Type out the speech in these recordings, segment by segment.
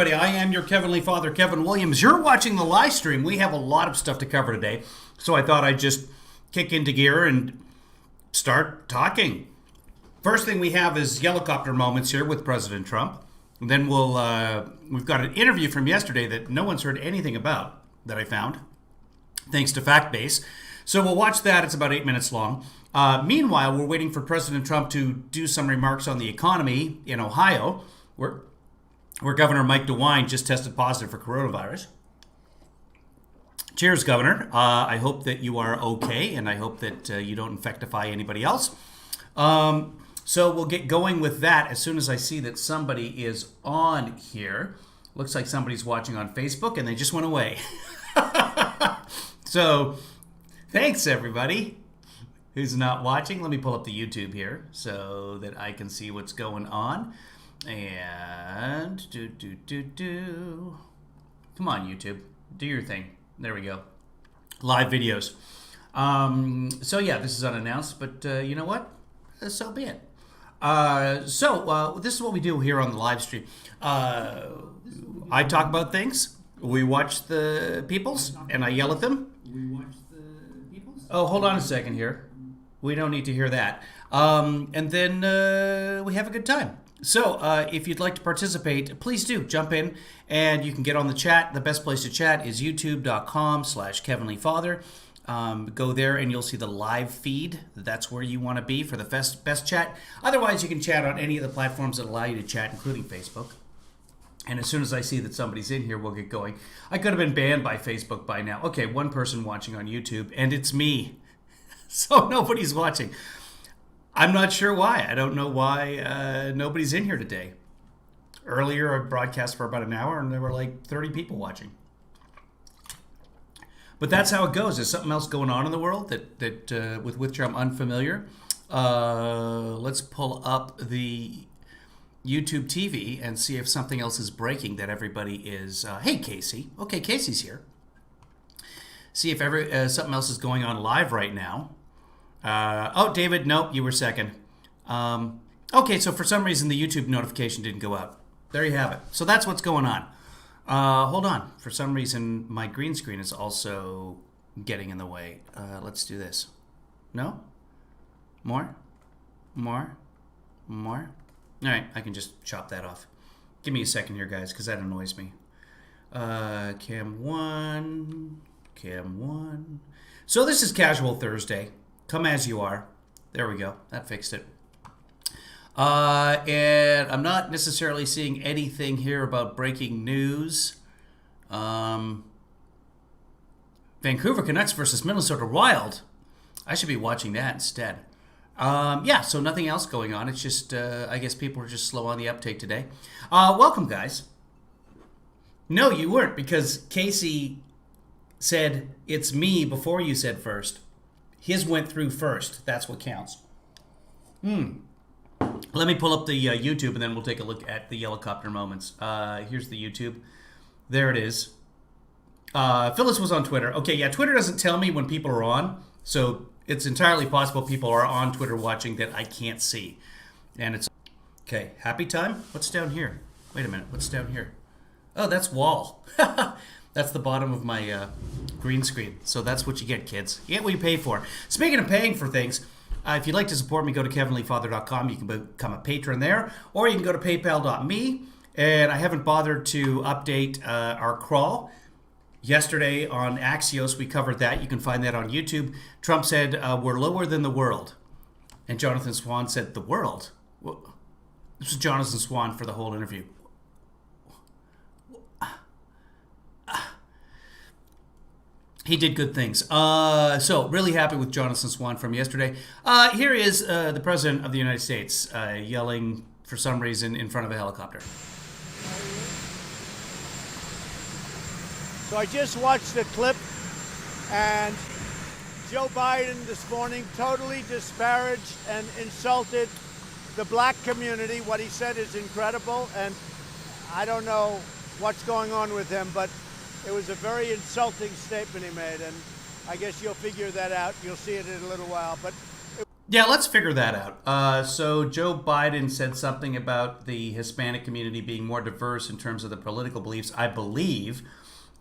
everybody. I am your Heavenly Father, Kevin Williams. You're watching the live stream. We have a lot of stuff to cover today, so I thought I'd just kick into gear and start talking. First thing we have is helicopter moments here with President Trump. And then we've got an interview from yesterday that no one's heard anything about that I found, thanks to FactBase. So we'll watch that. It's about 8 minutes long. Meanwhile, we're waiting for President Trump to do some remarks on the economy in Ohio, where Governor Mike DeWine just tested positive for coronavirus. Cheers, Governor. I hope that you are okay, and I hope that you don't infectify anybody else. So we'll get going with that as soon as I see that somebody is on here. Looks like somebody's watching on Facebook, and they just went away. So thanks, everybody who's not watching. Let me pull up the YouTube here so that I can see what's going on. And come on, YouTube, do your thing. There we go. Live videos. So yeah, this is unannounced, but you know what? So be it. So this is what we do here on the live stream. I talk about things. We watch the peoples, and I yell at them. Oh, hold on a second here. We don't need to hear that. And then we have a good time. So if you'd like to participate, please do jump in and you can get on the chat. The best place to chat is youtube.com/KevinlyFather. Go there and you'll see the live feed. That's where you want to be for the best chat. Otherwise, you can chat on any of the platforms that allow you to chat, including Facebook. And as soon as I see that somebody's in here, we'll get going. I could have been banned by Facebook by now. Okay, one person watching on YouTube, and it's me. So nobody's watching. I'm not sure why. I don't know why nobody's in here today. Earlier, I broadcast for about an hour, and there were like 30 people watching. But that's how it goes. There's something else going on in the world that with which I'm unfamiliar. Let's pull up the YouTube TV and see if something else is breaking that everybody is... hey, Casey. Okay, Casey's here. See if something else is going on live right now. Oh, David, nope, you were second. Okay, so for some reason the YouTube notification didn't go out. There you have it. So that's what's going on. Hold on. For some reason my green screen is also getting in the way. Let's do this. No? More? More? More? All right, I can just chop that off. Give me a second here, guys, because that annoys me. Cam 1. Cam 1. So this is Casual Thursday. Come as you are. There we go. That fixed it. And I'm not necessarily seeing anything here about breaking news. Vancouver Canucks versus Minnesota Wild. I should be watching that instead. Yeah, so nothing else going on. It's just, I guess people are just slow on the uptake today. Welcome, guys. No, you weren't, because Casey said it's me before you said first. His went through first. That's what counts. Let me pull up the YouTube, and then we'll take a look at the helicopter moments. Here's the YouTube. There it is. Phyllis was on Twitter. Okay, yeah, Twitter doesn't tell me when people are on, so it's entirely possible people are on Twitter watching that I can't see. And it's... Okay, happy time? What's down here? Wait a minute, what's down here? Oh, that's wall. That's the bottom of my green screen. So that's what you get, kids. You get what you pay for. Speaking of paying for things, if you'd like to support me, go to KevinlyFather.com. You can become a patron there. Or you can go to PayPal.me. And I haven't bothered to update our crawl. Yesterday on Axios, we covered that. You can find that on YouTube. Trump said, we're lower than the world. And Jonathan Swan said, the world? Well, this was Jonathan Swan for the whole interview. He did good things. So, really happy with Jonathan Swan from yesterday. Here is the President of the United States yelling, for some reason, in front of a helicopter. So I just watched the clip, and Joe Biden this morning totally disparaged and insulted the black community. What he said is incredible, and I don't know what's going on with him, but it was a very insulting statement he made, and I guess you'll figure that out. You'll see it in a little while. But Yeah, let's figure that out. So Joe Biden said something about the Hispanic community being more diverse in terms of the political beliefs, I believe.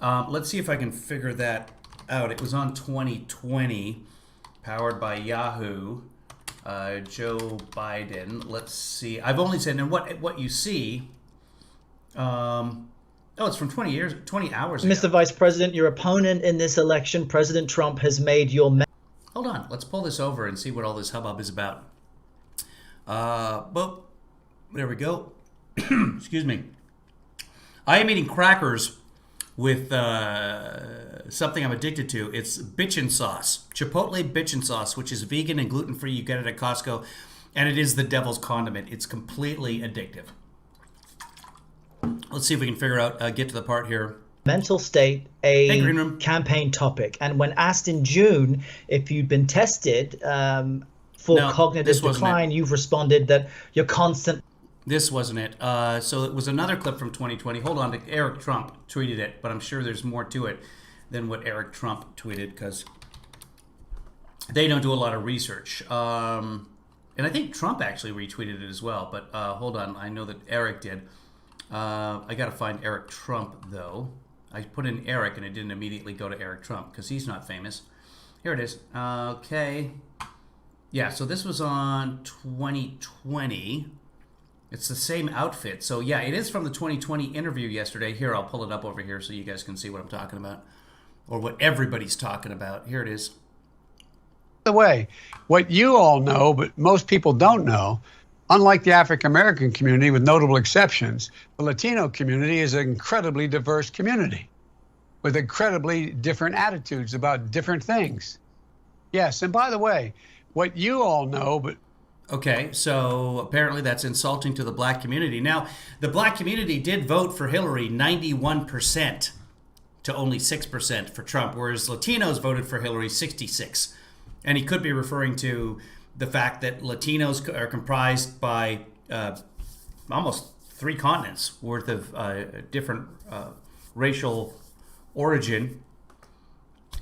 Let's see if I can figure that out. It was on 2020, powered by Yahoo. Joe Biden. Let's see. I've only said, and what you see. It's from 20 hours ago. Mr. Vice President, your opponent in this election, President Trump, has made your... Hold on. Let's pull this over and see what all this hubbub is about. But there we go. Excuse me. I am eating crackers with something I'm addicted to. It's bitchin' sauce. Chipotle bitchin' sauce, which is vegan and gluten-free. You get it at Costco. And it is the devil's condiment. It's completely addictive. Let's see if we can figure out, get to the part here. Mental state a campaign topic. And when asked in June if you'd been tested for cognitive decline, you've responded that you're constant. This wasn't it. So it was another clip from 2020. Hold on. Eric Trump tweeted it, but I'm sure there's more to it than what Eric Trump tweeted because they don't do a lot of research. And I think Trump actually retweeted it as well. But hold on. I know that Eric did. I got to find Eric Trump, though. I put in Eric, and it didn't immediately go to Eric Trump because he's not famous. Here it is. Okay. Yeah, so this was on 2020. It's the same outfit. So, yeah, it is from the 2020 interview yesterday. Here, I'll pull it up over here so you guys can see what I'm talking about or what everybody's talking about. Here it is. By the way, what you all know, but most people don't know, unlike the African-American community, with notable exceptions, the Latino community is an incredibly diverse community with incredibly different attitudes about different things. Yes, and by the way, what you all know, but... Okay, so apparently that's insulting to the black community. Now, the black community did vote for Hillary 91% to only 6% for Trump, whereas Latinos voted for Hillary 66%. And he could be referring to the fact that Latinos are comprised by almost 3 continents worth of different racial origin,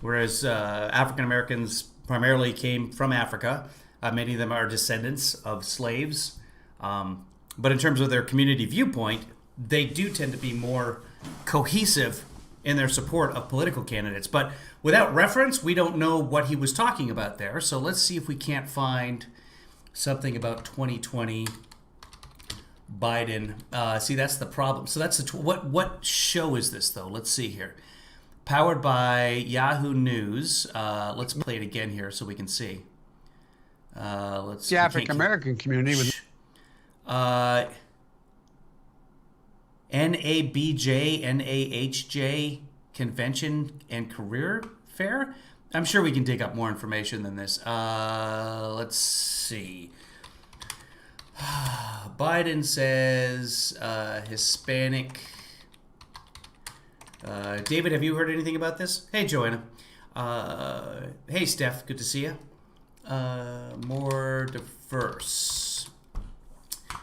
whereas African Americans primarily came from Africa. Many of them are descendants of slaves. But in terms of their community viewpoint, they do tend to be more cohesive in their support of political candidates. But without reference, we don't know what he was talking about there. So let's see if we can't find something about 2020 Biden. See, that's the problem. So that's what show is this, though? Let's see here. Powered by Yahoo News. Let's play it again here so we can see. Let's see. The African-American community with... NABJ, NAHJ Convention and Career Fair? I'm sure we can dig up more information than this. Let's see. Biden says Hispanic. David, have you heard anything about this? Hey, Joanna. Hey, Steph. Good to see you. More diverse.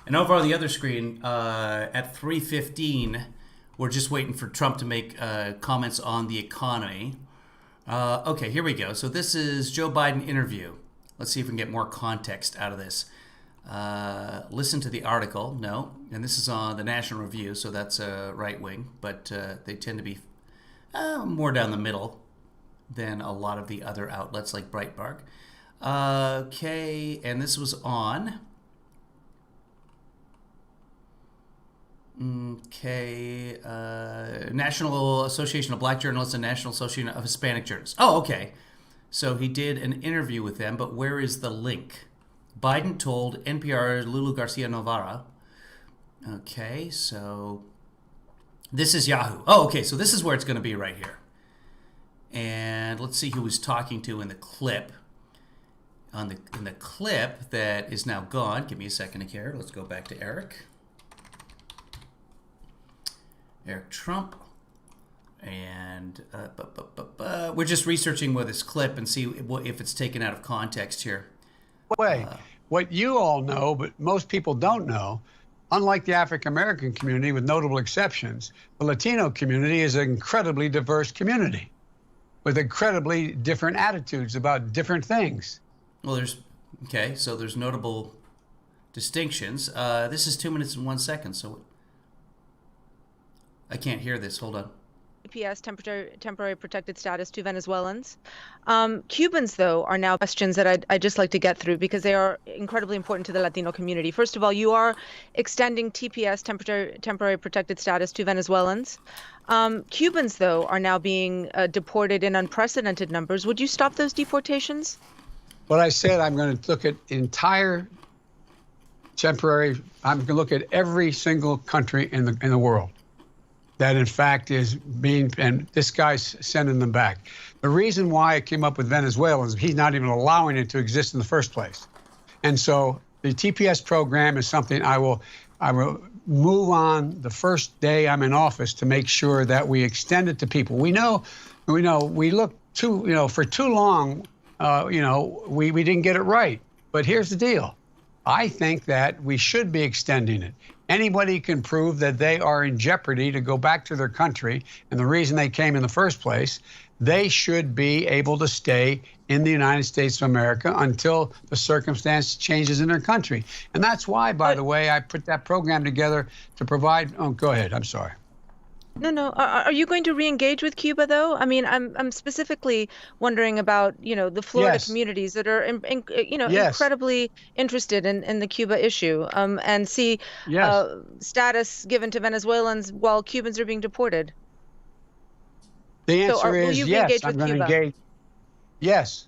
And over on the other screen, at 3:15, we're just waiting for Trump to make comments on the economy. Okay, here we go. So this is Joe Biden interview. Let's see if we can get more context out of this. Listen to the article. No. And this is on the National Review, so that's right wing. But they tend to be more down the middle than a lot of the other outlets like Breitbart. Okay, and this was on... Okay, National Association of Black Journalists and National Association of Hispanic Journalists. Oh, okay. So he did an interview with them, but where is the link? Biden told NPR Lulu Garcia Novara. Okay, so this is Yahoo. Oh, okay, so this is where it's going to be right here. And let's see who was talking to in the clip. In the clip that is now gone. Give me a second here. Let's go back to Eric Trump, and we're just researching with this clip and see if it's taken out of context here. What you all know, but most people don't know, unlike the African-American community with notable exceptions, the Latino community is an incredibly diverse community with incredibly different attitudes about different things. Well, there's Okay, so there's notable distinctions. This is 2 minutes and 1 second, so I can't hear this. Hold on. TPS, temporary protected status, to Venezuelans. Cubans, though, are now questions that I'd just like to get through because they are incredibly important to the Latino community. First of all, you are extending TPS, temporary protected status, to Venezuelans. Cubans, though, are now being deported in unprecedented numbers. Would you stop those deportations? What I said, I'm going to look at entire temporary, I'm going to look at every single country in the world that in fact is being, and this guy's sending them back. The reason why I came up with Venezuela is he's not even allowing it to exist in the first place. And so the TPS program is something I will move on the first day I'm in office to make sure that we extend it to people. We look for too long, we didn't get it right. But here's the deal. I think that we should be extending it. Anybody can prove that they are in jeopardy to go back to their country, and the reason they came in the first place, they should be able to stay in the United States of America until the circumstance changes in their country. And that's why, by the way, I put that program together to provide. Oh, go ahead. I'm sorry. No. Are you going to re-engage with Cuba, though? I mean, I'm specifically wondering about, the Florida communities that are, incredibly interested in the Cuba issue, and see status given to Venezuelans while Cubans are being deported. The answer is yes. I'm going to engage. Yes.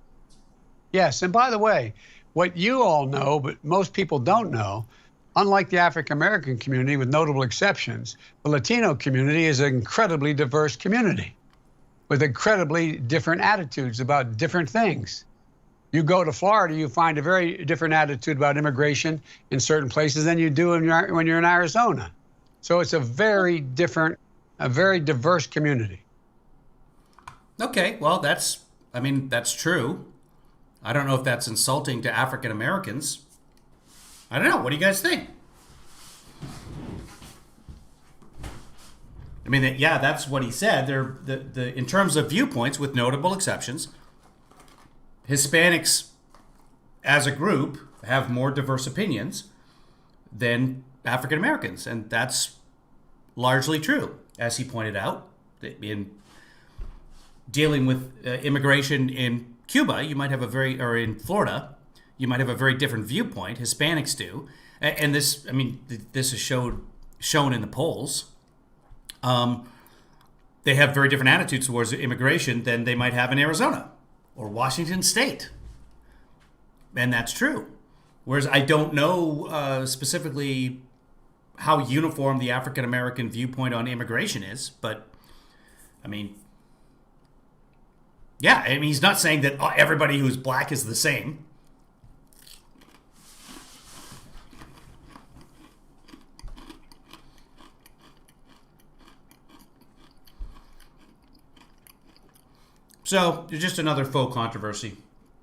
Yes. And by the way, what you all know, but most people don't know, unlike the African-American community, with notable exceptions, the Latino community is an incredibly diverse community with incredibly different attitudes about different things. You go to Florida, you find a very different attitude about immigration in certain places than you do when you're in Arizona. So it's a very diverse community. Okay, well, that's true. I don't know if that's insulting to African Americans. I don't know. What do you guys think? I mean, that's what he said. In terms of viewpoints, with notable exceptions, Hispanics as a group have more diverse opinions than African Americans, and that's largely true, as he pointed out. In dealing with immigration in Cuba, you might have or in Florida, you might have a very different viewpoint. Hispanics do. And this is shown in the polls. They have very different attitudes towards immigration than they might have in Arizona or Washington State. And that's true. Whereas I don't know specifically how uniform the African-American viewpoint on immigration is. But, he's not saying that everybody who's black is the same. So, just another faux controversy.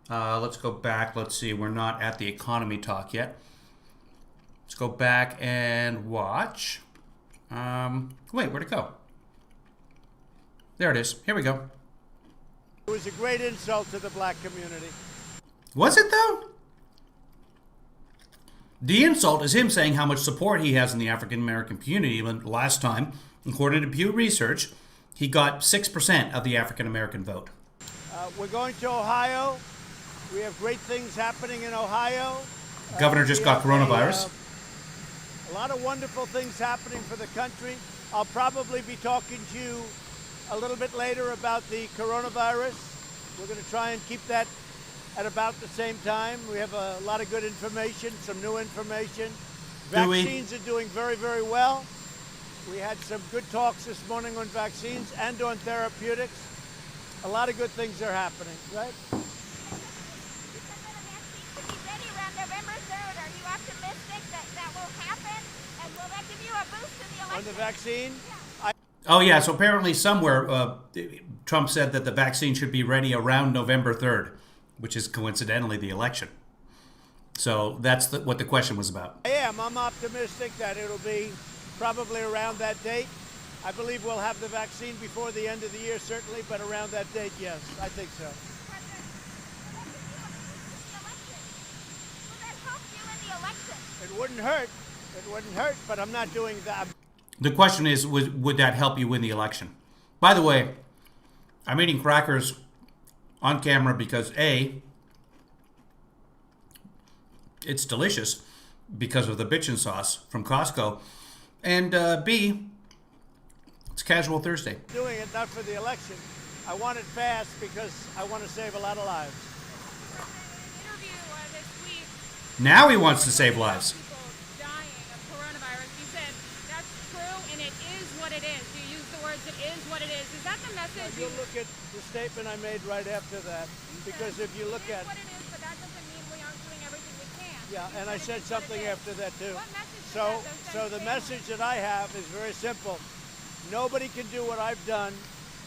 Let's go back. Let's see. We're not at the economy talk yet. Let's go back and watch. Wait, where'd it go? There it is. Here we go. It was a great insult to the black community. Was it, though? The insult is him saying how much support he has in the African-American community. Last time, according to Pew Research, he got 6% of the African-American vote. We're going to Ohio. We have great things happening in Ohio. Governor just got coronavirus. A lot of wonderful things happening for the country. I'll probably be talking to you a little bit later about the coronavirus. We're going to try and keep that at about the same time. We have a lot of good information, some new information. Vaccines are doing very, very well. We had some good talks this morning on vaccines and on therapeutics. A lot of good things are happening, right? Ready around November 3rd. Are you optimistic that will happen? And will that give you a boost in the election? On the vaccine? Yeah. So apparently somewhere Trump said that the vaccine should be ready around November 3rd, which is coincidentally the election. So that's what the question was about. I'm optimistic that it'll be probably around that date. I believe we'll have the vaccine before the end of the year, certainly, but around that date, yes, I think so. wouldn't hurt. It wouldn't hurt, but I'm not doing that. The question is, would that help you win the election? By the way, I'm eating crackers on camera because A, it's delicious because of the bitchin' sauce from Costco, and B, it's Casual Thursday. Doing it not for the election. I want it fast because I want to save a lot of lives. Interview this week. Now he wants to save lives. People dying of coronavirus. You said that's true, and it is what it is. You use the words "it is what it is." Is that the message? You'll look at the statement I made right after that, because if you look at what it is, but that doesn't mean we aren't doing everything we can. yeah, and I said something after that too. What message So does that so the send message that I have is very simple. Nobody can do what I've done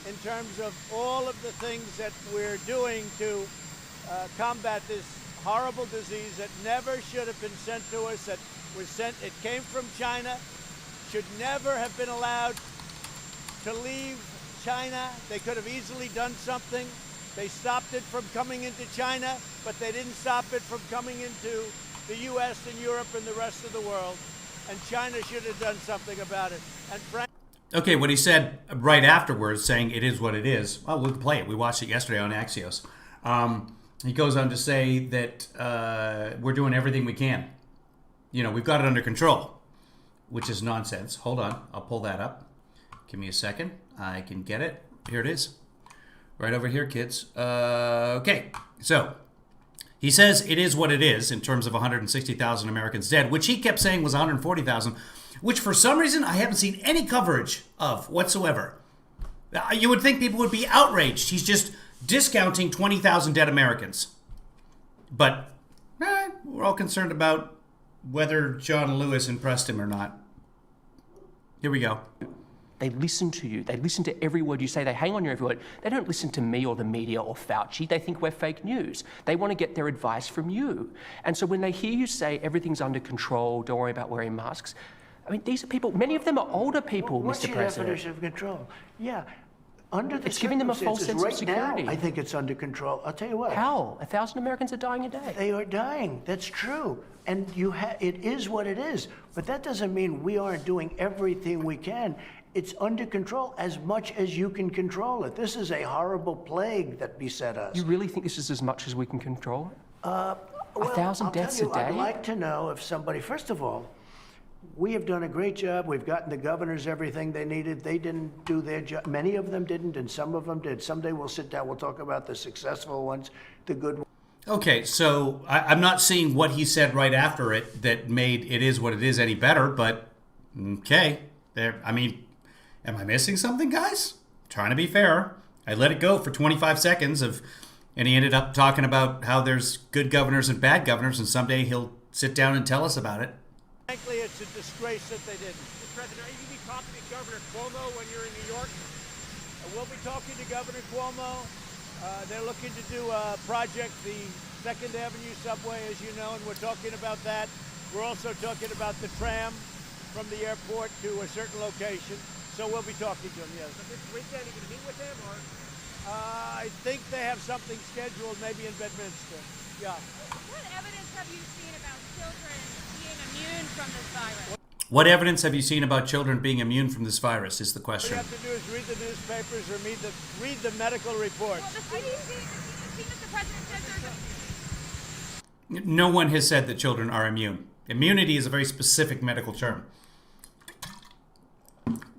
in terms of all of the things that we're doing to combat this horrible disease that never should have been sent to us, that was sent, it came from China, should never have been allowed to leave China. They could have easily done something. They stopped it from coming into China, but they didn't stop it from coming into the U.S. and Europe and the rest of the world. And China should have done something about it. And Okay, what he said right afterwards, saying it is what it is. Well, we'll play it. We watched it yesterday on Axios. He goes on to say that we're doing everything we can. You know, we've got it under control, which is nonsense. Hold on. I'll pull that up. Give me a second. I can get it. Here it is. Right over here, kids. Okay, so he says it is what it is in terms of 160,000 Americans dead, which he kept saying was 140,000, which for some reason I haven't seen any coverage of whatsoever. You would think people would be outraged. He's just discounting 20,000 dead Americans. But we're all concerned about whether John Lewis impressed him or not. Here we go. They listen to you. They listen to every word you say. They hang on your every word. They don't listen to me or the media or Fauci. They think we're fake news. They want to get their advice from you. And so when they hear you say everything's under control, don't worry about wearing masks, I mean, these are people, many of them are older people, What's Mr. your President. definition of control? Yeah, under the It's giving them a false sense of right security. now, I think it's under control. I'll tell you what. How? 1,000 Americans are dying a day. They are dying. That's true. And it is what it is. But that doesn't mean we aren't doing everything we can. It's under control as much as you can control it. This is a horrible plague that beset us. You really think this is as much as we can control? Well, 1,000 I'll tell deaths you, a day? I'd like to know if somebody, first of all, we have done a great job. We've gotten the governors everything they needed. They didn't do their job. Many of them didn't, and some of them did. Someday we'll sit down, we'll talk about the successful ones, the good ones. Okay, so I'm not seeing what he said right after it that made it is what it is any better, but okay. I mean, am I missing something, guys? Trying to be fair. I let it go for 25 seconds and he ended up talking about how there's good governors and bad governors, and someday he'll sit down and tell us about it. frankly, it's a disgrace that they didn't. Mr. President, are you going to be talking to Governor Cuomo when you're in New York? We'll be talking to Governor Cuomo. They're looking to do a project, the 2nd Avenue subway, as you know, and we're talking about that. We're also talking about the tram from the airport to a certain location. So we'll be talking to them, yes. So this weekend, are you going to meet with them, or? I think they have something scheduled, maybe in Bedminster. Yeah. What evidence have you seen about children being immune from this virus? What evidence have you seen about children being immune from this virus is the All question. you have to do is read the newspapers or read the medical reports. Well, the CDC, Mr. President, says there's a... No one has said that children are immune. Immunity is a very specific medical term.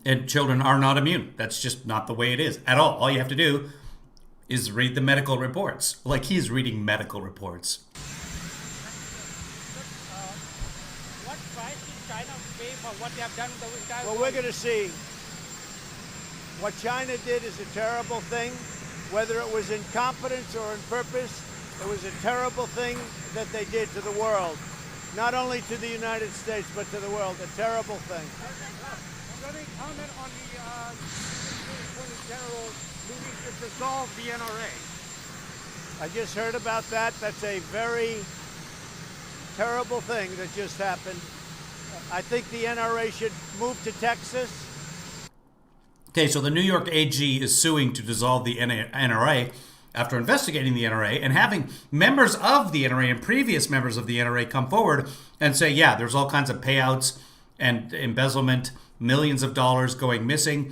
And children are not immune. That's just not the way it is at all. All you have to do is read the medical reports. Like he's reading medical reports. What price did China pay for what they have done with the entire Well, we're going to see. What China did is a terrible thing. Whether it was incompetence or on purpose, it was a terrible thing that they did to the world. Not only to the United States, but to the world. A terrible thing. Any comment on the Attorney General moving to dissolve the NRA? I just heard about that. That's a very terrible thing that just happened. I think the NRA should move to Texas. Okay, so the New York AG is suing to dissolve the NRA after investigating the NRA and having members of the NRA and previous members of the NRA come forward and say, yeah, there's all kinds of payouts and embezzlement, millions of dollars going missing.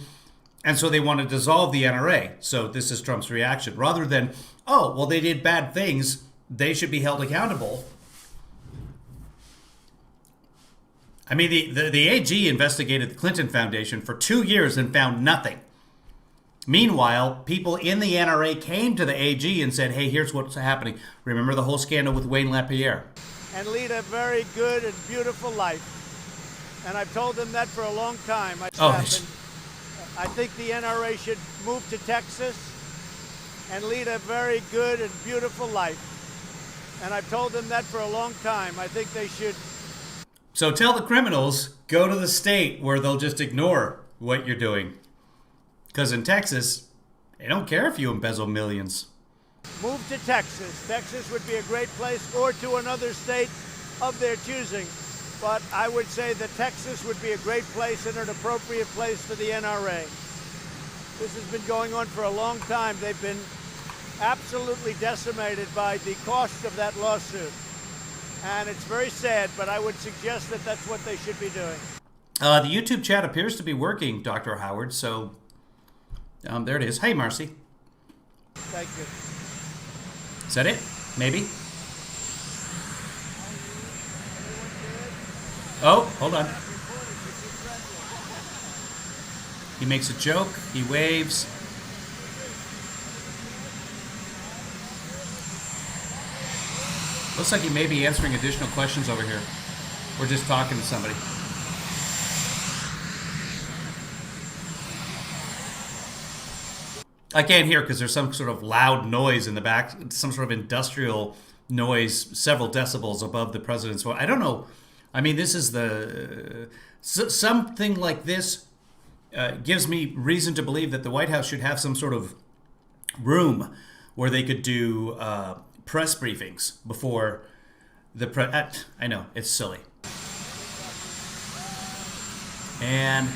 And so they want to dissolve the NRA. So this is Trump's reaction. Rather than, oh, well, they did bad things, they should be held accountable. I mean, the AG investigated the Clinton Foundation for 2 years and found nothing. Meanwhile, people in the NRA came to the AG and said, hey, here's what's happening. Remember the whole scandal with Wayne LaPierre? And lead a very good and beautiful life. And I've told them that for a long time. I think the NRA should move to Texas and lead a very good and beautiful life. And I've told them that for a long time. I think they should. So tell the criminals, go to the state where they'll just ignore what you're doing. Because in Texas, they don't care if you embezzle millions. Move to Texas. Texas would be a great place, or to another state of their choosing. But I would say that Texas would be a great place and an appropriate place for the NRA. This has been going on for a long time. They've been absolutely decimated by the cost of that lawsuit. And it's very sad, but I would suggest that that's what they should be doing. The YouTube chat appears to be working, Dr. Howard, so there it is. Hey, Marcy. Thank you. Is that it? Maybe? Oh, hold on. He makes a joke. He waves. Looks like he may be answering additional questions over here. We're just talking to somebody. I can't hear because there's some sort of loud noise in the back, some sort of industrial noise, several decibels above the president's voice. I don't know. I mean, this is something like this gives me reason to believe that the White House should have some sort of room where they could do press briefings before the I know, it's silly. And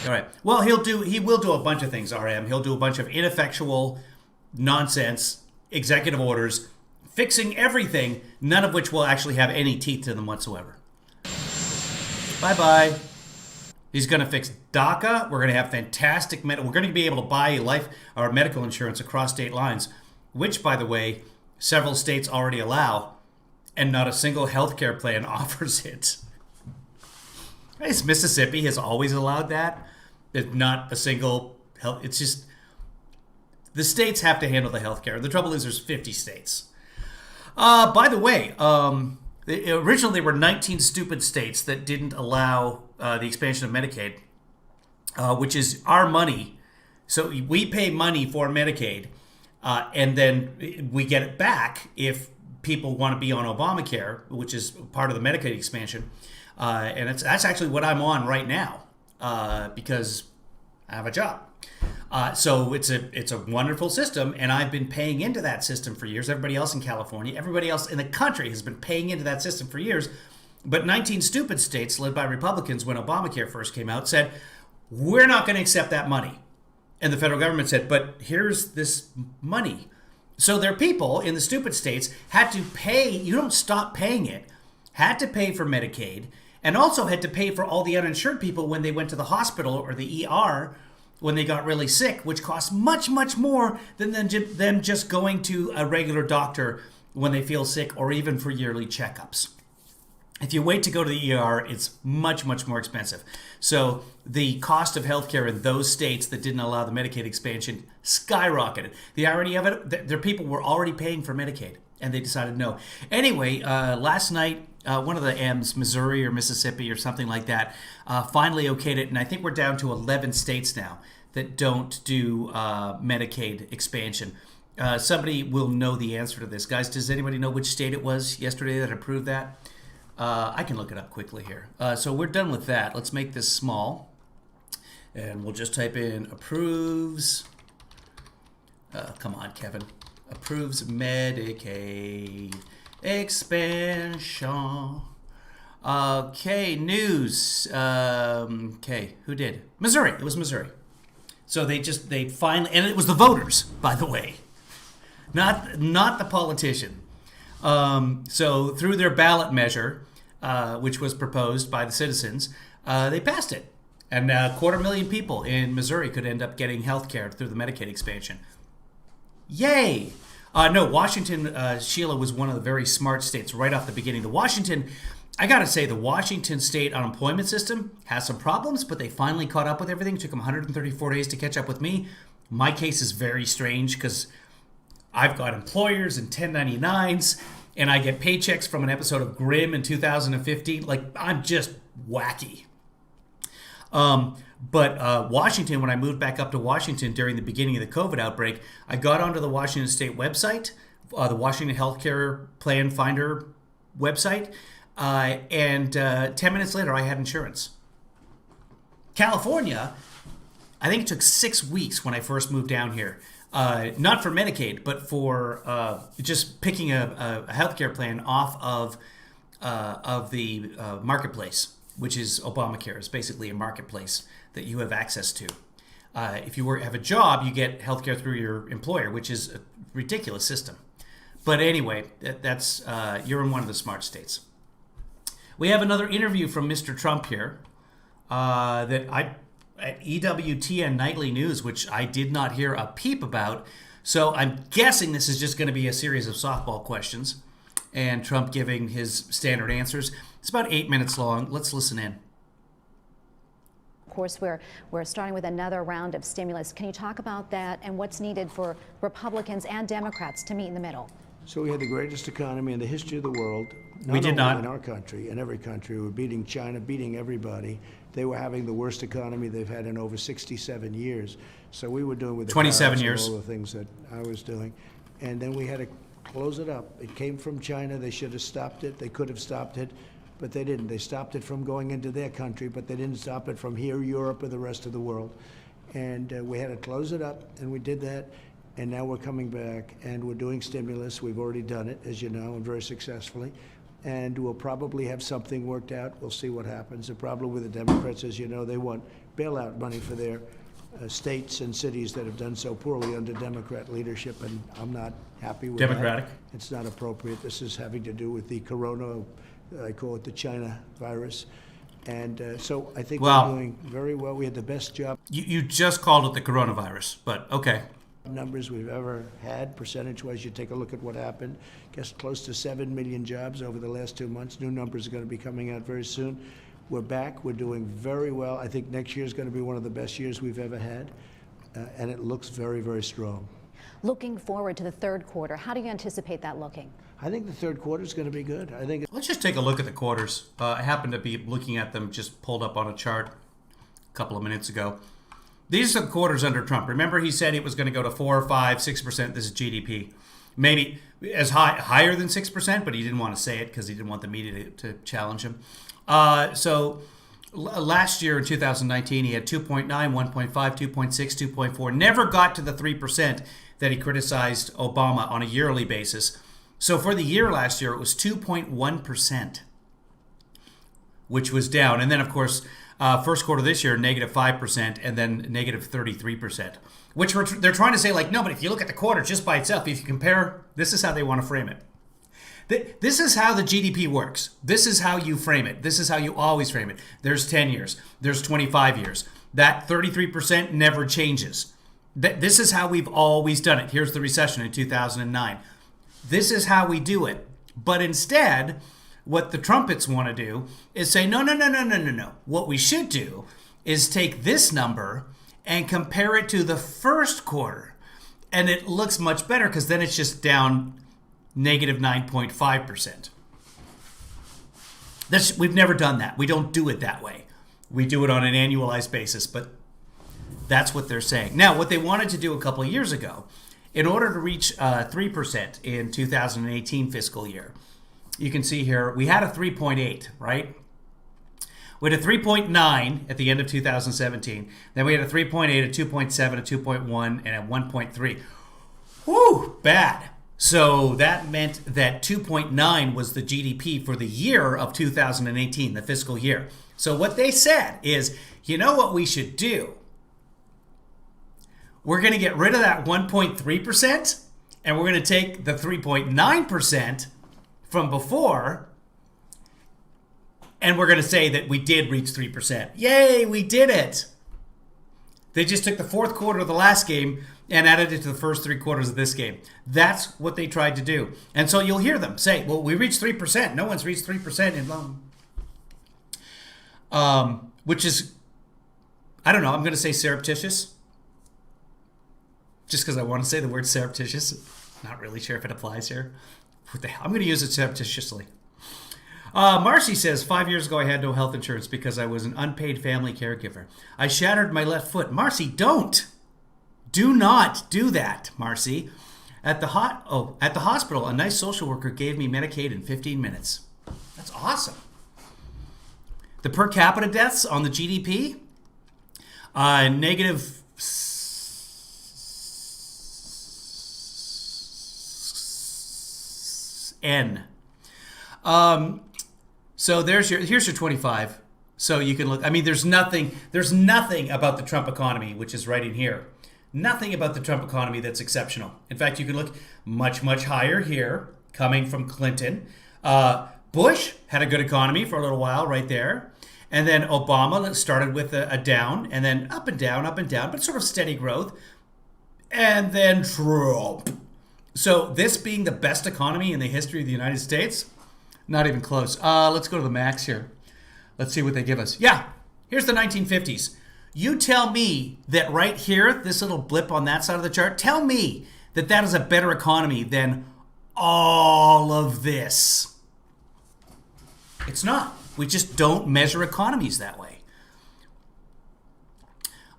all right. Well, he will do a bunch of things, RM. He'll do a bunch of ineffectual nonsense executive orders fixing everything, none of which will actually have any teeth to them whatsoever. Bye-bye. He's going to fix DACA. We're going to have fantastic we're going to be able to buy life or medical insurance across state lines, which, by the way, several states already allow, and not a single healthcare plan offers it. Mississippi has always allowed that. It's not a single health. It's just the states have to handle the healthcare. The trouble is there's 50 states. By the way, originally there were 19 stupid states that didn't allow the expansion of Medicaid, which is our money. So we pay money for Medicaid, and then we get it back if people want to be on Obamacare, which is part of the Medicaid expansion. And that's actually what I'm on right now because I have a job. So it's a wonderful system, and I've been paying into that system for years. Everybody else in California, everybody else in the country has been paying into that system for years. But 19 stupid states led by Republicans when Obamacare first came out said, we're not going to accept that money. And the federal government said, but here's this money. So their people in the stupid states had to pay, you don't stop paying it, had to pay for Medicaid, and also had to pay for all the uninsured people when they went to the hospital or the ER when they got really sick, which costs much, much more than them just going to a regular doctor when they feel sick or even for yearly checkups. If you wait to go to the ER, it's much, much more expensive. So the cost of healthcare in those states that didn't allow the Medicaid expansion skyrocketed. The irony of it, their people were already paying for Medicaid, and they decided no. Anyway, last night, one of the M's, Missouri or Mississippi or something like that, finally okayed it, and I think we're down to 11 states now that don't do Medicaid expansion. Somebody will know the answer to this. Guys, does anybody know which state it was yesterday that approved that? I can look it up quickly here. So we're done with that. Let's make this small. And we'll just type in approves. Come on, Kevin. Approves Medicaid expansion. Okay, news. Okay, who did? Missouri. It was Missouri. So they finally, and it was the voters, by the way. not the politician. So through their ballot measure, which was proposed by the citizens, they passed it. And 250,000 people in Missouri could end up getting health care through the Medicaid expansion. Yay! No, Washington, Sheila, was one of the very smart states right off the beginning. I got to say, the Washington state unemployment system has some problems, but they finally caught up with everything. It took them 134 days to catch up with me. My case is very strange because I've got employers and 1099s, and I get paychecks from an episode of Grimm in 2015. Like, I'm just wacky. But Washington, when I moved back up to Washington during the beginning of the COVID outbreak, I got onto the Washington State website, the Washington Healthcare Plan Finder website, and 10 minutes later, I had insurance. California, I think it took 6 weeks when I first moved down here. Not for Medicaid, but for just picking a healthcare plan off of the marketplace, which is Obamacare. It's basically a marketplace that you have access to. If you have a job, you get healthcare through your employer, which is a ridiculous system. But anyway, that's you're in one of the smart states. We have another interview from Mr. Trump here at EWTN Nightly News, which I did not hear a peep about. So I'm guessing this is just going to be a series of softball questions and Trump giving his standard answers. It's about 8 minutes long. Let's listen in. Of course, we're starting with another round of stimulus. Can you talk about that and what's needed for Republicans and Democrats to meet in the middle? So we had the greatest economy in the history of the world. We did not. In our country, in every country. We were beating China, beating everybody. They were having the worst economy they've had in over 67 years. So we were doing with the 27 years. all the things that I was doing. And then we had to close it up. It came from China. They should have stopped it. They could have stopped it, but they didn't. They stopped it from going into their country, but they didn't stop it from here, Europe, or the rest of the world. And we had to close it up, and we did that. And now we're coming back, and we're doing stimulus. We've already done it, as you know, and very successfully. And we'll probably have something worked out. We'll see what happens. The problem with the Democrats, as you know, they want bailout money for their states and cities that have done so poorly under Democrat leadership, and I'm not happy with Democratic. that. It's not appropriate. This is having to do with the corona, I call it the China virus. And so I think we're doing very well. We had the best job. You just called it the coronavirus, but okay. Numbers we've ever had, percentage-wise. You take a look at what happened. Guess close to 7 million jobs over the last 2 months. New numbers are going to be coming out very soon. We're back. We're doing very well. I think next year is going to be one of the best years we've ever had, and it looks very, very strong. Looking forward to the third quarter, how do you anticipate that looking? I think the third quarter is going to be good. I think. Let's just take a look at the quarters. I happen to be looking at them just pulled up on a chart a couple of minutes ago. These are the quarters under Trump. Remember, he said it was going to go to 4, 5, 6%. This is GDP. Maybe as higher than 6%, but he didn't want to say it because he didn't want the media to challenge him. So last year in 2019, he had 2.9, 1.5, 2.6, 2.4. Never got to the 3% that he criticized Obama on a yearly basis. So for the year last year, it was 2.1%, which was down. And then, of course, first quarter this year, negative 5%, and then negative 33%, which they're trying to say, like, no, but if you look at the quarter just by itself, if you compare, this is how they want to frame it. This is how the GDP works. This is how you frame it. This is how you always frame it. There's 10 years. There's 25 years. That 33% never changes. This is how we've always done it. Here's the recession in 2009. This is how we do it. But instead, what the trumpets want to do is say, no. What we should do is take this number and compare it to the first quarter. And it looks much better because then it's just down negative 9.5%. We've never done that. We don't do it that way. We do it on an annualized basis, but that's what they're saying. Now, what they wanted to do a couple of years ago, in order to reach 3% in 2018 fiscal year, you can see here, we had a 3.8, right? We had a 3.9 at the end of 2017. Then we had a 3.8, a 2.7, a 2.1, and a 1.3. Whew, bad. So that meant that 2.9 was the GDP for the year of 2018, the fiscal year. So what they said is, you know what we should do? We're going to get rid of that 1.3%, and we're going to take the 3.9% from before, and we're going to say that we did reach 3%. Yay, we did it! They just took the fourth quarter of the last game and added it to the first 3 quarters of this game. That's what they tried to do. And so you'll hear them say, well, we reached 3%. No one's reached 3% in long. Which is, I don't know, I'm going to say surreptitious. Just because I want to say the word surreptitious. Not really sure if it applies here. What the hell? I'm going to use it surreptitiously. Marcy says, 5 years ago I had no health insurance because I was an unpaid family caregiver. I shattered my left foot. Marcy, don't. Do not do that, Marcy. At the hospital, a nice social worker gave me Medicaid in 15 minutes. That's awesome. The per capita deaths on the GDP, negative N. So here's your 25. So you can look. I mean, there's nothing about the Trump economy, which is right in here. Nothing about the Trump economy that's exceptional. In fact, you can look much, much higher here, coming from Clinton. Bush had a good economy for a little while right there. And then Obama started with a down, and then up and down, but sort of steady growth. And then Trump. So this being the best economy in the history of the United States, not even close. Let's go to the max here. Let's see what they give us. Yeah, here's the 1950s. You tell me that right here, this little blip on that side of the chart, tell me that that is a better economy than all of this. It's not. We just don't measure economies that way.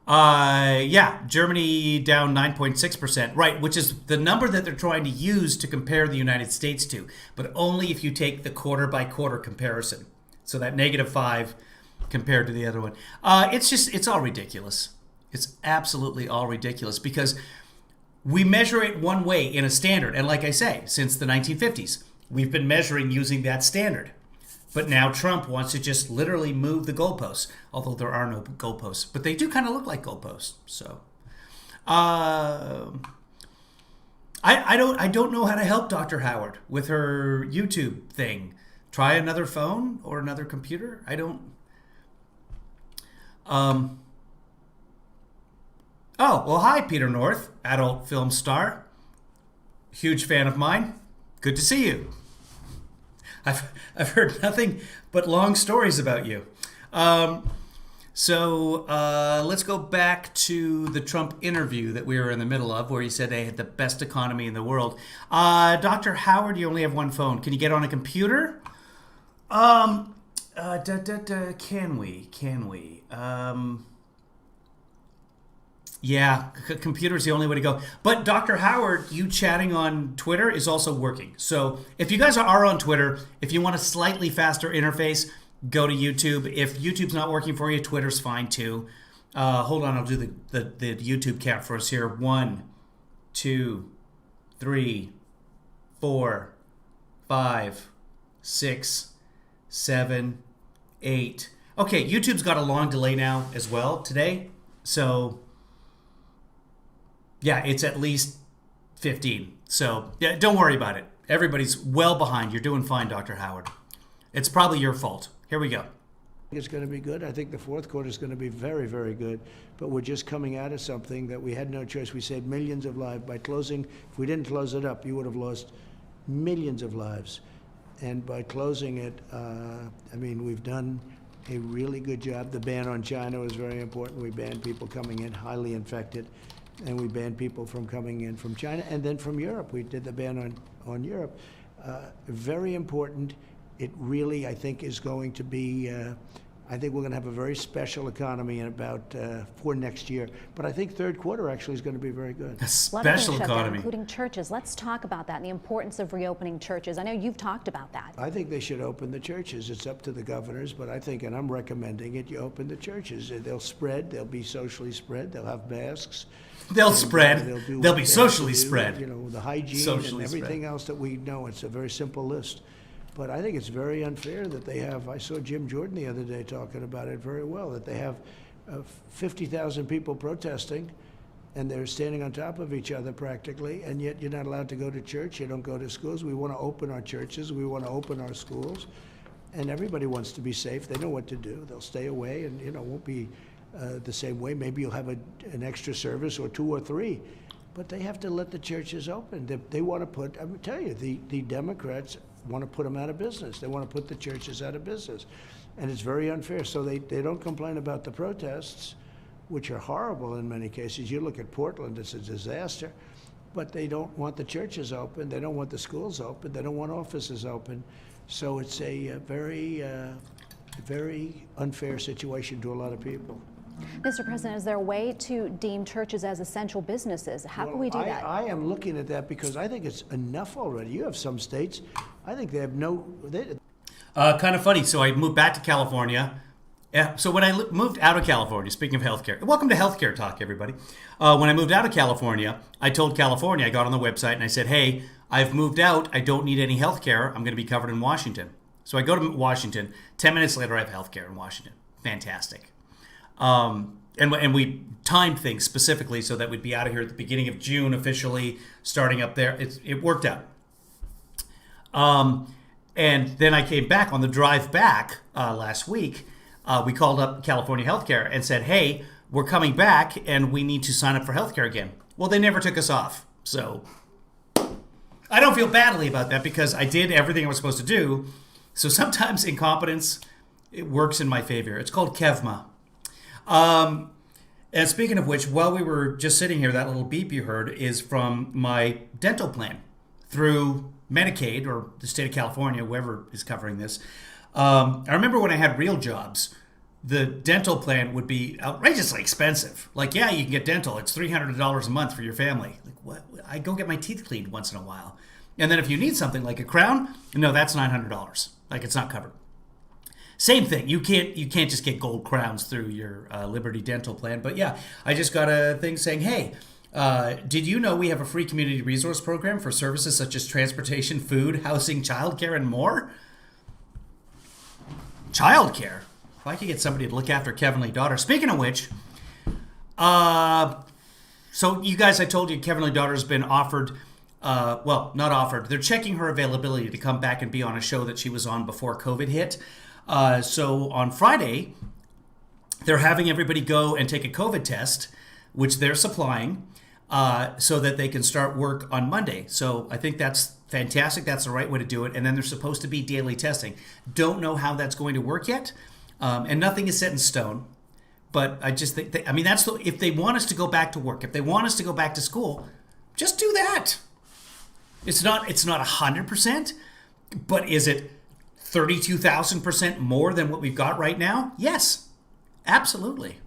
Yeah, Germany down 9.6%. Right, which is the number that they're trying to use to compare the United States to, but only if you take the quarter by quarter comparison. So that -5 compared to the other one. It's all ridiculous. It's absolutely all ridiculous because we measure it one way in a standard. And like I say, since the 1950s, we've been measuring using that standard. But now Trump wants to just literally move the goalposts, although there are no goalposts. But they do kind of look like goalposts. So I don't know how to help Dr. Howard with her YouTube thing. Try another phone or another computer? I don't. Oh, well, hi, Peter North, adult film star. Huge fan of mine. Good to see you. I've heard nothing but long stories about you. So let's go back to the Trump interview that we were in the middle of, where he said they had the best economy in the world. Dr. Howard, you only have one phone. Can you get on a computer? Can we? Yeah, computer's the only way to go. But Dr. Howard, you chatting on Twitter is also working. So if you guys are on Twitter, if you want a slightly faster interface, go to YouTube. If YouTube's not working for you, Twitter's fine too. Hold on, I'll do the YouTube count for us here. 1, 2, 3, 4, 5, 6, 7, 8. Okay, YouTube's got a long delay now as well today. So yeah, it's at least 15. So yeah, don't worry about it. Everybody's well behind. You're doing fine, Dr. Howard. It's probably your fault. Here we go. It's going to be good. I think the fourth quarter is going to be very, very good. But we're just coming out of something that we had no choice. We saved millions of lives by closing. If we didn't close it up, you would have lost millions of lives. And by closing it, I mean, we've done a really good job. The ban on China was very important. We banned people coming in highly infected. And we banned people from coming in from China and then from Europe. We did the ban on Europe. Very important. It really, I think, is going to be, I think we're going to have a very special economy in about for next year. But I think third quarter actually is going to be very good. A special economy. Including churches. Let's talk about that and the importance of reopening churches. I know you've talked about that. I think they should open the churches. It's up to the governors, but I think, and I'm recommending it, you open the churches. They'll spread. They'll be socially spread. They'll have masks. They'll spread. They'll be socially spread. You know, the hygiene socially and everything else that we know. It's a very simple list. But I think it's very unfair that they have, I saw Jim Jordan the other day talking about it very well, that they have 50,000 people protesting and they're standing on top of each other practically, and yet you're not allowed to go to church, you don't go to schools. We want to open our churches, we want to open our schools, and everybody wants to be safe. They know what to do. They'll stay away, and it won't be the same way. Maybe you'll have an extra service or 2 or 3, but they have to let the churches open. They want to put, I tell you, the Democrats want to put them out of business. They want to put the churches out of business. And it's very unfair. So they don't complain about the protests, which are horrible in many cases. You look at Portland, it's a disaster. But they don't want the churches open. They don't want the schools open. They don't want offices open. So it's a very, very unfair situation to a lot of people. Mr. President, is there a way to deem churches as essential businesses? How can we do that? I am looking at that because I think it's enough already. You have some states, I think they have no... Kind of funny. So I moved back to California. Yeah. So when I moved out of California, speaking of healthcare, welcome to Healthcare Talk, everybody. When I moved out of California, I told California, I got on the website and I said, hey, I've moved out. I don't need any healthcare. I'm going to be covered in Washington. So I go to Washington. 10 minutes later, I have healthcare in Washington. Fantastic. And we timed things specifically so that we'd be out of here at the beginning of June, officially starting up there. It worked out. And then I came back on the drive back last week. We called up California Healthcare and said, hey, we're coming back and we need to sign up for healthcare again. Well, they never took us off. So I don't feel badly about that because I did everything I was supposed to do. So sometimes incompetence, it works in my favor. It's called Kevma. And speaking of which, while we were just sitting here, that little beep you heard is from my dental plan through Medicaid or the state of California, whoever is covering this. I remember when I had real jobs, the dental plan would be outrageously expensive. Like, yeah, you can get dental. It's $300 a month for your family. Like, what? I go get my teeth cleaned once in a while. And then if you need something like a crown, no, that's $900. Like, it's not covered. Same thing. You can't just get gold crowns through your Liberty Dental plan. But yeah, I just got a thing saying, hey, did you know we have a free community resource program for services such as transportation, food, housing, childcare, and more? Childcare? If I could get somebody to look after Kevinly Daughter. Speaking of which, so you guys, I told you Kevinly Daughter's been offered, well, not offered. They're checking her availability to come back and be on a show that she was on before COVID hit. So on Friday, they're having everybody go and take a COVID test, which they're supplying, so that they can start work on Monday. So I think that's fantastic. That's the right way to do it. And then there's supposed to be daily testing. Don't know how that's going to work yet. And nothing is set in stone. But I just think, if they want us to go back to work, if they want us to go back to school, just do that. It's not 100%, but is it 32,000% more than what we've got right now? Yes, absolutely.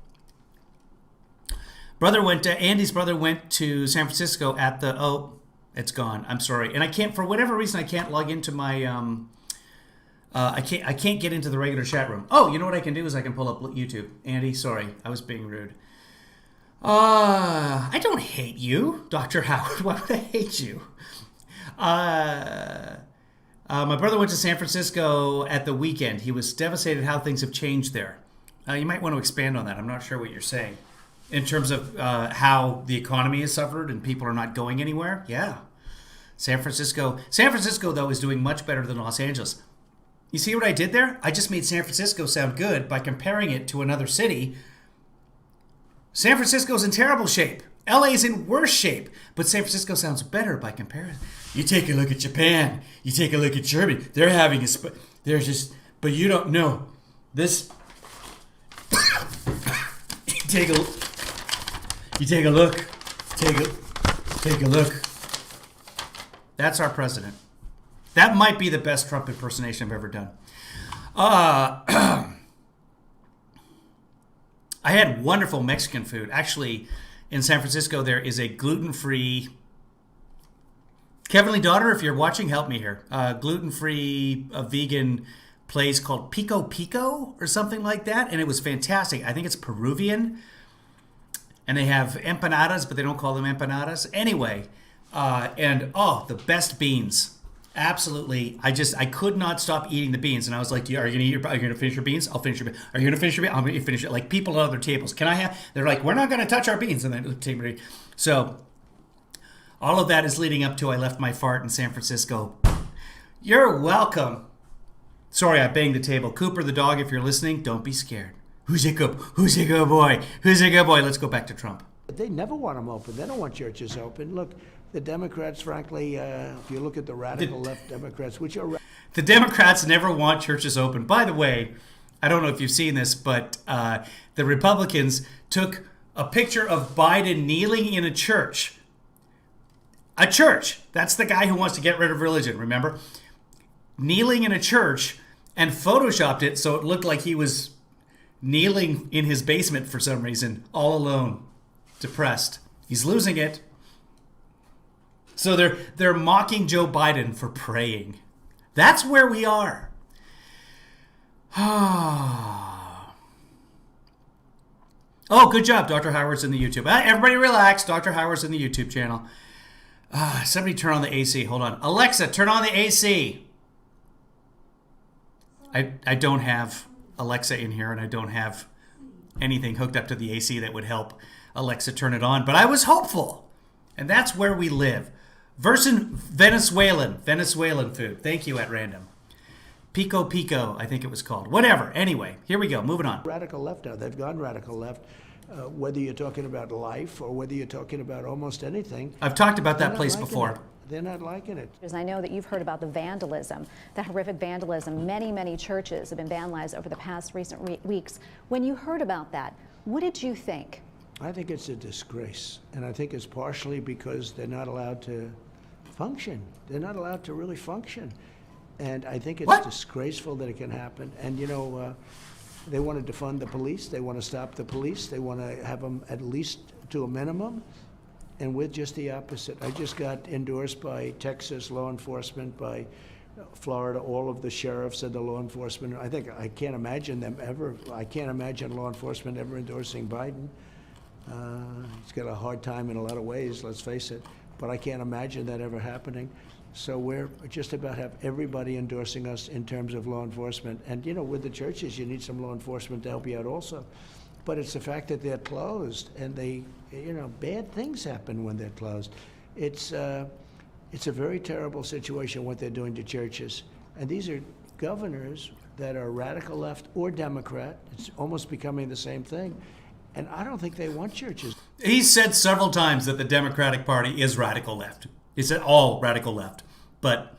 Andy's brother went to San Francisco at the, it's gone. I'm sorry. And I can't, for whatever reason, I can't log into my, I can't get into the regular chat room. Oh, you know what I can do is I can pull up YouTube. Andy, sorry, I was being rude. I don't hate you, Dr. Howard. Why would I hate you? My brother went to San Francisco at the weekend. He was devastated how things have changed there. You might want to expand on that. I'm not sure what you're saying. In terms of how the economy has suffered and people are not going anywhere? Yeah. San Francisco, though, is doing much better than Los Angeles. You see what I did there? I just made San Francisco sound good by comparing it to another city. San Francisco's in terrible shape. LA's in worse shape. But San Francisco sounds better by comparison. You take a look at Japan. You take a look at Germany. They're having they're just, but you don't know. This, you take a look. Take a look. That's our president. That might be the best Trump impersonation I've ever done. I had wonderful Mexican food. Actually, in San Francisco, there is a gluten-free... Kevinly Daughter, if you're watching, help me here. Gluten-free vegan place called Pico Pico or something like that. And it was fantastic. I think it's Peruvian. And they have empanadas, but they don't call them empanadas. Anyway, the best beans. Absolutely. I could not stop eating the beans. And I was like, are you going to finish your beans? I'll finish your beans. Are you going to finish your beans? I'm going to finish it. Like people at other tables. Can I have? They're like, we're not going to touch our beans. And then take me. So all of that is leading up to I left my fart in San Francisco. You're welcome. Sorry, I banged the table. Cooper the dog, if you're listening, don't be scared. Who's a good boy? Who's a good boy? Let's go back to Trump. They never want them open. They don't want churches open. Look, the Democrats, frankly, if you look at the radical left Democrats, which are... The Democrats never want churches open. By the way, I don't know if you've seen this, but the Republicans took a picture of Biden kneeling in a church. A church. That's the guy who wants to get rid of religion, remember? Kneeling in a church and photoshopped it so it looked like he was kneeling in his basement for some reason, all alone, depressed. He's losing it. So they're mocking Joe Biden for praying. That's where we are. Oh, good job. Dr. Howard's in the YouTube. Everybody relax. Dr. Howard's in the YouTube channel. Somebody turn on the AC. Hold on. Alexa, turn on the AC. I don't have Alexa in here, and I don't have anything hooked up to the AC that would help Alexa turn it on. But I was hopeful. And that's where we live. Versus Venezuelan food. Thank you at random. Pico Pico, I think it was called. Whatever. Anyway, here we go. Moving on. Radical left now. They've gone radical left. Whether you're talking about life or whether you're talking about almost anything. I've talked about that place before. They're not liking it. I know that you've heard about the vandalism, the horrific vandalism. Many churches have been vandalized over the past recent weeks. When you heard about that, what did you think? I think it's a disgrace. And I think it's partially because they're not allowed to function. They're not allowed to really function. And I think it's disgraceful that it can happen. And, you know, they want to defund the police. They want to stop the police. They want to have them at least to a minimum. And we're just the opposite. I just got endorsed by Texas law enforcement, by Florida, all of the sheriffs and the law enforcement. I can't imagine them ever. I can't imagine law enforcement ever endorsing Biden. He's got a hard time in a lot of ways, let's face it. But I can't imagine that ever happening. So we're just about have everybody endorsing us in terms of law enforcement. And, you know, with the churches, you need some law enforcement to help you out also. But it's the fact that they're closed, and they, you know, bad things happen when they're closed. It's a very terrible situation what they're doing to churches. And these are governors that are radical left or Democrat. It's almost becoming the same thing. And I don't think they want churches. He said several times that the Democratic Party is radical left. He said all radical left. But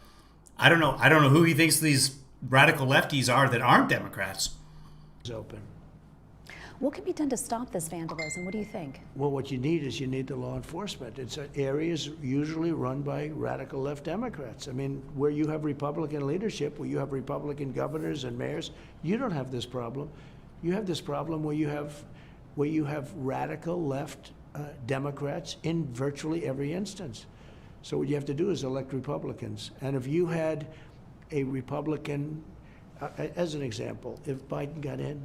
I don't know who he thinks these radical lefties are that aren't Democrats. Open. What can be done to stop this vandalism? What do you think? Well, what you need is the law enforcement. It's areas usually run by radical left Democrats. I mean, where you have Republican leadership, where you have Republican governors and mayors, you don't have this problem. You have this problem where you have radical left Democrats in virtually every instance. So what you have to do is elect Republicans. And if you had a Republican, as an example, if Biden got in,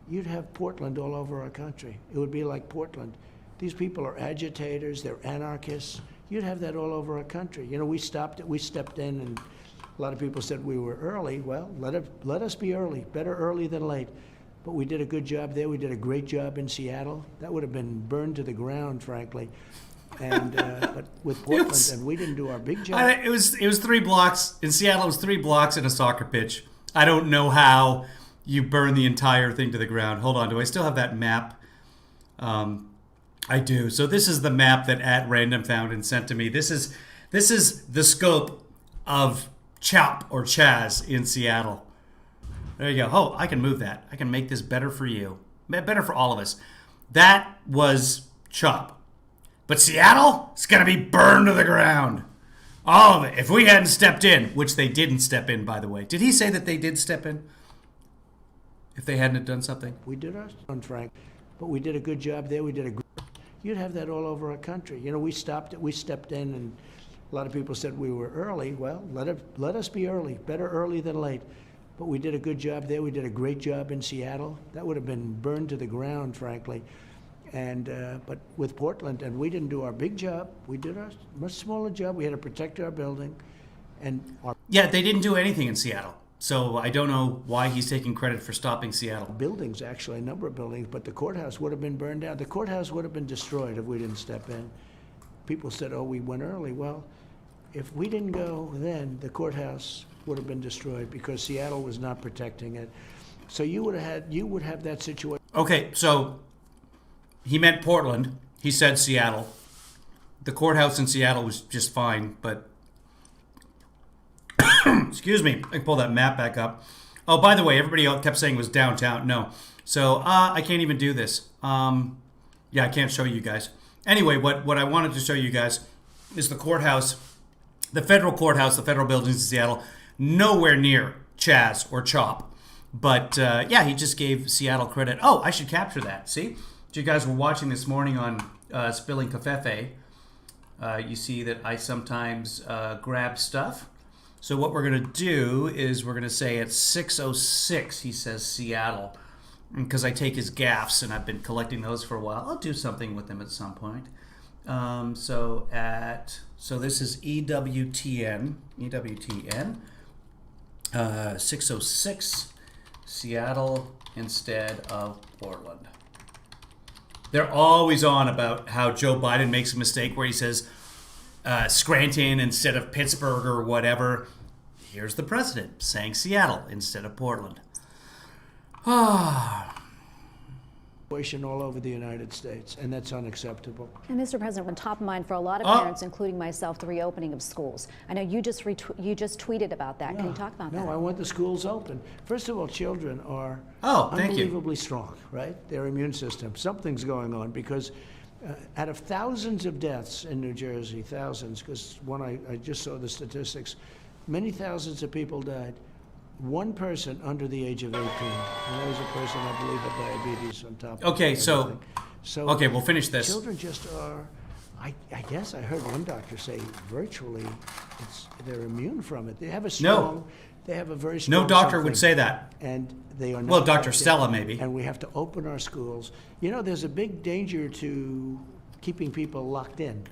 you'd have Portland all over our country. It would be like Portland. These people are agitators, they're anarchists. You'd have that all over our country. You know, we stepped in, and a lot of people said we were early. Well, let us be early. Better early than late. But we did a good job there. We did a great job in Seattle. That would have been burned to the ground, frankly. And but with Portland, and we didn't do our big job. It was 3 blocks in Seattle. It was 3 blocks in a soccer pitch. I don't know how you burn the entire thing to the ground. Hold on, do I still have that map? I do. So this is the map that at random found and sent to me. This is the scope of CHOP or Chaz in Seattle. There you go. Oh, I can move that. I can make this better for you. Better for all of us. That was CHOP. But Seattle, it's going to be burned to the ground. All of it. If we hadn't stepped in, which they didn't step in, by the way. Did he say that they did step in? If they hadn't done something? We did our stuff, Frank. But we did a good job there. You'd have that all over our country. You know, we stepped in, and a lot of people said we were early. Well, let us be early. Better early than late. But we did a good job there. We did a great job in Seattle. That would have been burned to the ground, frankly. And but with Portland, and we didn't do our big job. We did our much smaller job. We had to protect our building, And yeah, they didn't do anything in Seattle. So I don't know why he's taking credit for stopping Seattle. Buildings, actually, a number of buildings, but the courthouse would have been burned down. The courthouse would have been destroyed if we didn't step in. People said, oh, we went early. Well, if we didn't go then, the courthouse would have been destroyed because Seattle was not protecting it. So you would have that situation. Okay, so he meant Portland. He said Seattle. The courthouse in Seattle was just fine, but excuse me, I can pull that map back up. Oh, by the way, everybody kept saying it was downtown. No. So I can't even do this. Yeah, I can't show you guys. Anyway, what I wanted to show you guys is the courthouse, the federal courthouse, the federal buildings in Seattle, nowhere near Chaz or Chop. But yeah, he just gave Seattle credit. Oh, I should capture that. See? You guys were watching this morning on Spilling Cafefe. You see that I sometimes grab stuff. So what we're going to do is we're going to say at 6:06, he says Seattle. Because I take his gaffes, and I've been collecting those for a while. I'll do something with them at some point. So this is EWTN, 6:06, Seattle instead of Portland. They're always on about how Joe Biden makes a mistake where he says Scranton instead of Pittsburgh or whatever. Here's the president saying Seattle instead of Portland. All over the United States, and that's unacceptable. And Mr. President, when top of mind for a lot of parents, including myself, the reopening of schools. I know you just tweeted about that. Can you talk about that? No, I want the schools open. First of all, children are thank you. unbelievably strong, right? Their immune system. Something's going on because out of thousands of deaths in New Jersey, thousands, because when I just saw the statistics, many thousands of people died. One person under the age of 18, and that was a person, I believe, with diabetes on top of Okay, everything. Okay, we'll finish this. Children just are, I guess I heard one doctor say virtually they're immune from it. They have a strong, they have a very strong No doctor something, would say that. And they are not. Well, Dr. affected. Stella maybe. And we have to open our schools. You know, there's a big danger to keeping people locked in.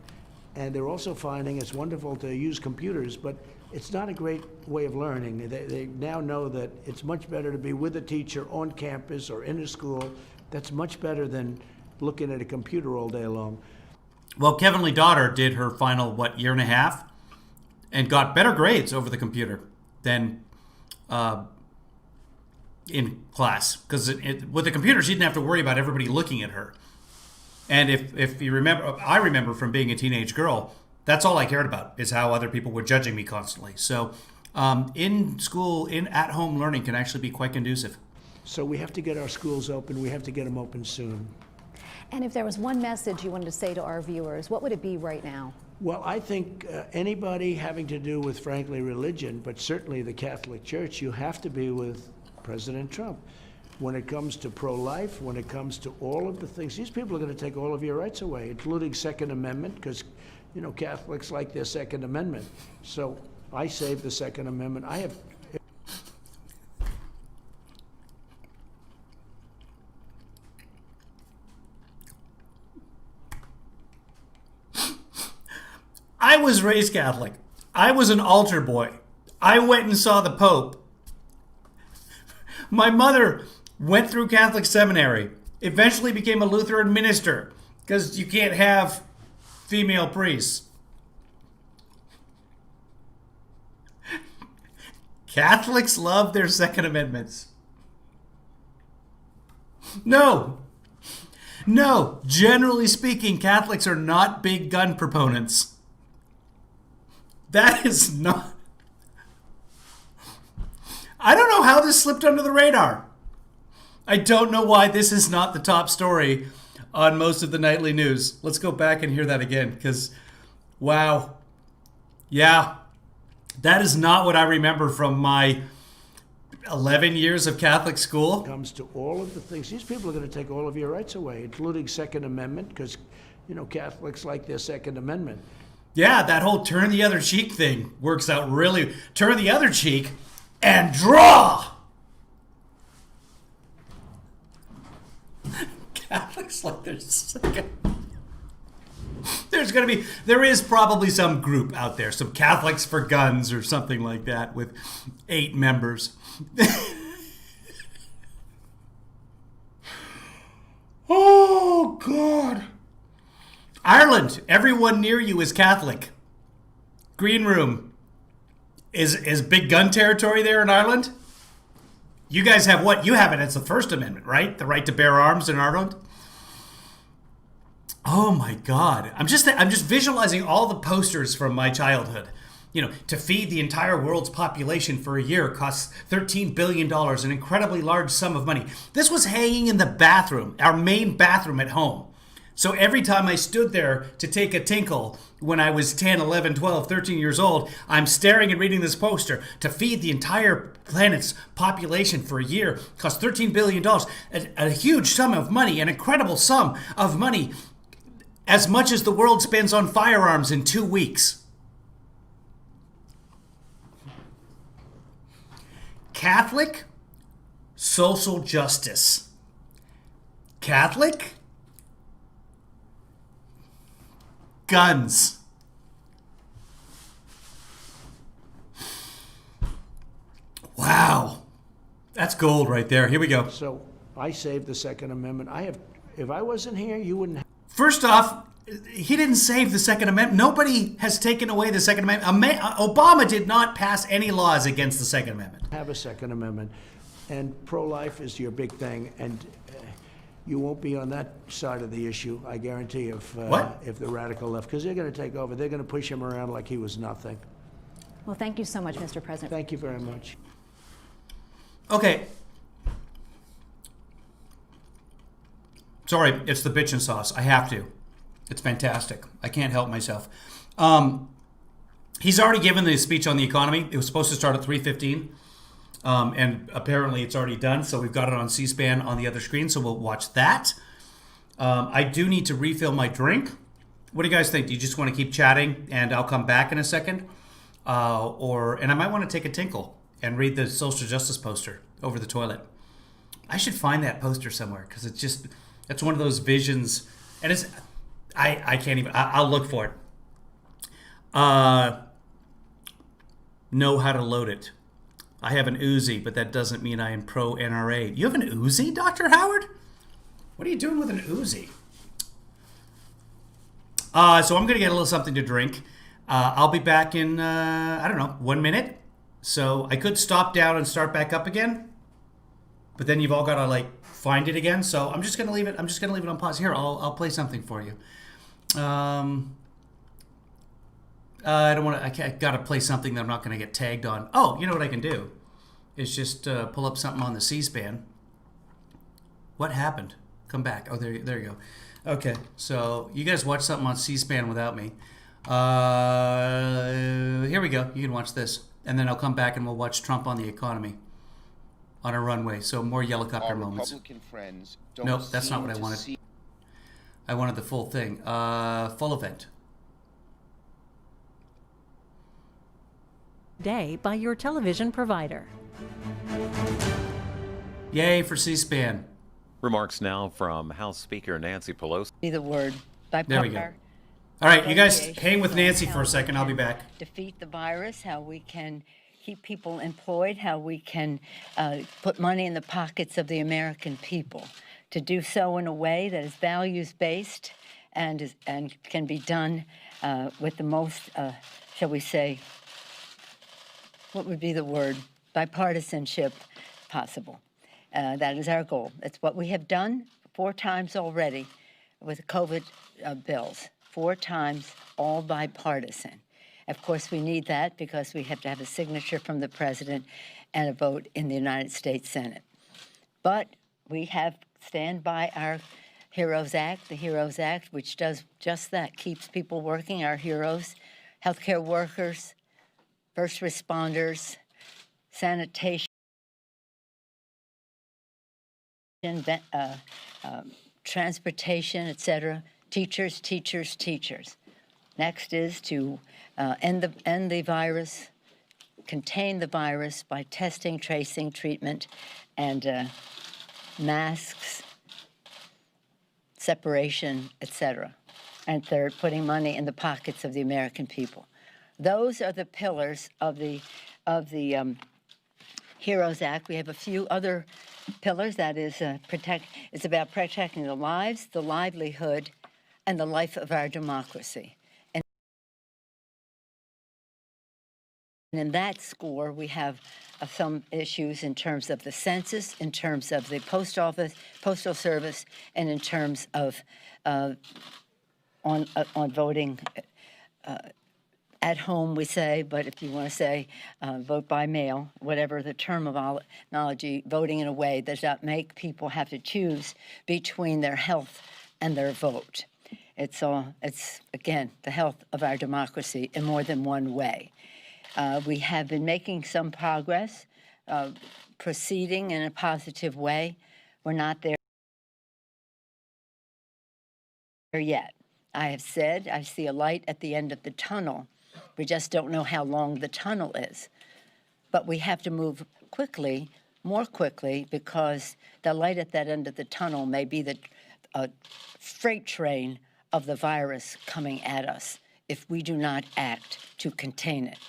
And they're also finding it's wonderful to use computers, but it's not a great way of learning. They now know that it's much better to be with a teacher on campus or in a school. That's much better than looking at a computer all day long. Well, Kevin Lee Daughter did her final, year and a half, and got better grades over the computer than in class. Because with the computer, she didn't have to worry about everybody looking at her. And if you remember, I remember from being a teenage girl, that's all I cared about, is how other people were judging me constantly. So in school, at-home learning can actually be quite conducive. So we have to get our schools open. We have to get them open soon. And if there was one message you wanted to say to our viewers, what would it be right now? Well, I think anybody having to do with, frankly, religion, but certainly the Catholic Church, you have to be with President Trump. When it comes to pro-life, when it comes to all of the things, these people are going to take all of your rights away, including Second Amendment, because you know, Catholics like their Second Amendment. So I saved the Second Amendment. I was raised Catholic. I was an altar boy. I went and saw the Pope. My mother went through Catholic seminary, eventually became a Lutheran minister, because you can't have female priests. Catholics love their Second Amendments. No, generally speaking, Catholics are not big gun proponents. That is not... I don't know how this slipped under the radar. I don't know why this is not the top story on most of the nightly news. Let's go back and hear that again, because, wow. Yeah, that is not what I remember from my 11 years of Catholic school. It comes to all of the things. These people are going to take all of your rights away, including Second Amendment, because, you know, Catholics like their Second Amendment. Yeah, that whole turn the other cheek thing works out really. Turn the other cheek and draw. Catholics like their There is probably some group out there, some Catholics for Guns or something like that with 8 members. Oh, God. Ireland, everyone near you is Catholic. Green Room, is big gun territory there in Ireland? You guys have what? You have it. It's the First Amendment, right? The right to bear arms in Ireland. Oh my God! I'm just visualizing all the posters from my childhood. You know, to feed the entire world's population for a year costs $13 billion, an incredibly large sum of money. This was hanging in the bathroom, our main bathroom at home. So every time I stood there to take a tinkle when I was 10, 11, 12, 13 years old, I'm staring and reading this poster. To feed the entire planet's population for a year costs $13 billion, a huge sum of money, an incredible sum of money, as much as the world spends on firearms in 2 weeks. Catholic, social justice. Catholic, guns. Wow. That's gold right there. Here we go. So I saved the Second Amendment. If I wasn't here, you wouldn't have. First off, he didn't save the Second Amendment. Nobody has taken away the Second Amendment. Obama did not pass any laws against the Second Amendment. Have a Second Amendment. And pro-life is your big thing. And you won't be on that side of the issue, I guarantee, if the radical left, because they're going to take over. They're going to push him around like he was nothing. Well, thank you so much, Mr. President. Thank you very much. Okay. Sorry, it's the bitchin' sauce. I have to. It's fantastic. I can't help myself. He's already given the speech on the economy. It was supposed to start at 3:15. And apparently it's already done, so we've got it on C-SPAN on the other screen, so we'll watch that. I do need to refill my drink. What do you guys think? Do you just want to keep chatting and I'll come back in a second? And I might want to take a tinkle and read the social justice poster over the toilet. I should find that poster somewhere because it's one of those visions, and I can't even, I'll look for it. Know how to load it. I have an Uzi, but that doesn't mean I am pro NRA. You have an Uzi, Dr. Howard? What are you doing with an Uzi? So I'm going to get a little something to drink. I'll be back in, 1 minute. So I could stop down and start back up again. But then you've all got to, find it again. So I'm just going to leave it. I'm just going to leave it on pause. Here, I'll play something for you. I don't want to. I got to play something that I'm not going to get tagged on. Oh, you know what I can do? Is just pull up something on the C-SPAN. What happened? Come back. Oh, there you go. Okay, so you guys watch something on C-SPAN without me. Here we go. You can watch this, and then I'll come back and we'll watch Trump on the economy on a runway. So more helicopter moments. Republican friends don't nope, that's not what I wanted. I wanted the full thing. Full event. Day by your television provider. Yay for C-SPAN. Remarks now from House Speaker Nancy Pelosi. The word. There we go. All right, you guys hang with Nancy for a second. I'll be back. Defeat the virus, how we can keep people employed, how we can put money in the pockets of the American people. To do so in a way that is values-based and can be done with the most, shall we say, what would be the word? Bipartisanship possible. That is our goal. That's what we have done 4 times already with COVID bills. 4 times, all bipartisan. Of course, we need that because we have to have a signature from the president and a vote in the United States Senate. But we have stand by our HEROES Act, the HEROES Act, which does just that, keeps people working, our heroes, healthcare workers, first responders, sanitation, transportation, etc. Teachers, teachers, teachers. Next is to end the virus, contain the virus by testing, tracing, treatment, and masks, separation, etc. and third, putting money in the pockets of the American people. Those are the pillars of the HEROES Act. We have a few other pillars. That is, it's about protecting the lives, the livelihood, and the life of our democracy. And in that score, we have some issues in terms of the census, in terms of the post office, postal service, and in terms of on voting at home, we say, but if you want to say vote by mail, whatever the terminology, voting in a way that does not make people have to choose between their health and their vote. It's again, the health of our democracy in more than one way. We have been making some progress, proceeding in a positive way. We're not there yet. I have said I see a light at the end of the tunnel. We just don't know how long the tunnel is. But we have to move quickly, more quickly, because the light at that end of the tunnel may be the freight train of the virus coming at us if we do not act to contain it.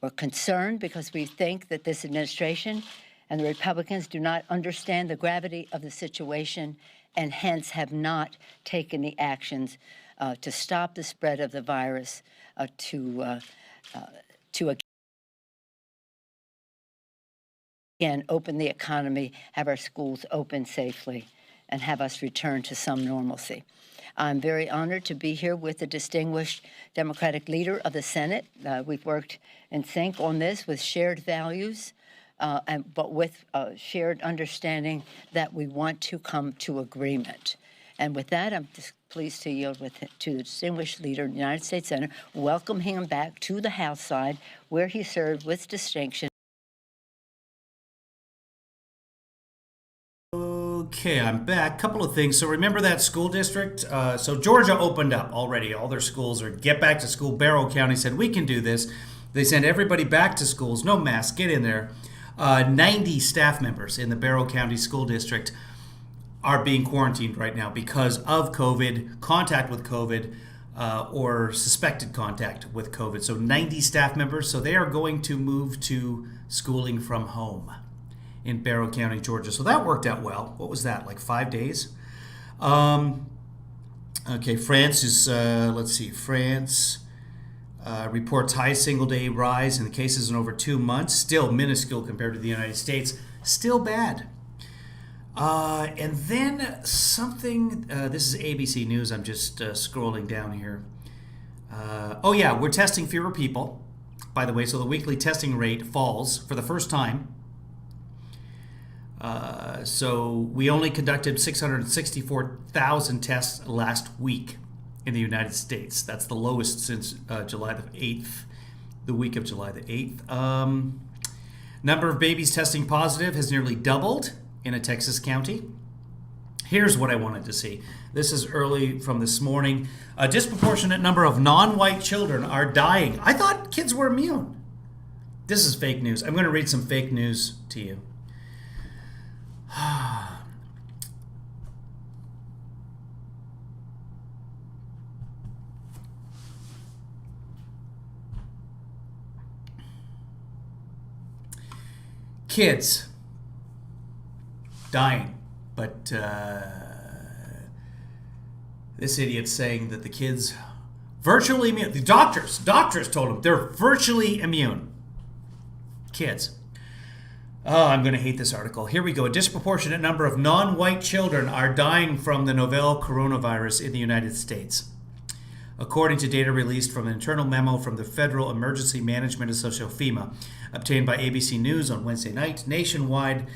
We're concerned because we think that this administration and the Republicans do not understand the gravity of the situation and hence have not taken the actions to stop the spread of the virus, to again open the economy, have our schools open safely, and have us return to some normalcy. I'm very honored to be here with the distinguished Democratic leader of the Senate. We've worked in sync on this with shared values, but with shared understanding that we want to come to agreement. And with that, I'm just pleased to yield to the distinguished leader of the United States Senate, welcome him back to the House side, where he served with distinction. Okay, I'm back. Couple of things. So remember that school district? So Georgia opened up already. All their schools are get back to school. Barrow County said, we can do this. They sent everybody back to schools. No mask. Get in there. 90 staff members in the Barrow County School District are being quarantined right now because of COVID, contact with COVID, or suspected contact with COVID. So 90 staff members. So they are going to move to schooling from home in Barrow County, Georgia. So that worked out well. What was that, like 5 days? Okay, France is, let's see, France reports high single-day rise in the cases in over 2 months. Still minuscule compared to the United States. Still bad. And then something, this is ABC News, I'm just scrolling down here. Oh yeah, we're testing fewer people, by the way, so the weekly testing rate falls for the first time. So we only conducted 664,000 tests last week in the United States. That's the lowest since July the 8th, the week of July the 8th. Number of babies testing positive has nearly doubled in a Texas county. Here's what I wanted to see. This is early from this morning. A disproportionate number of non-white children are dying. I thought kids were immune. This is fake news. I'm going to read some fake news to you. Kids dying, but this idiot's saying that the kids virtually immune. The doctors told him they're virtually immune. Kids. Oh, I'm going to hate this article. Here we go. A disproportionate number of non-white children are dying from the novel coronavirus in the United States. According to data released from an internal memo from the Federal Emergency Management Association, FEMA, obtained by ABC News on Wednesday night, nationwide,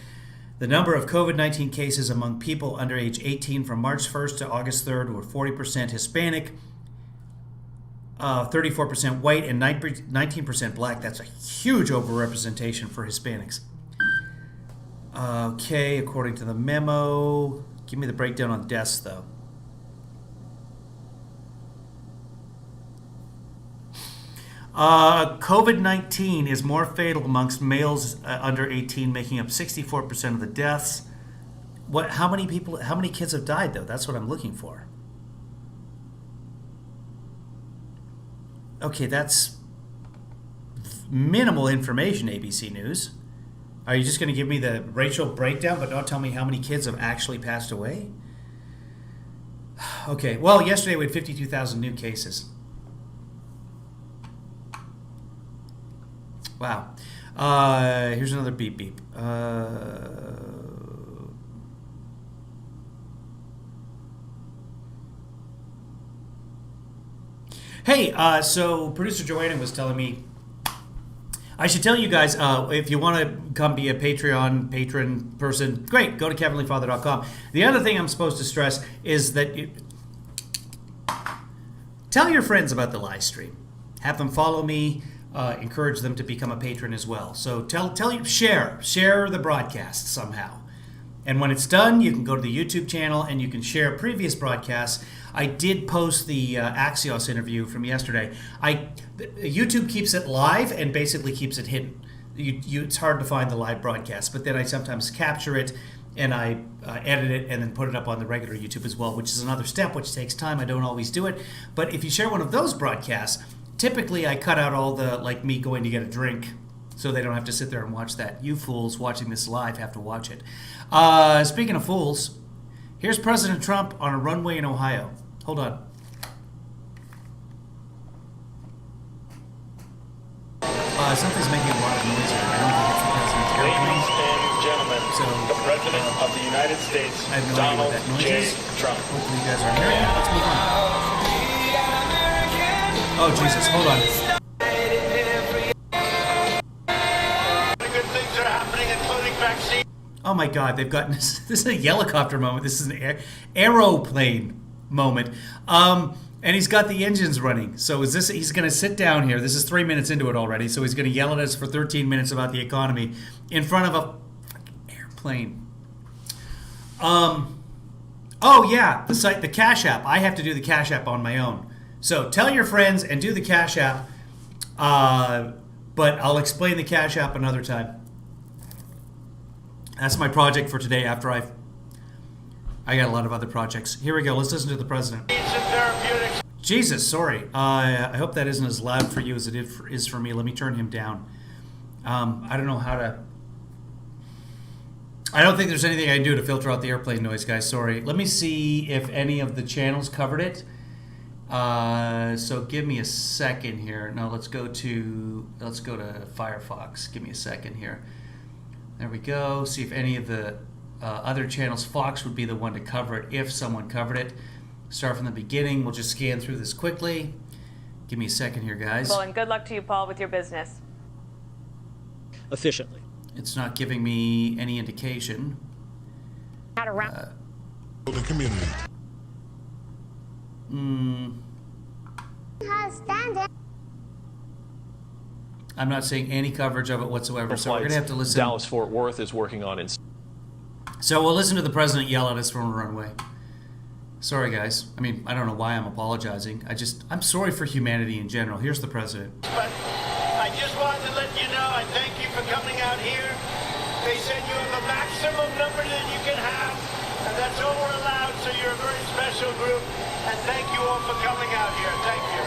the number of COVID-19 cases among people under age 18 from March 1st to August 3rd were 40% Hispanic, 34% white, and 19% black. That's a huge overrepresentation for Hispanics. Okay, according to the memo, give me the breakdown on deaths, though. COVID-19 is more fatal amongst males under 18, making up 64% of the deaths. How many kids have died, though? That's what I'm looking for. Okay, that's minimal information, ABC News. Are you just going to give me the racial breakdown but not tell me how many kids have actually passed away? Okay, well, yesterday we had 52,000 new cases. Wow. Here's another beep beep. Hey, so producer Joanna was telling me I should tell you guys, if you want to come be a Patreon patron person, great, go to kevinleefather.com. The other thing I'm supposed to stress is that tell your friends about the live stream. Have them follow me, encourage them to become a patron as well. So share the broadcast somehow. And when it's done, you can go to the YouTube channel and you can share previous broadcasts. I did post the Axios interview from yesterday. YouTube keeps it live and basically keeps it hidden. It's hard to find the live broadcast, but then I sometimes capture it and I edit it and then put it up on the regular YouTube as well, which is another step, which takes time. I don't always do it. But if you share one of those broadcasts, typically I cut out all the, like me going to get a drink, so they don't have to sit there and watch that. You fools watching this live have to watch it. Speaking of fools, here's President Trump on a runway in Ohio. Hold on. Something's making a lot of noise here. I don't think it's the president's airplane. Ladies and gentlemen, the President of the United States, I have no idea Donald what that noise J. is. Trump. Hopefully you guys are hearing it. Let's move on. Oh, Jesus. Hold on. Good things are happening, including vaccine. Oh my God, they've gotten this is a helicopter moment. This is an aeroplane moment. And he's got the engines running. So he's going to sit down here. This is 3 minutes into it already. So he's going to yell at us for 13 minutes about the economy in front of a airplane. Oh yeah, the Cash App. I have to do the Cash App on my own. So tell your friends and do the Cash App. But I'll explain the Cash App another time. That's my project for today after I got a lot of other projects. Here we go. Let's listen to the president. Jesus, sorry. I hope that isn't as loud for you as it is for me. Let me turn him down. I don't know how to... I don't think there's anything I can do to filter out the airplane noise, guys. Sorry. Let me see if any of the channels covered it. So give me a second here. No, let's go to Firefox. Give me a second here. There we go. See if any of the other channels. Fox would be the one to cover it if someone covered it. Start from the beginning. We'll just scan through this quickly. Give me a second here, guys. Well, and good luck to you, Paul, with your business. Efficiently. It's not giving me any indication. The community. I'm not seeing any coverage of it whatsoever, so we're going to have to listen. Dallas-Fort Worth is working on it. So we'll listen to the president yell at us from a runway. Sorry, guys. I mean, I don't know why I'm apologizing. I'm sorry for humanity in general. Here's the president. But I just wanted to let you know, I thank you for coming out here. They said you have a maximum number that you can have, and that's all we're allowed, so you're a very special group, and thank you all for coming out here. Thank you.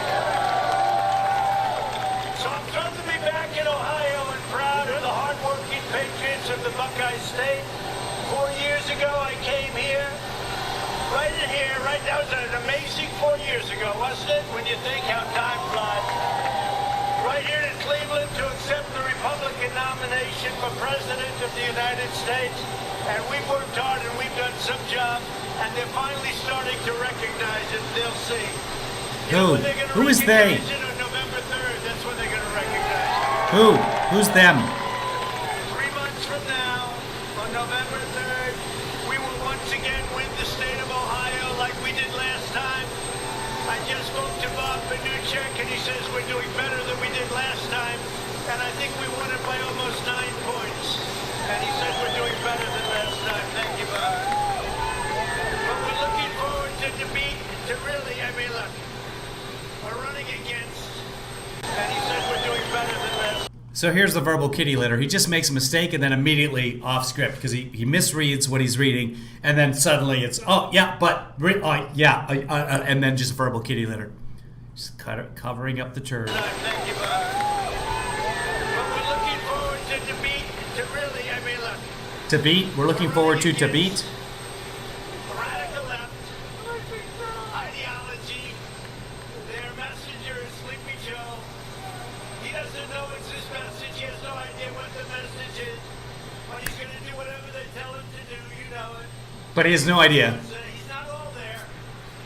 So I'm thrilled to be back in Ohio and proud of the hardworking patriots of the Buckeye State. 4 years ago, I came here. Right in here, right, that was an amazing 4 years ago, wasn't it? When you think how time flies. Right here in Cleveland to accept the Republican nomination for President of the United States. And we've worked hard and we've done some job. And they're finally starting to recognize it. They'll see. Who is they? On November 3rd, that's when they're going to recognize it. Who's them? 3 months from now, on November 3rd, we will once again win the state of Ohio like we did last time. I just spoke to Bob Panuchek and he says we're doing better than we did last time. And I think we won it by almost 9 points. And he said we're doing better than last time. Thank you, Bob. But we're looking forward to defeat, to really, I mean, look, we're running against, and he said we're doing better than last time. So here's the verbal kitty litter. He just makes a mistake and then immediately off script because he misreads what he's reading and then suddenly it's, oh, yeah, but, and then just verbal kitty litter. Just covering up the turd. Thank you, Bob. But we're looking forward to debate. We're looking forward to debate. Radical left ideology. Their messenger is Sleepy Joe. He doesn't know it's his message. He has no idea what the message is. But he's going to do whatever they tell him to do. You know it. But he has no idea. He's not all there.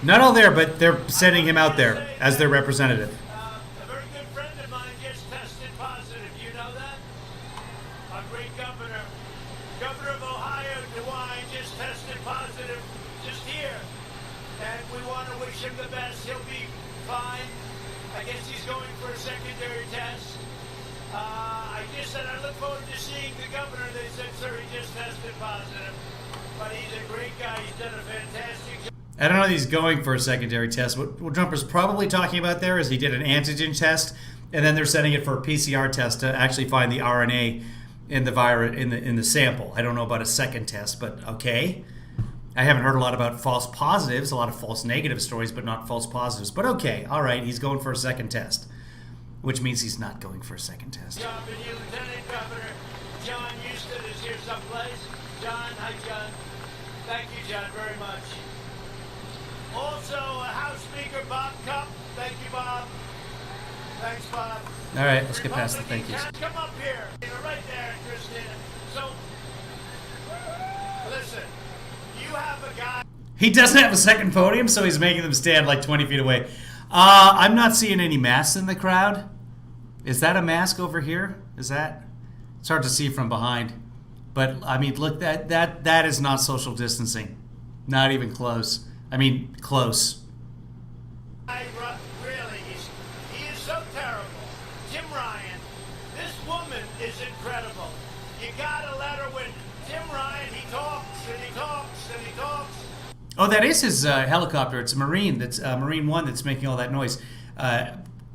Not all there, but they're sending him out there as their representative. A very good friend of mine just tested positive. You know that? A great governor. Governor of Ohio, DeWine, just tested positive just here. And we want to wish him the best. He'll be fine. I guess he's going for a secondary test. I just said I look forward to seeing the governor. They said, sir, he just tested positive. But he's a great guy. He's done a fantastic job. I don't know if he's going for a secondary test. What Trump is probably talking about there is he did an antigen test, and then they're sending it for a PCR test to actually find the RNA in the virus in the sample. I don't know about a second test, but okay. I haven't heard a lot about false positives, a lot of false negative stories, but not false positives. But okay, all right, he's going for a second test, which means he's not going for a second test. Job and you, Lieutenant Governor John Houston is here someplace. John, hi John. Thank you, John, very much. Also, House Speaker Bob Cupp. Thank you, Bob. Thanks, Bob. All right, let's get past the thank yous. Come up here. You're right there, Christina. So, listen, you have a guy. He doesn't have a second podium, so he's making them stand like 20 feet away. I'm not seeing any masks in the crowd. Is that a mask over here? Is that? It's hard to see from behind. But, I mean, look, that is not social distancing. Not even close. I mean, close. Really, he is so terrible. Tim Ryan, this woman is incredible. You gotta let her win. Tim Ryan, he talks and he talks and he talks. Oh, that is his helicopter. It's a Marine. That's Marine One that's making all that noise.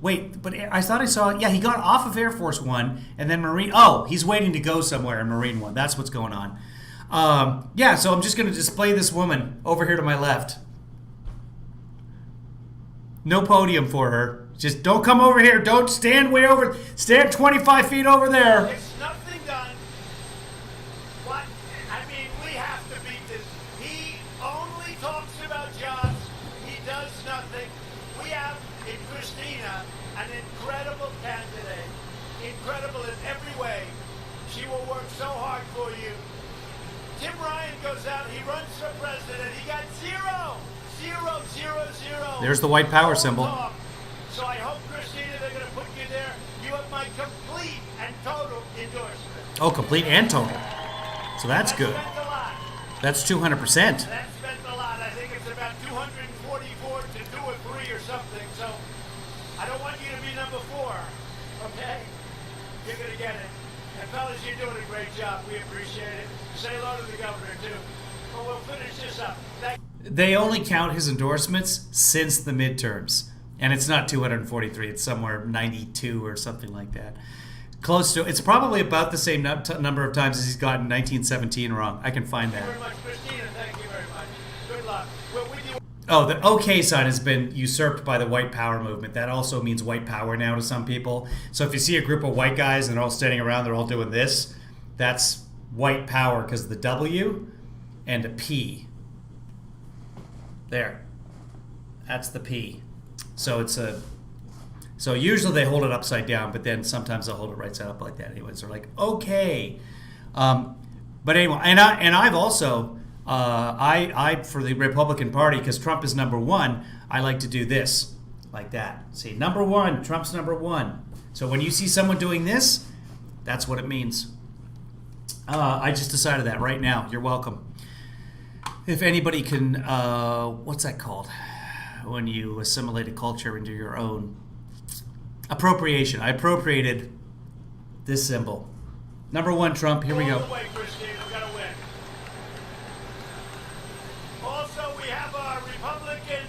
Wait, but I thought I saw. Yeah, he got off of Air Force One and then Marine. Oh, he's waiting to go somewhere in Marine One. That's what's going on. Yeah, so I'm just going to display this woman over here to my left. No podium for her. Just don't come over here. Don't stand way over. Stand 25 feet over there. It's nothing done. What? I mean, we have to beat this. He only talks about jobs. He does nothing. We have in Christina an incredible candidate. Incredible in every way. She will work so hard for you. Tim Ryan goes out, he runs for president. He got 0. There's the white power symbol. So I hope, Christina, they're going to put you there. You have my complete and total endorsement. Oh, complete and total. So that's good. That's 200%. That spent a lot. I think it's about 244 to 2 or 3 or something. So I don't want you to be number 4. Okay? You're going to get it. And fellas, you're doing a great job. We appreciate it. Say hello to the governor, too. But we'll finish this up. They only count his endorsements since the midterms. And it's not 243. It's somewhere 92 or something like that. Close to. It's probably about the same number of times as he's gotten 1917 wrong. I can find that. Thank you very much, Christina. Thank you very much. Good luck. We're with you. Oh, the OK sign has been usurped by the white power movement. That also means white power now to some people. So if you see a group of white guys and they're all standing around, they're all doing this, that's white power because the W and a P. There. That's the P. So it's a. So usually they hold it upside down, but then sometimes they'll hold it right side up like that. Anyways, they're like, okay. But anyway, and I've also I for the Republican Party, because Trump is number 1, I like to do this like that. See, number 1, Trump's number 1. So when you see someone doing this, that's what it means. I just decided that right now. You're welcome. If anybody can, what's that called? When you assimilate a culture into your own. Appropriation. I appropriated this symbol. Number 1, Trump. Here we go. Also, we have our Republican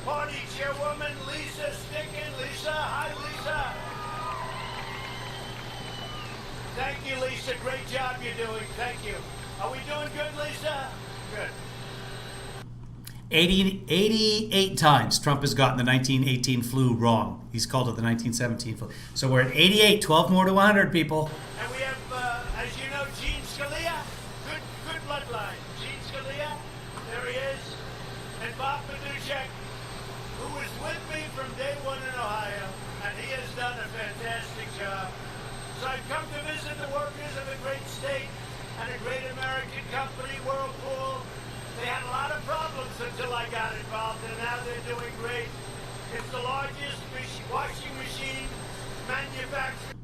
Party Chairwoman, Lisa Sticken. Lisa, hi, Lisa. Thank you, Lisa. Great job you're doing. Thank you. Are we doing good, Lisa? Good. 88 times Trump has gotten the 1918 flu wrong. He's called it the 1917 flu. So we're at 88, 12 more to 100, people. And we have, as you know, Gene Scalia. Good bloodline. Gene Scalia, there he is. And Bob Paduchek, who was with me from day one in Ohio, and he has done a fantastic job. So I've come to visit the workers of a great state and a great American company, Whirlpool. They had a lot of problems until I got involved, and now they're doing great. It's the largest washing machine manufacturer.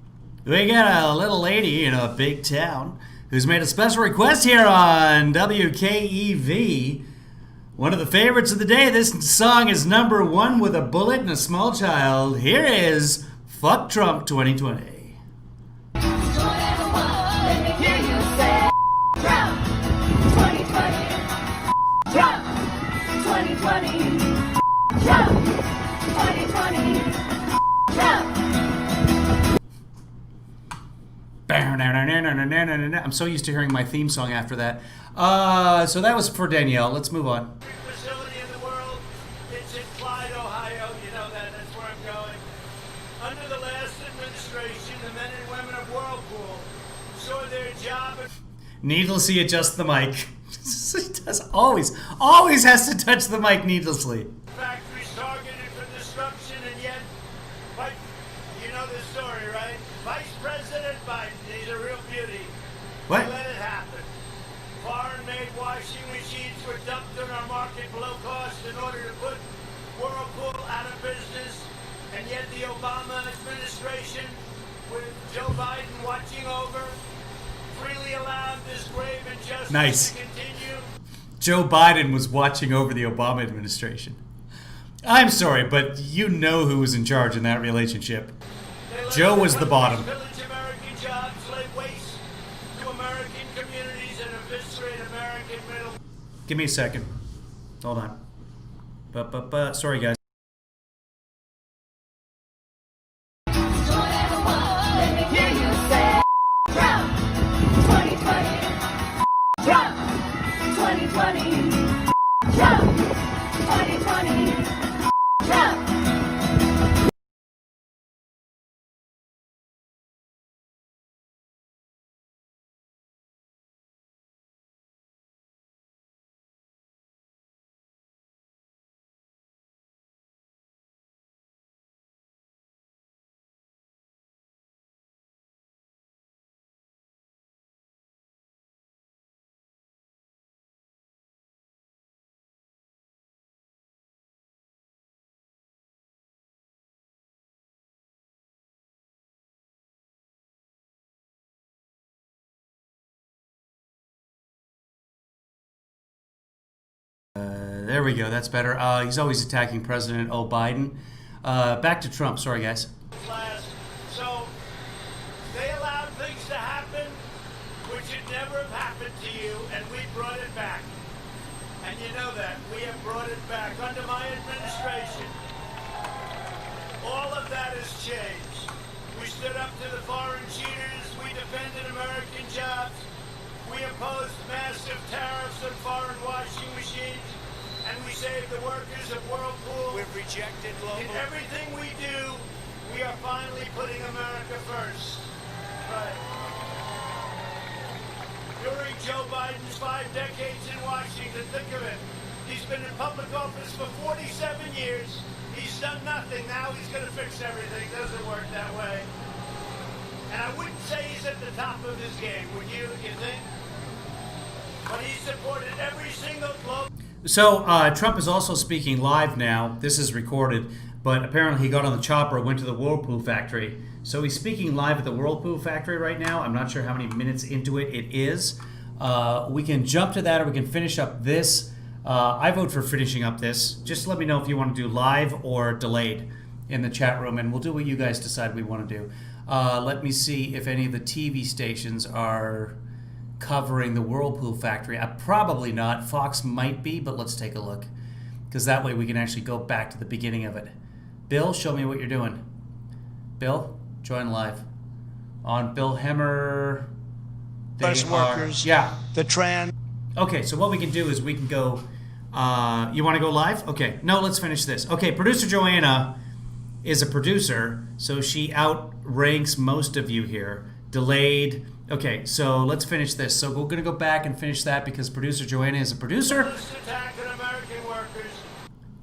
We got a little lady in a big town who's made a special request here on WKEV. One of the favorites of the day. This song is #1 with a bullet and a small child. Here is Fuck Trump 2020. I'm so used to hearing my theme song after that. So that was for Danielle. Let's move on. Facility in the world. It's in Clyde, Ohio. You know that. That's where I'm going. Under the last administration, the men and women of Whirlpool saw their job. Needlessly adjust the mic. He does always has to touch the mic needlessly. Factories targeted for destruction, and yet, you know the story, right? Vice President Biden, he's a real beauty. What? He let it happen. Foreign-made washing machines were dumped on our market below cost in order to put Whirlpool out of business, and yet the Obama administration, with Joe Biden watching over, freely allowed this grave injustice to continue. Joe Biden was watching over the Obama administration. I'm sorry, but you know who was in charge in that relationship. Joe was the bottom. Village American jobs, lay waste to American communities, and eviscerate American middle. Give me a second. Hold on. Sorry, guys. There we go. That's better. He's always attacking President Biden. Back to Trump. Sorry, guys. So they allowed things to happen which should never have happened to you, and we brought it back. And you know that. We have brought it back. Under my administration, all of that has changed. We stood up to the foreign cheaters. We defended American jobs. We opposed massive tariffs on foreign washing machines. And we saved the workers of Whirlpool. We've rejected global. In everything we do, we are finally putting America first. Right. During Joe Biden's 5 decades in Washington, think of it. He's been in public office for 47 years. He's done nothing. Now he's going to fix everything. Doesn't work that way. And I wouldn't say he's at the top of his game, would you? You think? But he supported every single global. So Trump is also speaking live now. This is recorded, but apparently he got on the chopper, went to the Whirlpool factory. So he's speaking live at the Whirlpool factory right now. I'm not sure how many minutes into it is. We can jump to that, or we can finish up this. I vote for finishing up this. Just let me know if you want to do live or delayed in the chat room, and we'll do what you guys decide we want to do. Let me see if any of the TV stations are covering the Whirlpool factory. Probably not. Fox might be, but let's take a look, because that way we can actually go back to the beginning of it. Bill, show me what you're doing. Bill, join live on Bill Hemmer. Workers, yeah, the trans. Okay, so what we can do is we can go You want to go live? Okay. No, let's finish this. Okay, producer Joanna is a producer, so she outranks most of you here. Delayed. Okay, so let's finish this. So we're going to go back and finish that because producer Joanna is a producer.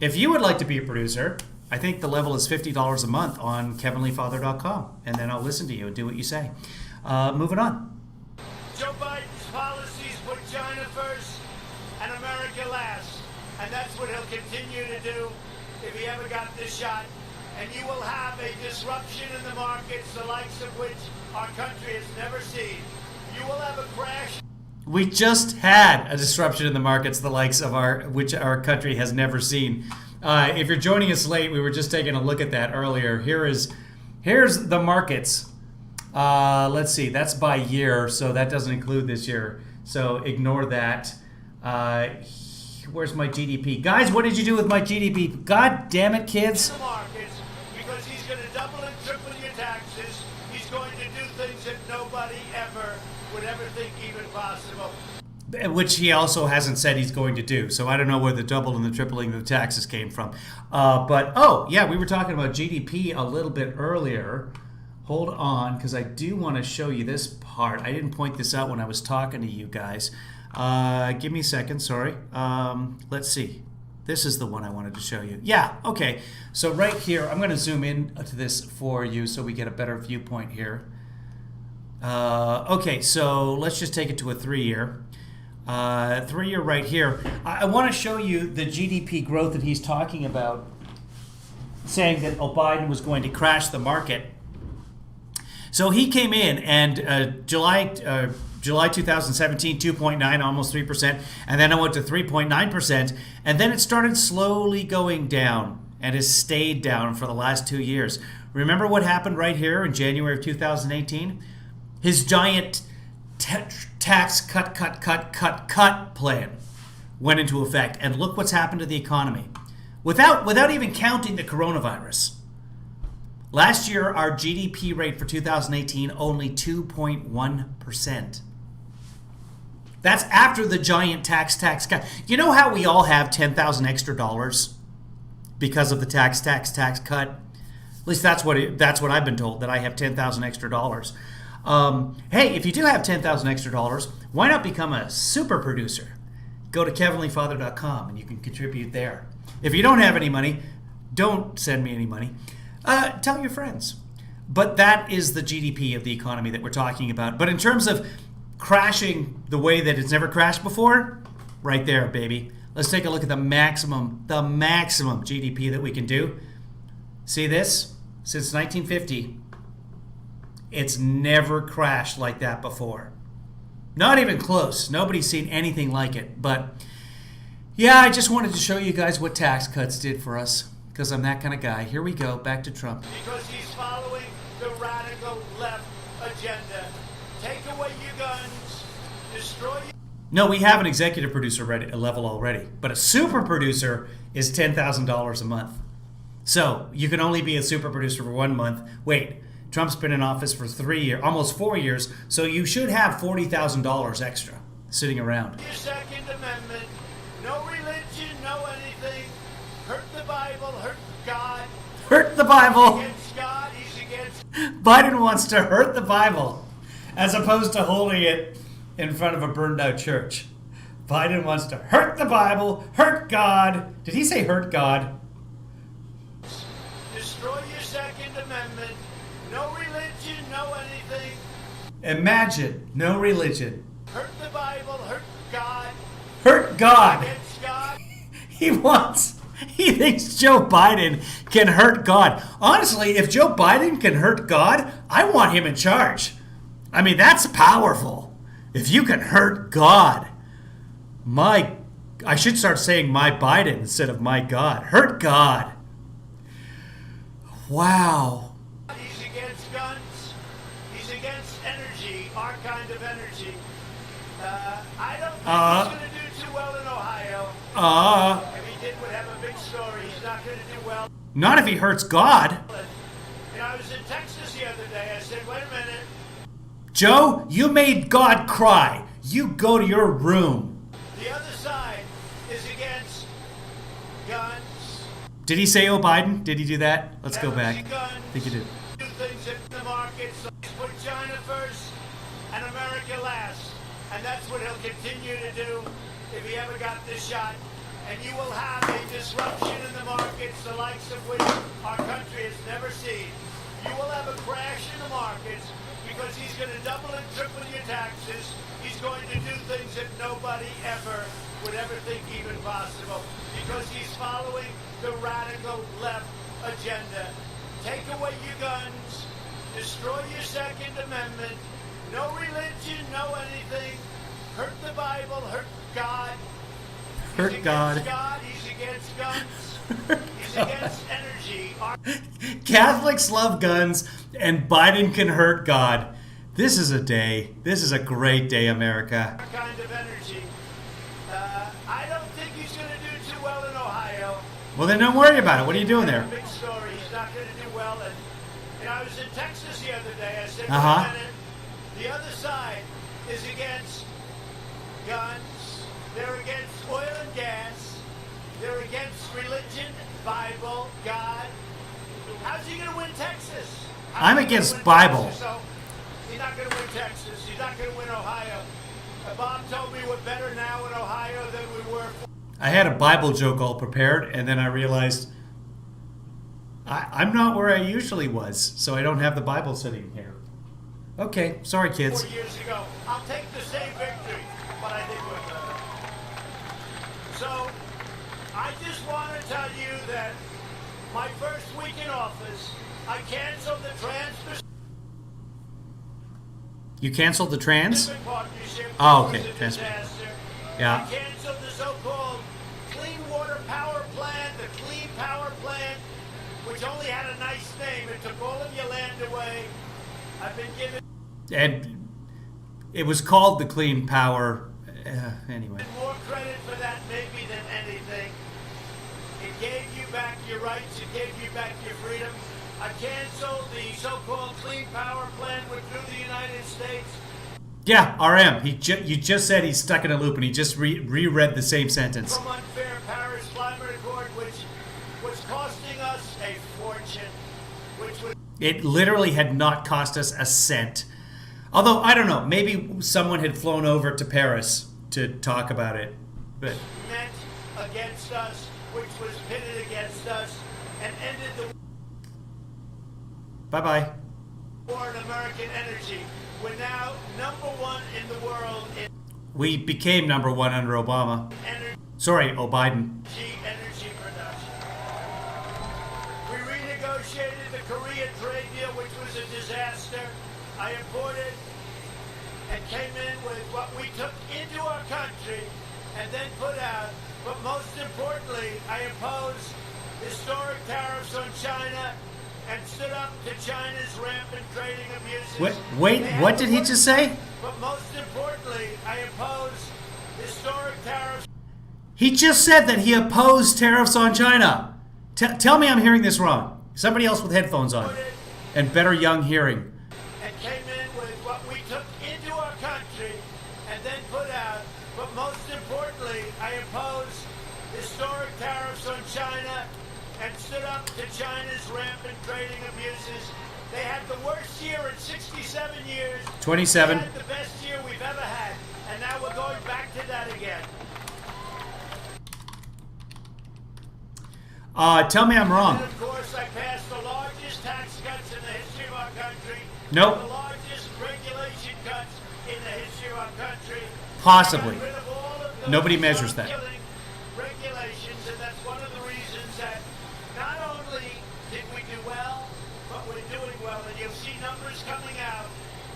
If you would like to be a producer, I think the level is $50 a month on kevinleefather.com, and then I'll listen to you and do what you say. Moving on. Joe Biden's policies put China first and America last. And that's what he'll continue to do if he ever got this shot. And you will have a disruption in the markets, the likes of which our country has never seen. You will have a crash. We just had a disruption in the markets, the likes of which our country has never seen. If you're joining us late, we were just taking a look at that earlier. Here's the markets. Let's see, that's by year, so that doesn't include this year. So ignore that. Where's my GDP? Guys, what did you do with my GDP? God damn it, kids. Because he's going to double and triple your taxes. He's going to do things that nobody ever would ever think even possible. Which he also hasn't said he's going to do. So I don't know where the double and the tripling of the taxes came from. We were talking about GDP a little bit earlier. Hold on, because I do want to show you this part. I didn't point this out when I was talking to you guys. Give me a second, sorry. Let's see. This is the one I wanted to show you. Yeah, okay. So right here, I'm going to zoom in to this for you so we get a better viewpoint here. Okay, so let's just take it to a 3-year. 3-year right here. I want to show you the GDP growth that he's talking about, saying that Biden was going to crash the market. So he came in and July 2017, 2.9, almost 3%, and then it went to 3.9%, and then it started slowly going down and has stayed down for the last 2 years. Remember what happened right here in January of 2018? His giant tax cut plan went into effect, and look what's happened to the economy. Without even counting the coronavirus. Last year, our GDP rate for 2018, only 2.1%. That's after the giant tax cut. You know how we all have $10,000 extra dollars because of the tax cut? At least that's what I've been told, that I have $10,000 extra dollars. Hey, if you do have $10,000 extra dollars, why not become a super producer? Go to kevinleefather.com and you can contribute there. If you don't have any money, don't send me any money. Tell your friends. But that is the GDP of the economy that we're talking about. But in terms of crashing the way that it's never crashed before, right there, baby. Let's take a look at the maximum GDP that we can do. See this? Since 1950, it's never crashed like that before. Not even close. Nobody's seen anything like it. But yeah, I just wanted to show you guys what tax cuts did for us, because I'm that kind of guy. Here we go, back to Trump. Because he's following the radical left agenda. Take away your guns, destroy your... No, we have an executive producer level already, but a super producer is $10,000 a month. So you can only be a super producer for 1 month. Wait, Trump's been in office for 3 years, almost 4 years, so you should have $40,000 extra sitting around. Your Second Amendment, no religion, no anything. Hurt the Bible, hurt God. Hurt the Bible. He's against God, he's against... Biden wants to hurt the Bible as opposed to holding it in front of a burned out church. Biden wants to hurt the Bible, hurt God. Did he say hurt God? Destroy your Second Amendment. No religion, no anything. Imagine, no religion. Hurt the Bible, hurt God. Hurt God. Against God. He thinks Joe Biden can hurt God. Honestly, if Joe Biden can hurt God, I want him in charge. I mean, that's powerful. If you can hurt God. I should start saying my Biden instead of my God. Hurt God. Wow. He's against guns. He's against energy, our kind of energy. I don't think he's going to do too well in Ohio. If he did, would have a big story. He's not going to do well. Not if he hurts God. You know, I was in Texas the other day. I said, wait a minute. Joe, you made God cry. You go to your room. The other side is against Did he say, "Oh, Biden"? Did he do that? Let's go back. I think he did. Do things in the market, so put China first and America last. And that's what he'll continue to do if he ever got this shot. And you will have a disruption in the markets, the likes of which our country has never seen. You will have a crash in the markets because he's going to double and triple your taxes. He's going to do things that nobody ever would ever think even possible because he's following the radical left agenda. Take away your guns, destroy your Second Amendment, no religion, no anything, hurt the Bible, hurt God. Hurt God. He's against guns. He's against energy. Catholics love guns, and Biden can hurt God. This is a day. This is a great day, America. Kind of energy. I don't think he's going to do too well in Ohio. Well, then don't worry about it. What are you doing there? Big story. He's not going to do well. And I was in Texas the other day. I said, wait Uh-huh. a minute. The other side is against guns. They're against oil and gas. They're against religion, Bible, God. How's he going to win Texas? I'm against Bible. Texas? So he's not going to win Texas. He's not going to win Ohio. Bob told me we're better now in Ohio than we were. I had a Bible joke all prepared, and then I realized I'm not where I usually was, so I don't have the Bible sitting here. Okay, sorry, kids. 4 years ago. I'll take the same victory, but I think we're better. So, I just want to tell you that my first week in office, I canceled the Trans-Pacific You canceled the trans? Partnership. Oh, It okay. was a Trans. disaster. Yeah. I canceled the so-called Clean Water Power Plant, the Clean Power Plant, which only had a nice name. It took all of your land away. I've been given And it was called the Clean Power. Anyway. more credit for that maybe than anything. It gave you back your rights. It gave you back your freedom. I canceled the so-called Clean Power Plant through the United States. Yeah, RM. You just said he's stuck in a loop, and he just reread the same sentence. From unfair Paris Climate Accord, which was costing us a fortune, which was It literally had not cost us a cent. Although, I don't know, maybe someone had flown over to Paris to talk about it. But meant against us, which was pitted against us, and ended the bye-bye. war in American energy. We're now #1 in the world in We became #1 under Obama. Sorry, Biden. energy production. We renegotiated the Korea trade deal, which was a disaster. I imported and came in with what we took into our country and then put out. But most importantly, I imposed historic tariffs on China and stood up to China's rampant trading abuses. Wait, what did he just say? But most importantly, I imposed historic tariffs. He just said that he opposed tariffs on China. Tell me I'm hearing this wrong. Somebody else with headphones on and better young hearing. And came in with what we took into our country and then put out. But most importantly, I imposed historic tariffs on China and stood up to China's rampant trading abuses. They had the worst year in 67 years. 27. They had the best year we've ever had. And now we're going back to that again. Tell me I'm wrong. And of course, I passed the largest tax cuts in the history of our country. Nope. The largest regulation cuts in the history of our country. Possibly. I got rid of all of those Nobody measures that. killing regulations, and that's one of the reasons that not only did we do well, but we're doing well. And you'll see numbers coming out.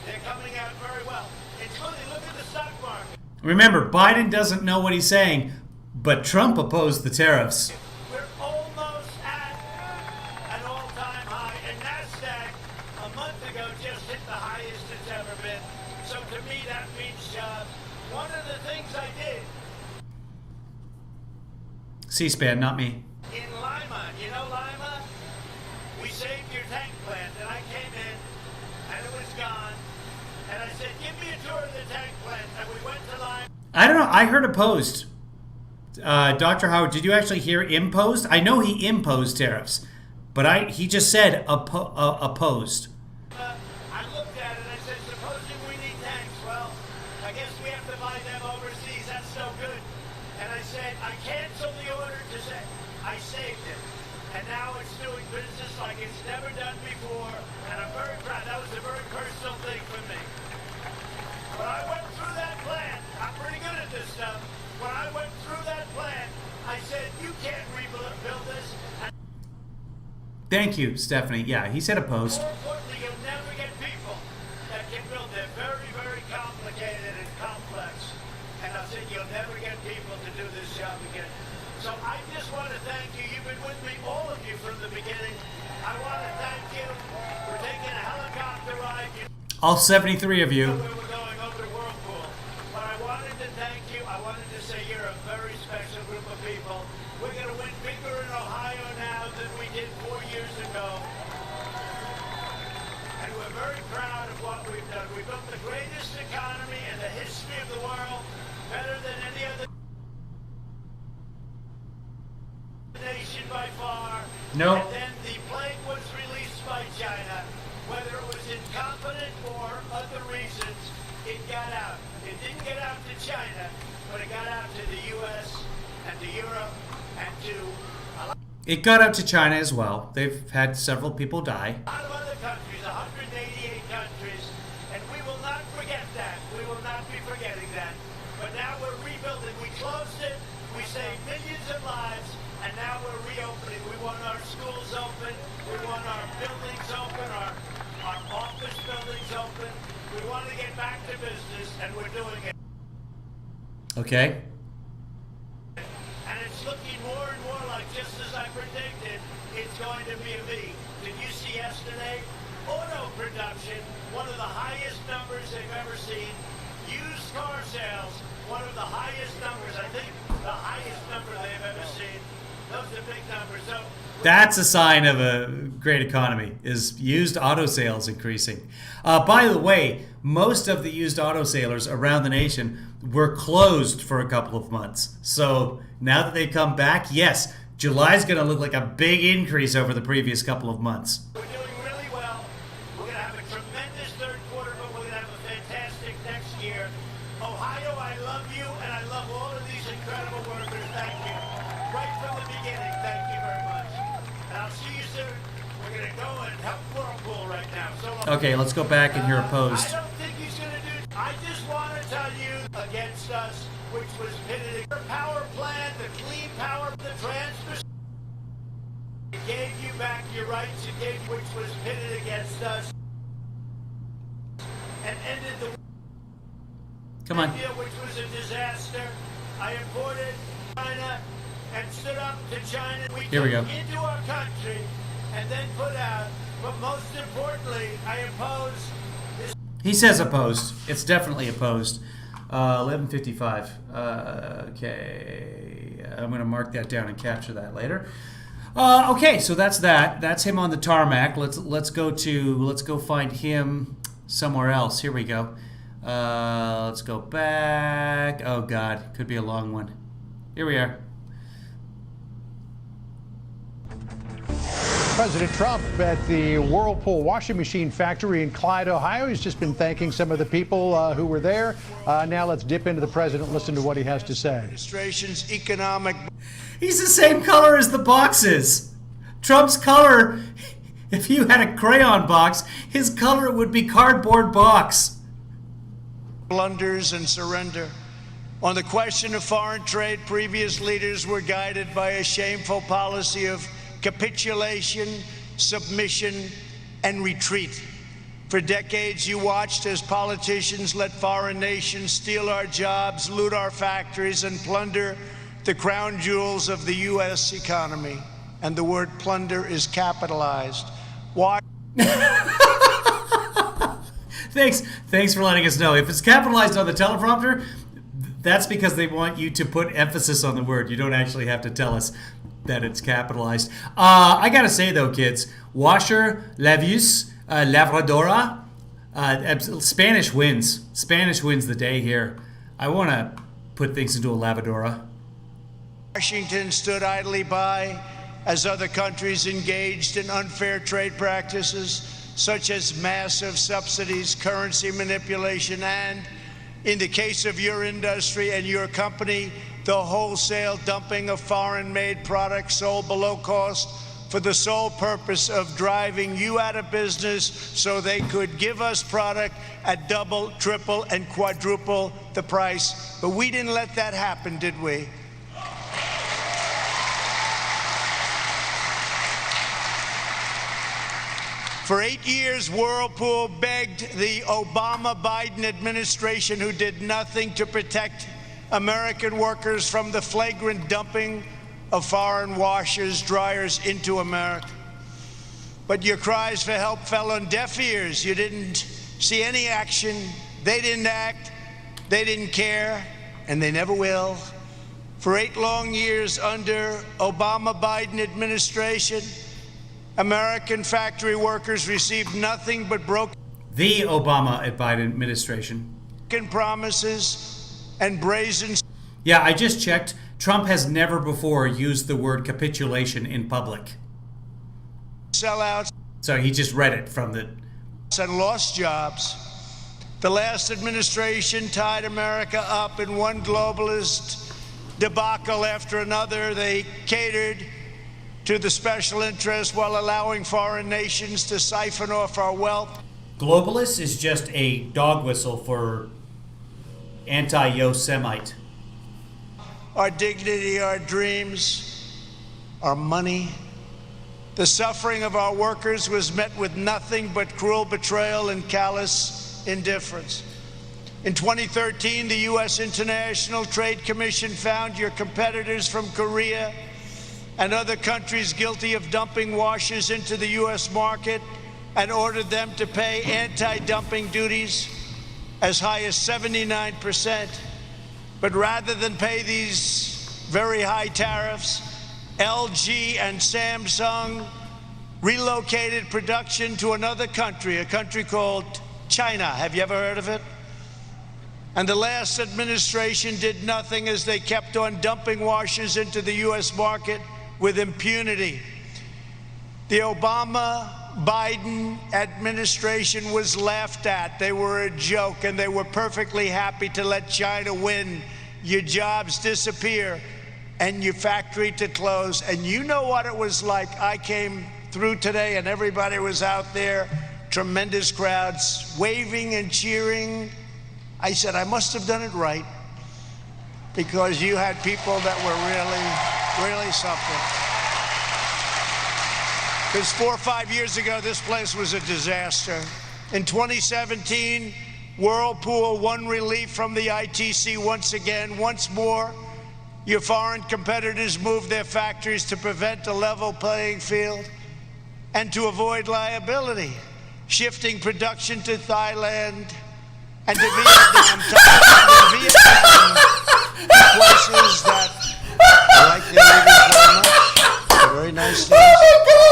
They're coming out very well. Including, look at the stock market. Remember, Biden doesn't know what he's saying, but Trump opposed the tariffs. We're almost at an all-time high, and NASDAQ a month ago just hit the highest it's ever been. So to me, that means one of the things I did C-SPAN, not me. in Lima, you know Lima? We saved your tank plant, and I came in, and it was gone. And I said, give me a tour of the tank plant, and we went to Lima. I don't know. I heard opposed. Dr. Howard, did you actually hear imposed? I know he imposed tariffs, but he just said opposed. I looked at it and I said, supposing we need tanks, well, I guess we have to buy them overseas. That's no good. And I said, I canceled the order to say I saved it. And now it's doing business like it's never done before. And I'm very proud. That was a very personal thing for me. When I went through that plan, I'm pretty good at this stuff. When I went through that plan, I said, you can't rebuild this. Thank you, Stephanie. Yeah, he said opposed. More importantly, you'll never get people that can build. They're very, very complicated and complex. And I said, you'll never get people to do this job again. So I just want to thank you. You've been with me, all of you, from the beginning. I want to thank you for taking a helicopter ride. All 73 of you. We were going over to Whirlpool. But I wanted to thank you. I wanted to say you're a very special group of people. We're going to win bigger in Ohio now than we did 4 years ago. And we're very proud of what we've done. We built the greatest economy in the history of the world, better than any other nation by far. No. And then the plague was released by China. Whether it was incompetent or other reasons, it got out. It didn't get out to China, but it got out to the U.S. and to Europe and to a lot It got out to China as well. They've had several people die. of other countries, 188 countries, and we will not forget that. We will not be forgetting that. But now we're rebuilding. We closed it. We saved millions of lives, and now we're reopening. We want our schools open. We want our buildings open, our office buildings open. We want to get back to business, and we're doing it. Okay. And it's looking more and more like, just as I predicted, it's going to be a V. Did you see yesterday? Auto production, one of the highest numbers they've ever seen. Used car sales, one of the highest numbers, I think the highest number they've ever seen. Those are big numbers. So That's a sign of a great economy, is used auto sales increasing. By the way, most of the used auto sailors around the nation were closed for a couple of months. So now that they come back, yes, July's going to look like a big increase over the previous couple of months. we're doing really well. We're going to have a tremendous third quarter, but we're going to have a fantastic next year. Ohio, I love you, and I love all of these incredible workers. Thank you. Right from the beginning, thank you very much. And I'll see you soon. We're going to go and help Whirlpool right now. So Okay, let's go back and hear opposed. I don't think he's going to do. I just want to tell you against us, which was pitted against the power plant, the clean power, the transfer. It gave you back your rights. It gave, which was pitted against us, and ended the Come on. deal, which was a disaster. I imported China and stood up to China. Here we go. took into our country and then put out. But most importantly, I imposed this. He says opposed. It's definitely opposed. 11:55. Okay, I'm going to mark that down and capture that later. Okay, so that's that. That's him on the tarmac. Let's go find him somewhere else. Here we go. Let's go back. Oh God, could be a long one. Here we are. President Trump at the Whirlpool washing machine factory in Clyde, Ohio. He's just been thanking some of the people who were there. Now let's dip into the president and listen to what he has to say. Administration's economic. He's the same color as the boxes. Trump's color, if you had a crayon box, his color would be cardboard box. Blunders and surrender. On the question of foreign trade, previous leaders were guided by a shameful policy of capitulation, submission, and retreat. For decades, you watched as politicians let foreign nations steal our jobs, loot our factories, and plunder the crown jewels of the U.S. economy. And the word plunder is capitalized. Why? Thanks for letting us know. If it's capitalized on the teleprompter, that's because they want you to put emphasis on the word. You don't actually have to tell us that it's capitalized. I gotta say though, kids, washer, lavus, lavradora, Spanish wins. Spanish wins the day here. I want to put things into a lavadora. Washington stood idly by as other countries engaged in unfair trade practices such as massive subsidies, currency manipulation, and, in the case of your industry and your company, the wholesale dumping of foreign-made products sold below cost for the sole purpose of driving you out of business so they could give us product at double, triple, and quadruple the price. But we didn't let that happen, did we? For 8 years, Whirlpool begged the Obama-Biden administration, who did nothing to protect American workers from the flagrant dumping of foreign washers, dryers into America. But your cries for help fell on deaf ears. You didn't see any action. They didn't act. They didn't care, and they never will. For 8 long years under Obama-Biden administration, American factory workers received nothing but broken The Obama-Biden administration. promises and brazen. Yeah, I just checked. Trump has never before used the word capitulation in public. Sellouts. So he just read it from the... And lost jobs. The last administration tied America up in one globalist debacle after another. They catered to the special interests while allowing foreign nations to siphon off our wealth. Globalist is just a dog whistle for anti-Yosemite. Our dignity, our dreams, our money. The suffering of our workers was met with nothing but cruel betrayal and callous indifference. In 2013, the U.S. International Trade Commission found your competitors from Korea and other countries guilty of dumping washers into the U.S. market and ordered them to pay anti-dumping duties as high as 79%. But rather than pay these very high tariffs, LG and Samsung relocated production to another country, a country called China. Have you ever heard of it? And the last administration did nothing as they kept on dumping washers into the U.S. market with impunity. The Obama-Biden administration was laughed at. They were a joke, and they were perfectly happy to let China win. Your jobs disappear, and your factory to close. And you know what it was like. I came through today, and everybody was out there, tremendous crowds, waving and cheering. I said, I must have done it right, because you had people that were really something. Because 4 or 5 years ago, this place was a disaster. In 2017, Whirlpool won relief from the ITC once again. Once more, your foreign competitors moved their factories to prevent a level playing field and to avoid liability, shifting production to Thailand and to Vietnam. Thailand and Vietnam, places that I like their leaders very much. They're very nice things.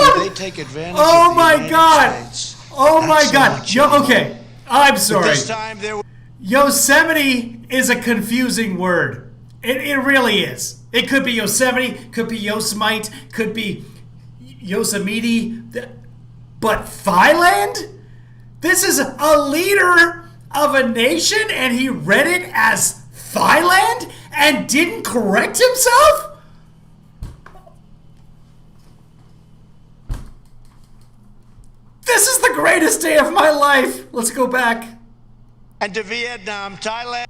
Do they take advantage of the United States? Oh my Not so God! much Yo, anymore. okay, I'm sorry. But this time there were Yosemite is a confusing word. It really is. It could be Yosemite, could be Yosemite, could be Yosemite, but Thailand? This is a leader of a nation, and he read it as Thailand and didn't correct himself? This is the greatest day of my life. Let's go back. and to Vietnam, Thailand,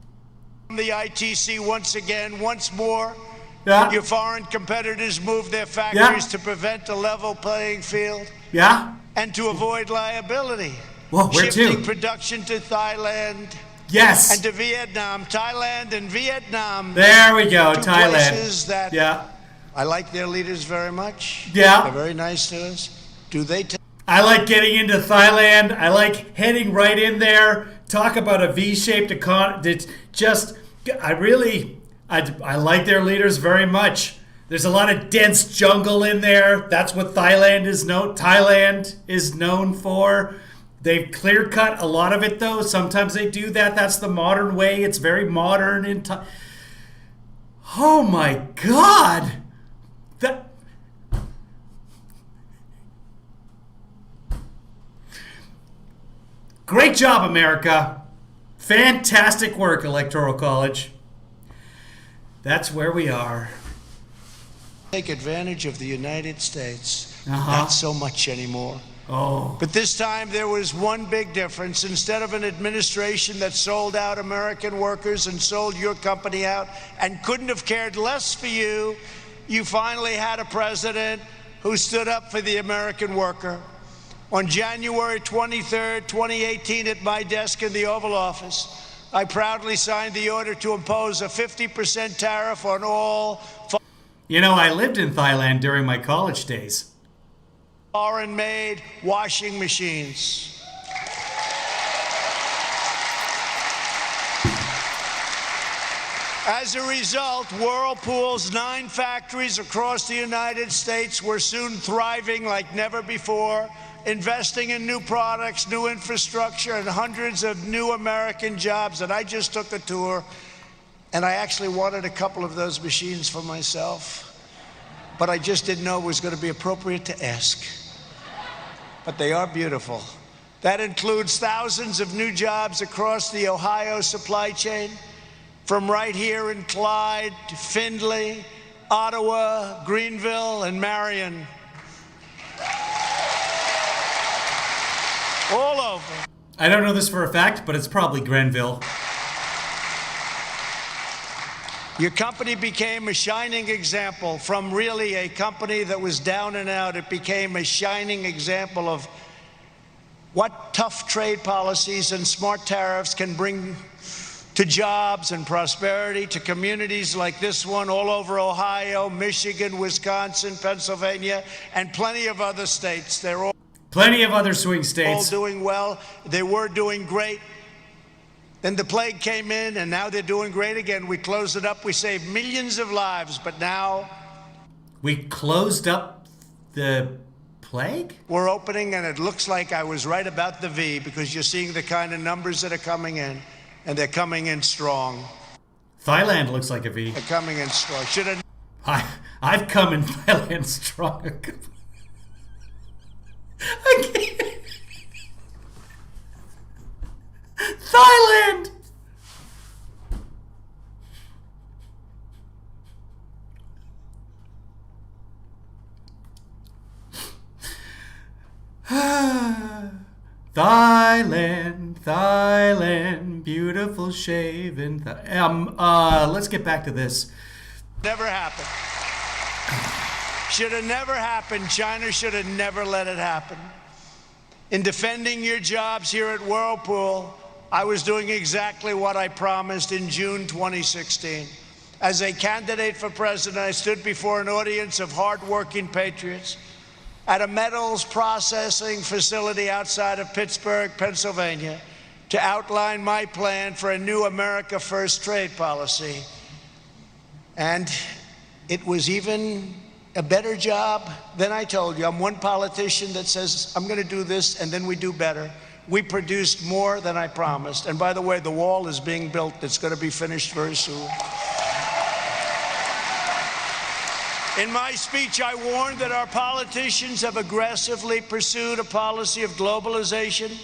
the ITC once again, once more. Yeah. Your foreign competitors move their factories to prevent a level playing field. Yeah. And to avoid liability. Whoa, where Shifting to? production to Thailand. Yes. And to Vietnam. Thailand and Vietnam. There we go, Two Thailand. places that I like their leaders very much. Yeah. They're very nice to us. Do they I like getting into Thailand. I like heading right in there. Talk about a V-shaped economy. It's just, I like their leaders very much. There's a lot of dense jungle in there. That's what Thailand is known for. They've clear cut a lot of it though. Sometimes they do that. That's the modern way. It's very modern in Oh my God! That... Great job, America. Fantastic work, Electoral College. That's where we are. Take advantage of the United States. Not so much anymore. Oh. But this time there was one big difference. Instead of an administration that sold out American workers and sold your company out and couldn't have cared less for you, you finally had a president who stood up for the American worker. On January 23rd, 2018, at my desk in the Oval Office, I proudly signed the order to impose a 50% tariff on all... You know, I lived in Thailand during my college days. Foreign-made washing machines. As a result, Whirlpool's 9 factories across the United States were soon thriving like never before, investing in new products, new infrastructure, and hundreds of new American jobs. And I just took a tour, and I actually wanted a couple of those machines for myself, but I just didn't know it was going to be appropriate to ask. But they are beautiful. That includes thousands of new jobs across the Ohio supply chain, from right here in Clyde to Findlay, Ottawa, Greenville, and Marion. All over. I don't know this for a fact, but it's probably Grenville. Your company became a shining example. From really a company that was down and out, it became a shining example of what tough trade policies and smart tariffs can bring to jobs and prosperity, to communities like this one all over Ohio, Michigan, Wisconsin, Pennsylvania, and plenty of other states. They're all plenty of other swing states. All doing well. They were doing great. Then the plague came in, and now they're doing great again. We closed it up. We saved millions of lives, but now... We closed up the plague? We're opening, and it looks like I was right about the V, because you're seeing the kind of numbers that are coming in, and they're coming in strong. Thailand looks like a V. They're coming in strong. Should have... I've come in Thailand strong. I can't. Thailand! Thailand, Thailand, beautiful shaven. Let's get back to this. Never happened. Should have never happened. China should have never let it happen. In defending your jobs here at Whirlpool, I was doing exactly what I promised in June 2016. As a candidate for president, I stood before an audience of hardworking patriots at a metals processing facility outside of Pittsburgh, Pennsylvania, to outline my plan for a new America First trade policy. And it was even a better job than I told you. I'm one politician that says, I'm going to do this, and then we do better. We produced more than I promised. And by the way, the wall is being built. It's going to be finished very soon. In my speech, I warned that our politicians have aggressively pursued a policy of globalization,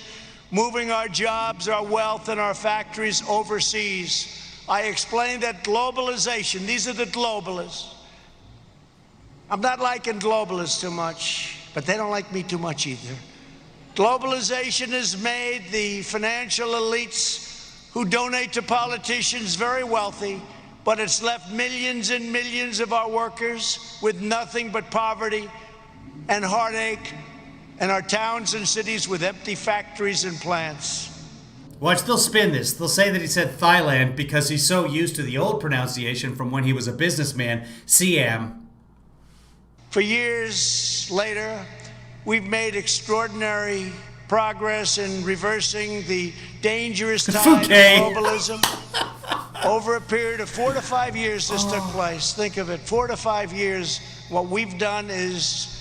moving our jobs, our wealth, and our factories overseas. I explained that globalization, these are the globalists. I'm not liking globalists too much, but they don't like me too much either. Globalization has made the financial elites who donate to politicians very wealthy, but it's left millions and millions of our workers with nothing but poverty and heartache, and our towns and cities with empty factories and plants. Watch, they'll spin this. They'll say that he said Thailand because he's so used to the old pronunciation from when he was a businessman, Siam. For years later, we've made extraordinary progress in reversing the dangerous tide of globalism. Over a period of 4 to 5 years, this took place. Think of it, 4 to 5 years. What we've done is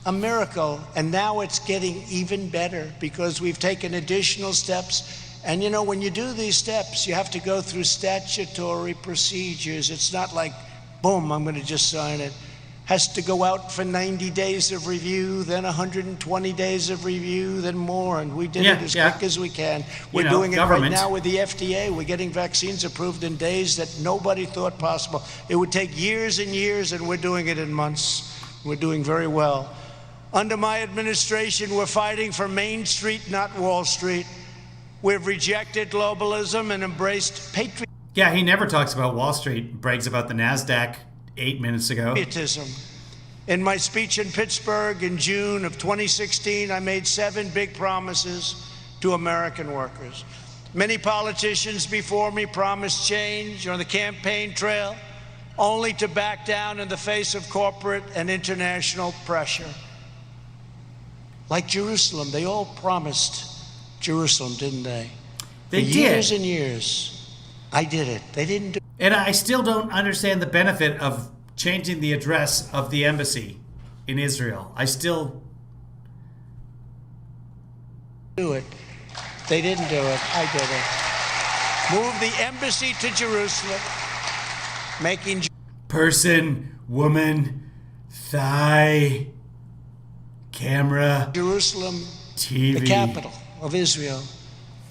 a miracle, and now it's getting even better because we've taken additional steps And you know, when you do these steps, you have to go through statutory procedures. It's not like, boom, I'm going to just sign it. Has to go out for 90 days of review, then 120 days of review, then more. And we did it as quick as we can. We're doing it right now with the FDA. We're getting vaccines approved in days that nobody thought possible. It would take years and years, and we're doing it in months. We're doing very well. Under my administration, we're fighting for Main Street, not Wall Street. We've rejected globalism and embraced patriotism. Yeah, he never talks about Wall Street, brags about the NASDAQ 8 minutes ago. In my speech in Pittsburgh in June of 2016, I made 7 big promises to American workers. Many politicians before me promised change on the campaign trail, only to back down in the face of corporate and international pressure. Like Jerusalem, they all promised Jerusalem, didn't they? They did. Years and years. I did it. They didn't do it. And I still don't understand the benefit of changing the address of the embassy in Israel. I still do it. They didn't do it. I did it. Move the embassy to Jerusalem, making person, woman, thigh, camera, Jerusalem, TV, the capital of Israel.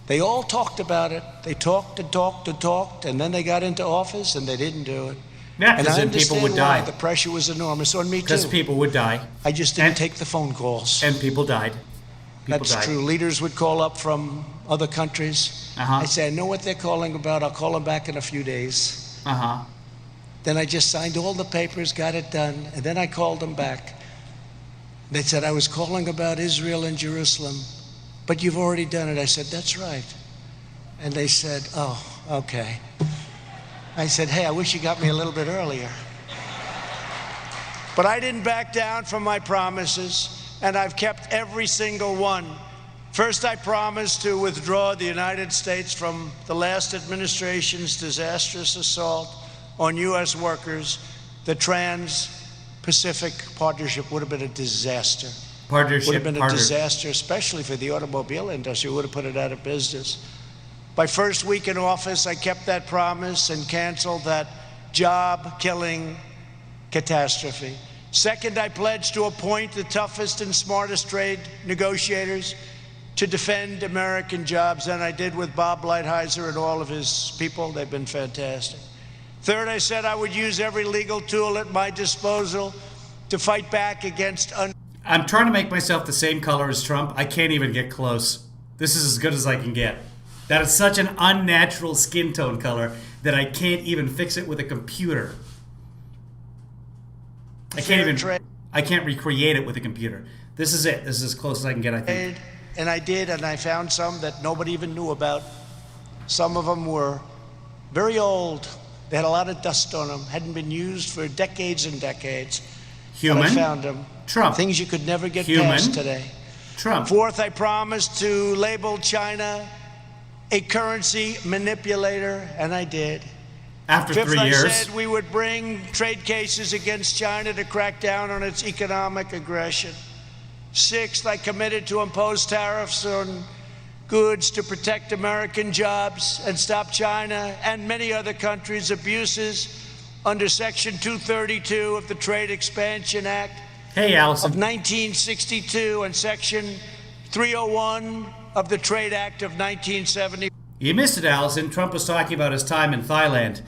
They all talked about it. They talked and talked and talked, and then they got into office and they didn't do it. Yeah, and I then people would die. The pressure was enormous on me too. Because people would die. I just didn't take the phone calls. And people died. That's true. Leaders would call up from other countries. I say, I know what they're calling about. I'll call them back in a few days. Then I just signed all the papers, got it done, and then I called them back. They said, I was calling about Israel and Jerusalem, but you've already done it. I said, that's right. And they said, oh, okay. I said, hey, I wish you got me a little bit earlier. But I didn't back down from my promises, and I've kept every single one. First, I promised to withdraw the United States from the last administration's disastrous assault on U.S. workers. The Trans-Pacific Partnership would have been a disaster. Would have been a disaster, especially for the automobile industry. Would have put it out of business. My first week in office, I kept that promise and canceled that job-killing catastrophe. Second, I pledged to appoint the toughest and smartest trade negotiators to defend American jobs, and I did with Bob Lighthizer and all of his people. They've been fantastic. Third, I said I would use every legal tool at my disposal to fight back against... I'm trying to make myself the same color as Trump. I can't even get close. This is as good as I can get. That is such an unnatural skin tone color that I can't even fix it with a computer. I can't recreate it with a computer. This is it. This is as close as I can get, I think. And I did, and I found some that nobody even knew about. Some of them were very old. They had a lot of dust on them, hadn't been used for decades and decades. Human. And I found them. Trump. Things you could never get Human. past today. Trump. Fourth, I promised to label China a currency manipulator, and I did. After Fifth, 3 years. I said we would bring trade cases against China to crack down on its economic aggression. Sixth, I committed to impose tariffs on goods to protect American jobs and stop China and many other countries' abuses under Section 232 of the Trade Expansion Act of 1962 and Section 301 of the Trade Act of 1970. You missed it, Allison. Trump was talking about his time in Thailand.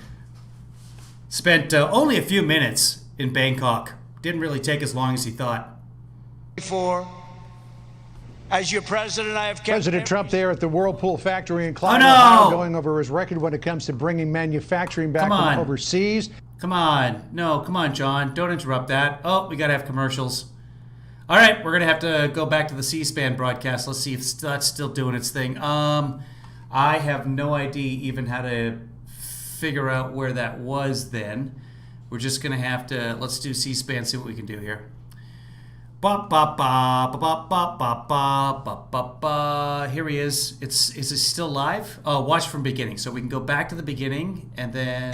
Spent only a few minutes in Bangkok. Didn't really take as long as he thought. As your president, I have kept... President Trump there at the Whirlpool factory in Clyde, Ohio, going over his record when it comes to bringing manufacturing back from overseas. Come on. No, come on, John. Don't interrupt that. Oh, we got to have commercials. All right, we're going to have to go back to the C-SPAN broadcast. Let's see if that's still doing its thing. I have no idea even how to figure out where that was then. We're just going to have to... Let's do C-SPAN, see what we can do here. Here he is. Is it still live? Oh, watch from beginning. So we can go back to the beginning and then...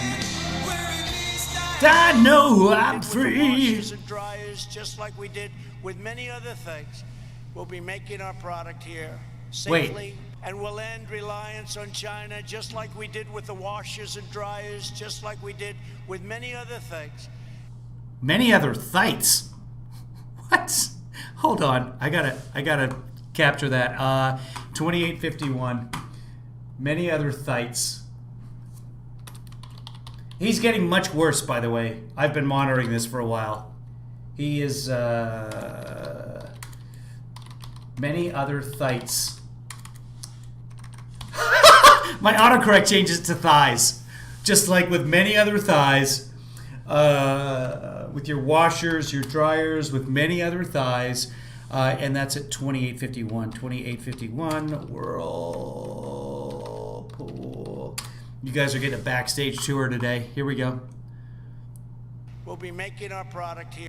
I know I'm free. And dryers, just like we did with many other things. We'll be making our product here safely. and we'll end reliance on China just like we did with the washers and dryers, just like we did with many other things. Many other thights? What? Hold on. I gotta capture that. 2851. Many other thights. He's getting much worse, by the way. I've been monitoring this for a while. He is many other thights. My autocorrect changes to thighs. Just like with many other thighs. With your washers, your dryers, with many other thighs. And that's at 2851. 2851, Whirlpool. You guys are getting a backstage tour today. Here we go. We'll be making our product here.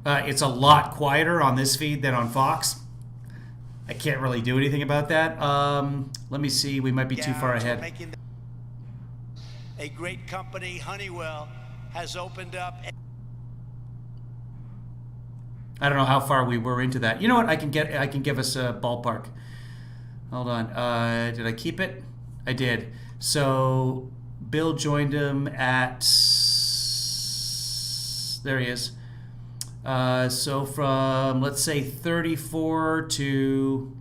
It's a lot quieter on this feed than on Fox. I can't really do anything about that. Let me see. We might be too far ahead. A great company, Honeywell, has opened up. I don't know how far we were into that. You know what? I can give us a ballpark. Hold on. Did I keep it? I did. So Bill joined him at. There he is. So from, let's say, 34 to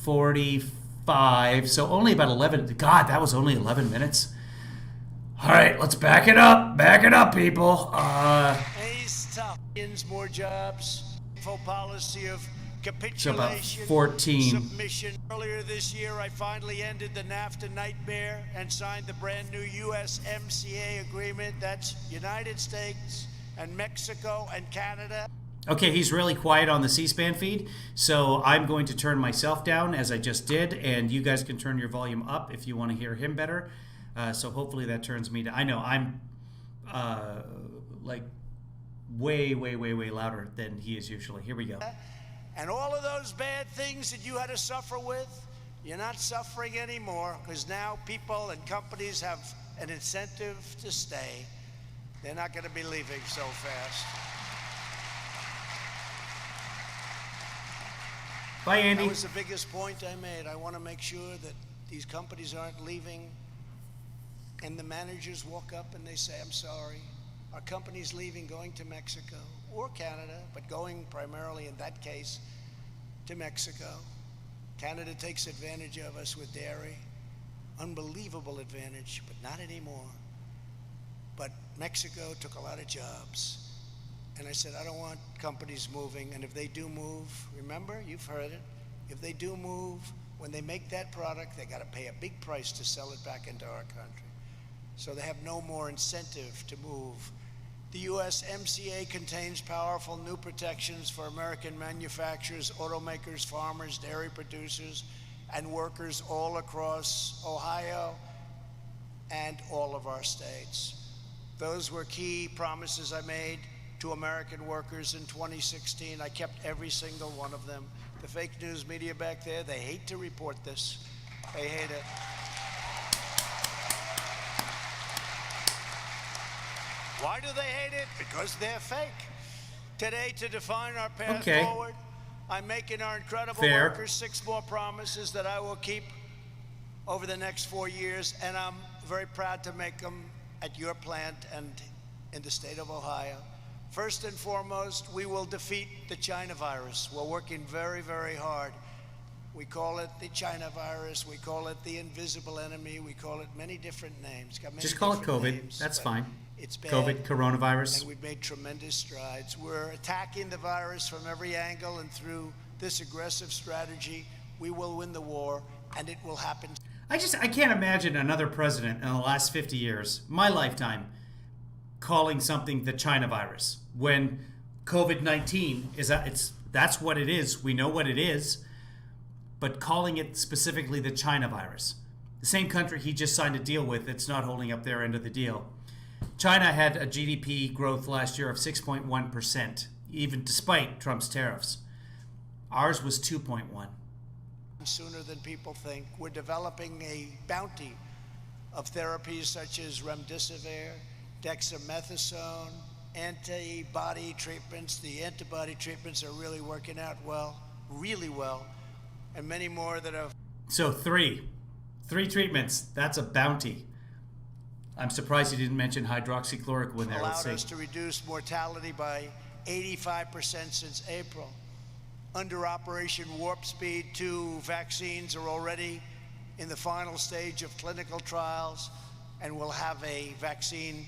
45. So only about 11. God, that was only 11 minutes. All right, let's back it up. Back it up, people. He's tough. More jobs. Policy of capitulation. So about 14. Submission. Earlier this year, I finally ended the NAFTA nightmare and signed the brand new USMCA agreement. That's United States and Mexico and Canada. Okay, he's really quiet on the C-SPAN feed, so I'm going to turn myself down as I just did, and you guys can turn your volume up if you want to hear him better. So hopefully that turns me down. I know I'm like way louder than he is usually. Here we go. And all of those bad things that you had to suffer with, you're not suffering anymore, because now people and companies have an incentive to stay. They're not going to be leaving so fast. Bye, Andy. That was the biggest point I made. I want to make sure that these companies aren't leaving and the managers walk up and they say, I'm sorry, our company's leaving, going to Mexico or Canada, but going primarily in that case to Mexico. Canada takes advantage of us with dairy. Unbelievable advantage, but not anymore. But Mexico took a lot of jobs. And I said, I don't want companies moving. And if they do move, remember, you've heard it, if they do move, when they make that product, they got to pay a big price to sell it back into our country. So they have no more incentive to move. The USMCA contains powerful new protections for American manufacturers, automakers, farmers, dairy producers, and workers all across Ohio and all of our states. Those were key promises I made to American workers in 2016. I kept every single one of them. The fake news media back there, they hate to report this. They hate it. Why do they hate it? Because they're fake. Today, to define our path forward, I'm making our incredible workers 6 more promises that I will keep over the next 4 years, and I'm very proud to make them at your plant and in the state of Ohio. First and foremost, we will defeat the China virus. We're working very, very hard. We call it the China virus. We call it the invisible enemy. We call it many different names. Just call it COVID. Names, that's fine. It's bad. COVID, coronavirus. And we've made tremendous strides. We're attacking the virus from every angle, and through this aggressive strategy, we will win the war, and it will happen. I can't imagine another president in the last 50 years, my lifetime, calling something the China virus when COVID-19 that's what it is. We know what it is, but calling it specifically the China virus. The same country he just signed a deal with, it's not holding up their end of the deal. China had a GDP growth last year of 6.1%, even despite Trump's tariffs. Ours was 2.1. Sooner than people think. We're developing a bounty of therapies such as remdesivir, dexamethasone, antibody treatments. The antibody treatments are really working out well. really well, and many more that have. So three treatments. That's a bounty. I'm surprised you didn't mention hydroxychloroquine there. Allowed us to reduce mortality by 85% since April. Under Operation Warp Speed, 2 vaccines are already in the final stage of clinical trials, and we'll have a vaccine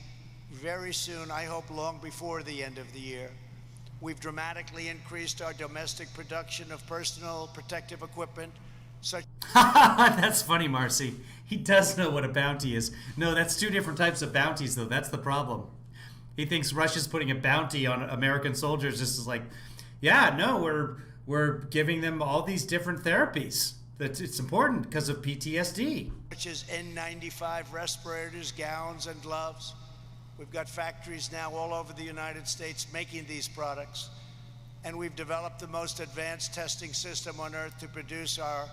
very soon, I hope long before the end of the year. We've dramatically increased our domestic production of personal protective equipment. That's funny, Marcy. He does know what a bounty is. No, that's 2 different types of bounties, though. That's the problem. He thinks Russia's putting a bounty on American soldiers. Just is like, yeah, no, we're giving them all these different therapies. That it's important because of PTSD. Such as N95 respirators, gowns, and gloves. We've got factories now all over the United States making these products. And we've developed the most advanced testing system on earth to produce our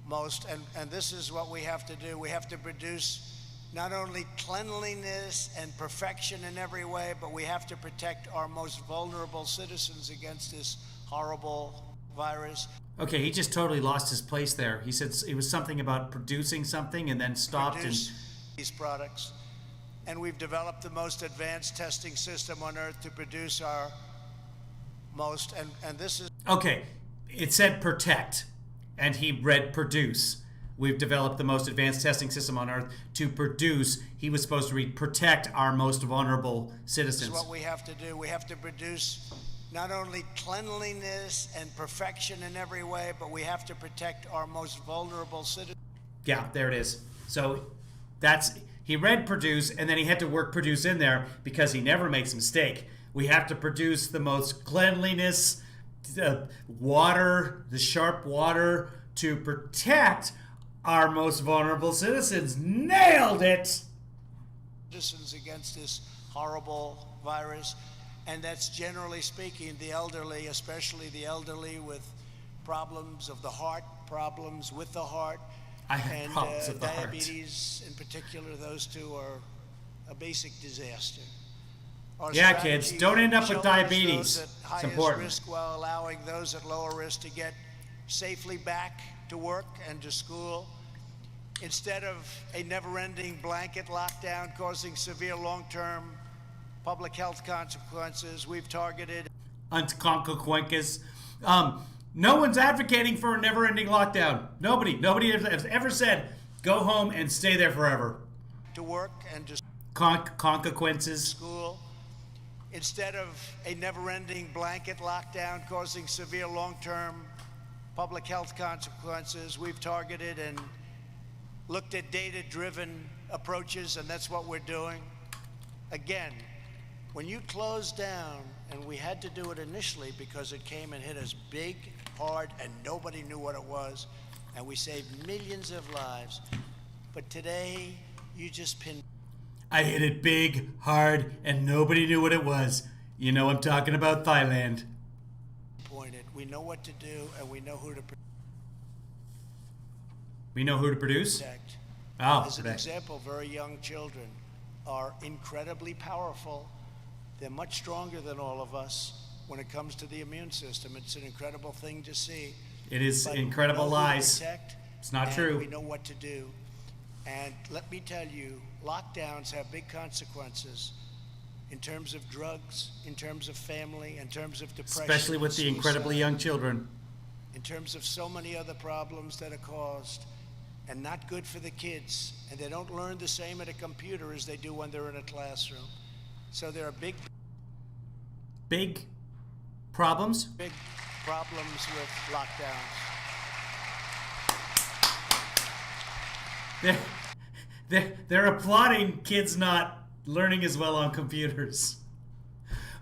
most, and this is what we have to do. We have to produce not only cleanliness and perfection in every way, but we have to protect our most vulnerable citizens against this horrible virus. Okay, he just totally lost his place there. He said it was something about producing something and then stopped. These products. And we've developed the most advanced testing system on earth to produce our most, and this is... Okay, it said protect, and he read produce. We've developed the most advanced testing system on earth to produce. He was supposed to read protect our most vulnerable citizens. This is what we have to do. We have to produce not only cleanliness and perfection in every way, but we have to protect our most vulnerable citizens. Yeah, there it is. So he read produce, and then he had to work produce in there because he never makes a mistake. We have to produce the most cleanliness, water, the sharp water to protect our most vulnerable citizens. Nailed it! Citizens against this horrible virus. And that's generally speaking the elderly, especially the elderly with problems of the heart, problems with the heart. I have problems with the heart. Diabetes in particular, those 2 are a basic disaster. Yeah, kids, don't end up with diabetes. It's important. Risk while allowing those at lower risk to get safely back to work and to school. Instead of a never-ending blanket lockdown causing severe long-term public health consequences, we've targeted... Consequences. No one's advocating for a never-ending lockdown. Nobody has ever said, go home and stay there forever. To work and to... Consequences. School. Instead of a never-ending blanket lockdown causing severe long-term public health consequences, we've targeted and looked at data-driven approaches, and that's what we're doing. Again, when you close down, and we had to do it initially because it came and hit us big, hard, and nobody knew what it was, and we saved millions of lives. But today, you just pin... I hit it big, hard, and nobody knew what it was. You know I'm talking about Thailand. We know what to do, and we know who to... We know who to produce? Protect. Oh, as an example, very young children are incredibly powerful. They're much stronger than all of us when it comes to the immune system. It's an incredible thing to see. It is incredible lies. It's not true. We know what to do. And let me tell you, lockdowns have big consequences in terms of drugs, in terms of family, in terms of depression. Especially with the incredibly young children. In terms of so many other problems that are caused and not good for the kids. And they don't learn the same at a computer as they do when they're in a classroom. So there are big problems? Big problems with lockdowns. They're applauding kids not learning as well on computers.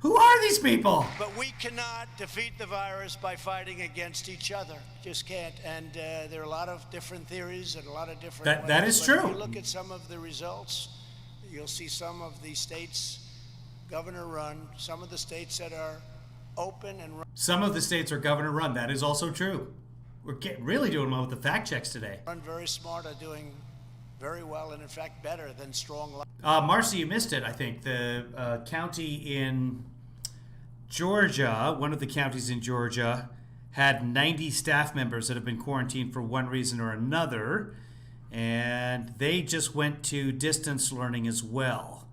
Who are these people? But we cannot defeat the virus by fighting against each other. Just can't. And there are a lot of different theories and a lot of different ways. That is true. If you look at some of the results, you'll see some of the states governor-run, some of the states that are open and run. Some of the states are governor-run. That is also true. We're really doing well with the fact checks today. Run very smart, are doing very well, and in fact better than strong. Marcy, you missed it, I think. The county in Georgia, one of the counties in Georgia, had 90 staff members that have been quarantined for one reason or another, and they just went to distance learning as well.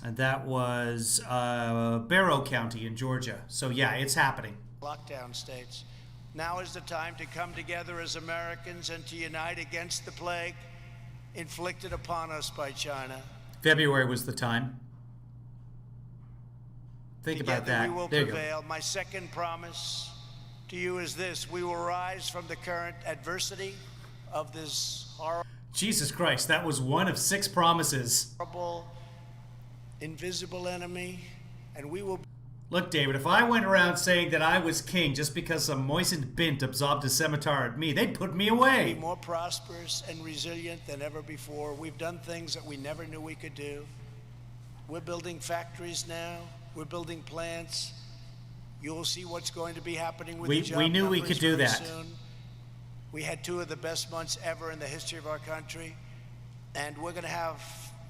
And that was Barrow County in Georgia. So yeah, it's happening. Lockdown states. Now is the time to come together as Americans and to unite against the plague inflicted upon us by China. February was the time. Think Together about that. We will there prevail. My second promise to you is this: we will rise from the current adversity of this horrible, Jesus Christ, that was one of 6 promises. invisible enemy, and we will. Look, David, if I went around saying that I was king just because some moistened bint absorbed a scimitar at me, they'd put me away. Be more prosperous and resilient than ever before. We've done things that we never knew we could do. We're building factories now. We're building plants. You'll see what's going to be happening with the job we knew we numbers could do very that. soon. We had 2 of the best months ever in the history of our country, and we're going to have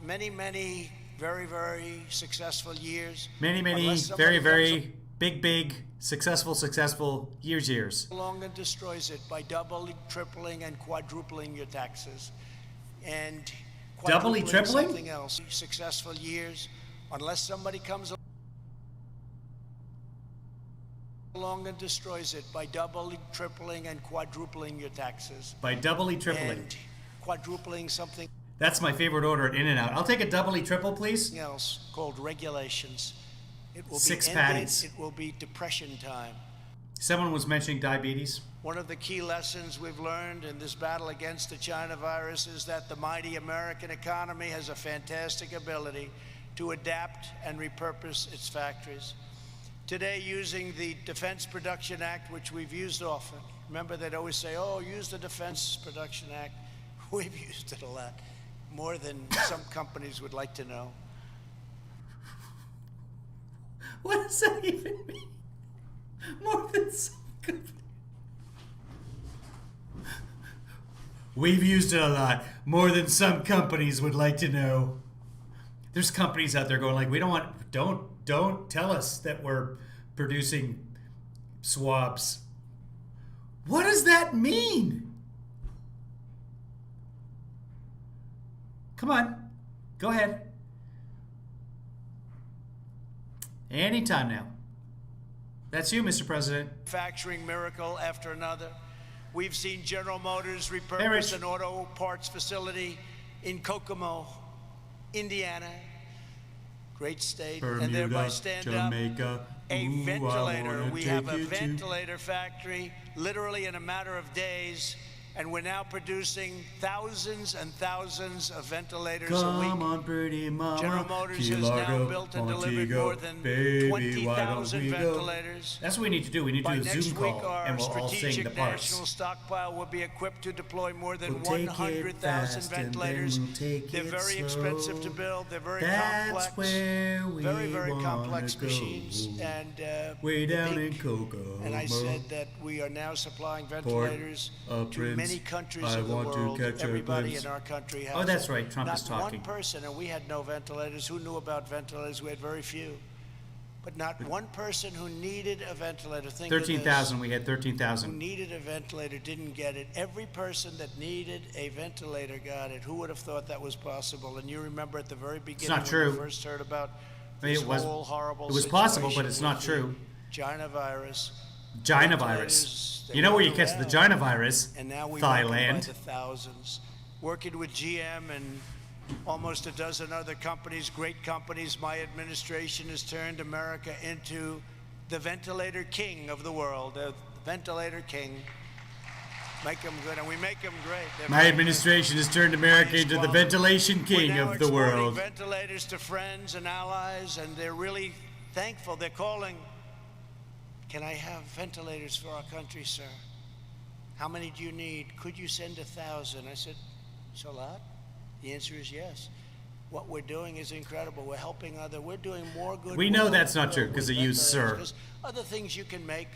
many, many very, very successful years. Many, very big, successful years. Along and destroys it by doubling, tripling, and quadrupling your taxes. And Doubly tripling? Something else. Successful years, unless somebody comes along and destroys it by doubling, tripling, and quadrupling your taxes. By doubly tripling. And quadrupling something That's my favorite order at In-N-Out. I'll take a doubly triple, please. else called regulations. It will 6 be patties. It will be depression time. Someone was mentioning diabetes. One of the key lessons we've learned in this battle against the China virus is that the mighty American economy has a fantastic ability to adapt and repurpose its factories. Today, using the Defense Production Act, which we've used often. Remember, they'd always say, oh, use the Defense Production Act. We've used it a lot, more than some companies would like to know. What does that even mean? More than some companies. We've used it a lot, more than some companies would like to know. There's companies out there going like, we don't tell us that we're producing swabs. What does that mean? Come on, go ahead. Anytime now. That's you, Mr. President. Manufacturing miracle after another. We've seen General Motors repurpose an auto parts facility in Kokomo, Indiana, great state, Bermuda, and thereby stand Jamaica. up a ventilator. We have a ventilator factory literally in a matter of days, and we're now producing thousands and thousands of ventilators a week. Come on, pretty mama. General Motors has now built and delivered more than 20,000 ventilators. That's what we need to do. We need to do a Zoom call, and we'll all sing the Strategic parts. national stockpile will be equipped to deploy more than 100,000 ventilators. They're very expensive to build. They're very complex. Very complex machines. And way down in Kokomo. And I said that we are now supplying ventilators to many countries of the world. Everybody in our country has. Oh, that's right. Trump is talking. Not one person, and we had no ventilators. Who knew about ventilators? We had very few. But not one person who needed a ventilator. 13,000. We had 13,000. Who needed a ventilator didn't get it. Every person that needed a ventilator got it. Who would have thought that was possible? And you remember at the very beginning not true. when you first heard about it was whole horrible It was possible, situation but it's not with true. the China virus. China virus. You know where you catch the China virus? And now we Thailand. by the thousands. Working with GM and almost a dozen other companies, great companies, my administration has turned America into the ventilator king of the world. The ventilator king. Make them good, and we make them great. My administration has turned America into the ventilation king of the world. Ventilators to friends and allies, and they're really thankful. They're calling. Can I have ventilators for our country, sir? How many do you need? Could you send 1,000? I said, it's a lot. The answer is yes. What we're doing is incredible. We're helping we're doing more good. We know that's not true because they use sir. Other things you can make.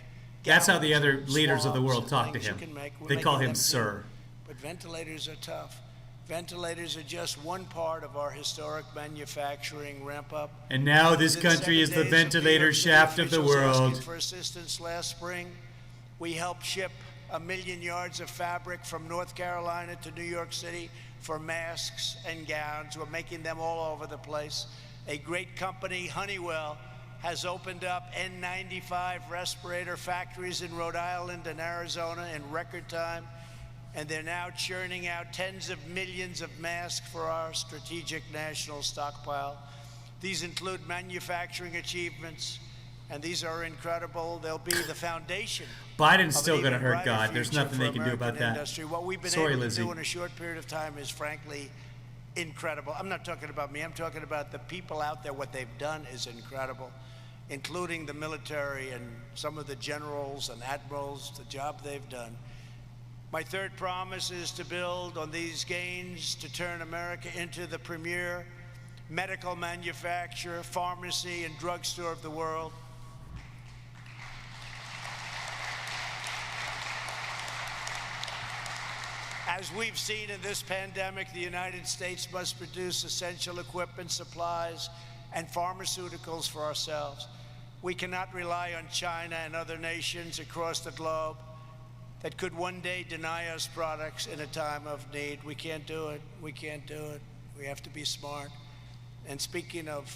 That's how the other leaders of the world talk to him. They call him sir. But ventilators are tough. Ventilators are just one part of our historic manufacturing ramp up. And now this country is the ventilator shaft of the world. For assistance last spring, We help ship 1 million yards of fabric from North Carolina to New York City for masks and gowns. We're making them all over the place. A great company, Honeywell, has opened up N95 respirator factories in Rhode Island and Arizona in record time, and they're now churning out tens of millions of masks for our strategic national stockpile. These include manufacturing achievements, and these are incredible. They'll be the foundation. Biden's still going to hurt God. There's nothing they can do about that. Industry. What we've been able to do in a short period of time is frankly incredible. I'm not talking about me. I'm talking about the people out there. What they've done is incredible, including the military and some of the generals and admirals, the job they've done. My third promise is to build on these gains to turn America into the premier medical manufacturer, pharmacy, and drugstore of the world. As we've seen in this pandemic, the United States must produce essential equipment, supplies, and pharmaceuticals for ourselves. We cannot rely on China and other nations across the globe that could one day deny us products in a time of need. We can't do it. We can't do it. We have to be smart. And speaking of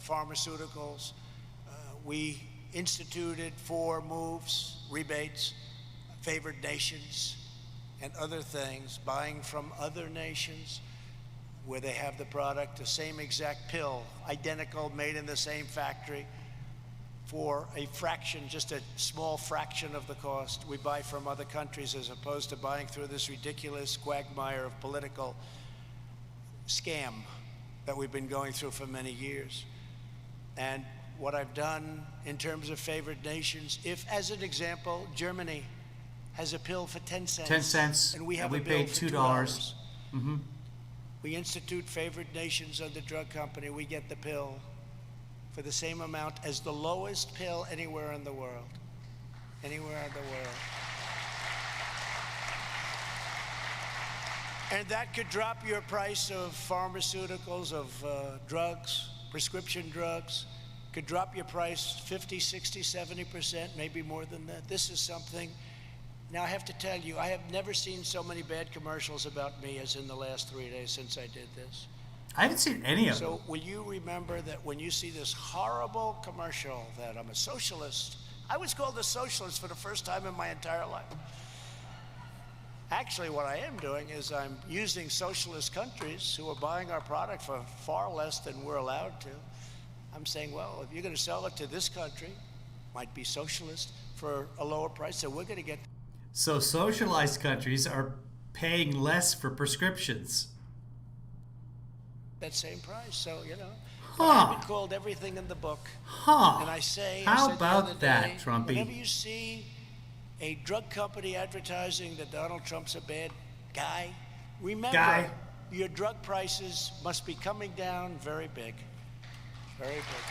pharmaceuticals, we instituted 4 moves, rebates, favored nations, and other things, buying from other nations where they have the product, the same exact pill, identical, made in the same factory, for a fraction, just a small fraction of the cost. We buy from other countries as opposed to buying through this ridiculous quagmire of political scam that we've been going through for many years. And what I've done in terms of favored nations, if, as an example, Germany has a pill for 10 cents. 10 cents, and we have we a bill paid for $2. Mm-hmm. We institute favored nations under drug company. We get the pill for the same amount as the lowest pill anywhere in the world. Anywhere in the world. And that could drop your price of pharmaceuticals, of drugs, prescription drugs, could drop your price 50, 60, 70%, maybe more than that. This is something. Now, I have to tell you, I have never seen so many bad commercials about me as in the last 3 days since I did this. I haven't seen any of them. So will you remember that when you see this horrible commercial that I'm a socialist? I was called a socialist for the first time in my entire life. Actually, what I am doing is I'm using socialist countries who are buying our product for far less than we're allowed to. I'm saying, well, if you're going to sell it to this country, might be socialist, for a lower price, so we're going to get... So socialized countries are paying less for prescriptions. That same price, so, you know. Huh. I've been called everything in the book. Huh. And I say... How I said about the other that, day, Trumpy? Whenever you see a drug company advertising that Donald Trump's a bad guy, remember your drug prices must be coming down very big. Very big.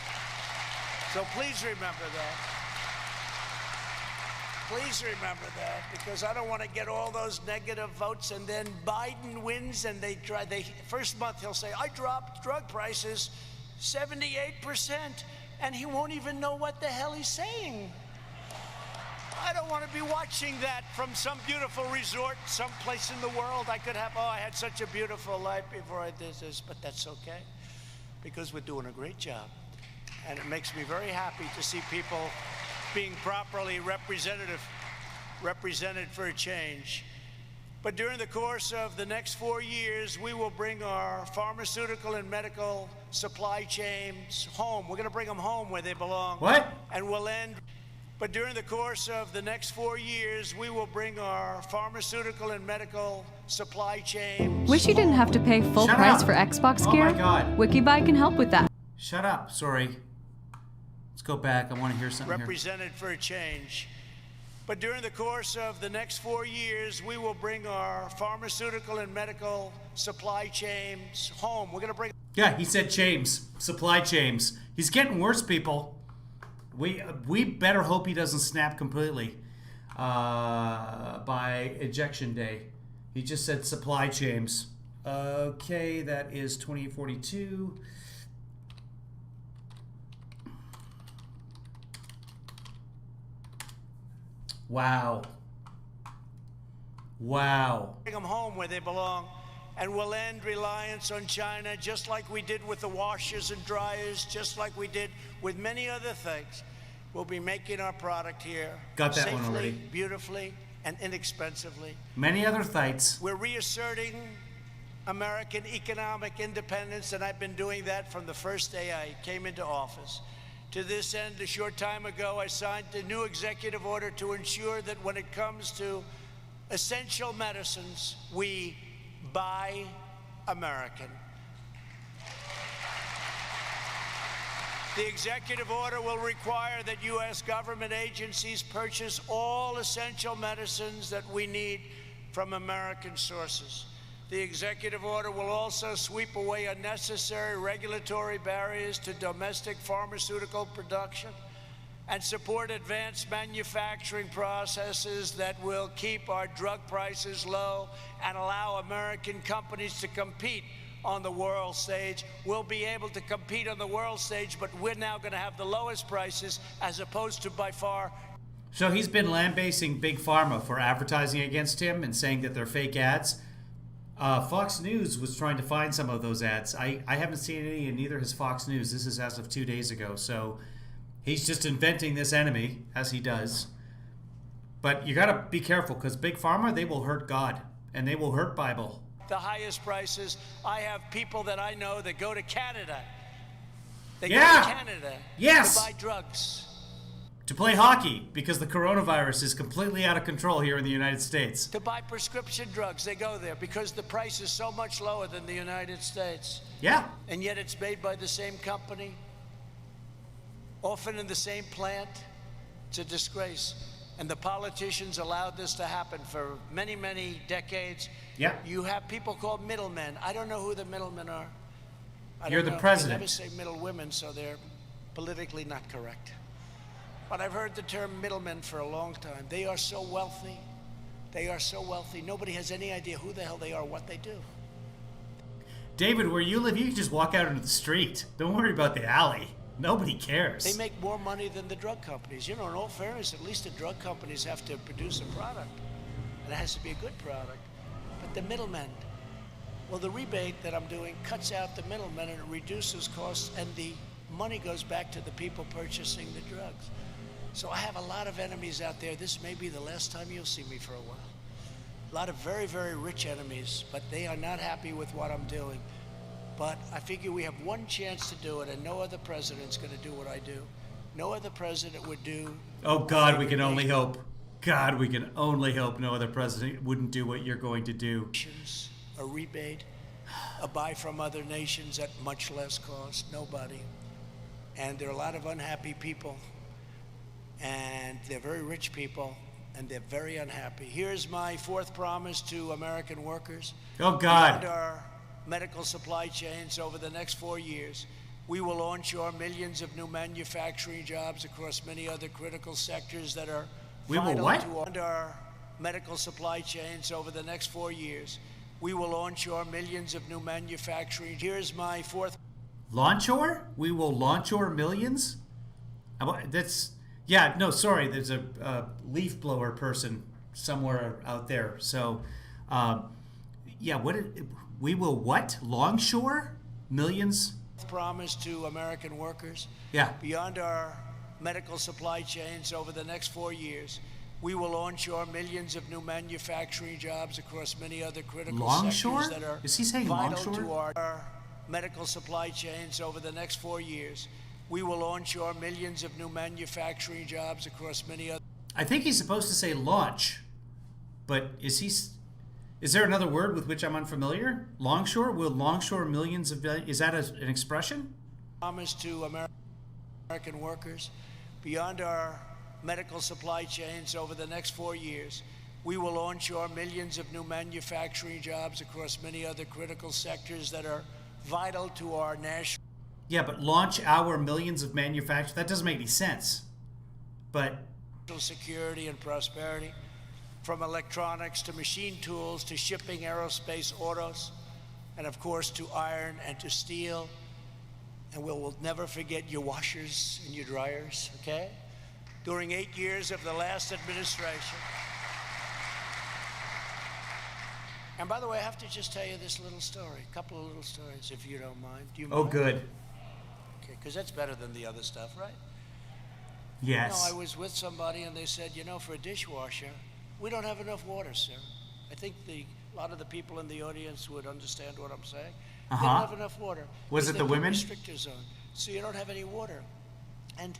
So please remember that. Please remember that, because I don't want to get all those negative votes and then Biden wins and first month he'll say, I dropped drug prices 78%, and he won't even know what the hell he's saying. I don't want to be watching that from some beautiful resort someplace in the world. I could have, oh, I had such a beautiful life before I did this, but that's okay, because we're doing a great job. And it makes me very happy to see people being properly represented for a change. But during the course of the next 4 years, we will bring our pharmaceutical and medical supply chains home. We're going to bring them home where they belong. What? And we'll end. But during the course of the next 4 years, we will bring our pharmaceutical and medical supply chains. Wish you didn't have to pay full price for Xbox gear? Oh my God. Wikibuy can help with that. Shut up. Sorry. Let's go back. I want to hear something represented for a change. But during the course of the next 4 years, we will bring our pharmaceutical and medical supply chains home. We're going to bring... Yeah, he said chains. Supply chains. He's getting worse, people. We better hope he doesn't snap completely by ejection day. He just said supply chains. Okay, that is 2042. Wow. Wow. Bring them home where they belong, and we'll end reliance on China just like we did with the washers and dryers, just like we did with many other things. We'll be making our product here. Got that safely, one already. Beautifully, and inexpensively. Many other sites. We're reasserting American economic independence, and I've been doing that from the first day I came into office. To this end, a short time ago, I signed a new executive order to ensure that when it comes to essential medicines, we buy American. The executive order will require that U.S. government agencies purchase all essential medicines that we need from American sources. The executive order will also sweep away unnecessary regulatory barriers to domestic pharmaceutical production and support advanced manufacturing processes that will keep our drug prices low and allow American companies to compete on the world stage. We'll be able to compete on the world stage, but we're now going to have the lowest prices as opposed to by far. So he's been lambasting Big Pharma for advertising against him and saying that they're fake ads. Fox News was trying to find some of those ads. I haven't seen any, and neither has Fox News. This is as of 2 days ago. So he's just inventing this enemy, as he does. But you got to be careful, because Big Pharma, they will hurt God, and they will hurt Bible. The highest prices. I have people that I know that go to Canada. They go to Canada to buy drugs. To play hockey, because the coronavirus is completely out of control here in the United States. To buy prescription drugs, they go there because the price is so much lower than the United States. Yeah. And yet it's made by the same company, often in the same plant. It's a disgrace. And the politicians allowed this to happen for many, many decades. Yeah. You have people called middlemen. I don't know who the middlemen are. You're the president. They never say middle women, so they're politically not correct. But I've heard the term middlemen for a long time. They are so wealthy. They are so wealthy. Nobody has any idea who the hell they are or what they do. David, where you live, you can just walk out into the street. Don't worry about the alley. Nobody cares. They make more money than the drug companies. You know, in all fairness, at least the drug companies have to produce a product. And it has to be a good product. But the middlemen, well, the rebate that I'm doing cuts out the middlemen and it reduces costs, and the money goes back to the people purchasing the drugs. So I have a lot of enemies out there. This may be the last time you'll see me for a while. A lot of very, very rich enemies, but they are not happy with what I'm doing. But I figure we have one chance to do it, and no other president's going to do what I do. No other president would do. Oh, God, we can only hope. God, we can only hope no other president wouldn't do what you're going to do. A rebate, a buy from other nations at much less cost. Nobody. And there are a lot of unhappy people. And they're very rich people, and they're very unhappy. Here's my fourth promise to American workers. Oh, God. Beyond our medical supply chains over the next 4 years, we will onshore millions of new manufacturing jobs across many other critical sectors that are vital to our medical supply chains over the next 4 years. We will onshore millions of new manufacturing. Here's my fourth. Launchor? We will launchor millions? That's... Yeah, no, sorry. There's a leaf blower person somewhere out there. So, yeah, we will what? Longshore? Millions? Promise to American workers. Yeah. Beyond our medical supply chains over the next 4 years, we will onshore millions of new manufacturing jobs across many other critical sectors that are Is he saying vital longshore? to our medical supply chains over the next 4 years. We will onshore millions of new manufacturing jobs across many other... I think he's supposed to say launch, but is there another word with which I'm unfamiliar? Longshore? Will longshore millions of... Is that an expression? Promise to American workers. Beyond our medical supply chains over the next 4 years, we will onshore millions of new manufacturing jobs across many other critical sectors that are vital to our national... Yeah, but launch our millions of manufacturers, that doesn't make any sense. But... security and prosperity, from electronics to machine tools to shipping, aerospace, autos, and of course to iron and to steel. And we'll never forget your washers and your dryers, okay? during 8 years of the last administration. And by the way, I have to just tell you this little story, a couple of little stories, if you don't mind. Do you mind? Oh, good. Okay, because that's better than the other stuff, right? Yes. You know, I was with somebody and they said, you know, for a dishwasher, we don't have enough water, sir. I think a lot of the people in the audience would understand what I'm saying. They don't have enough water. Was it the women? Restrictor zone, so you don't have any water. And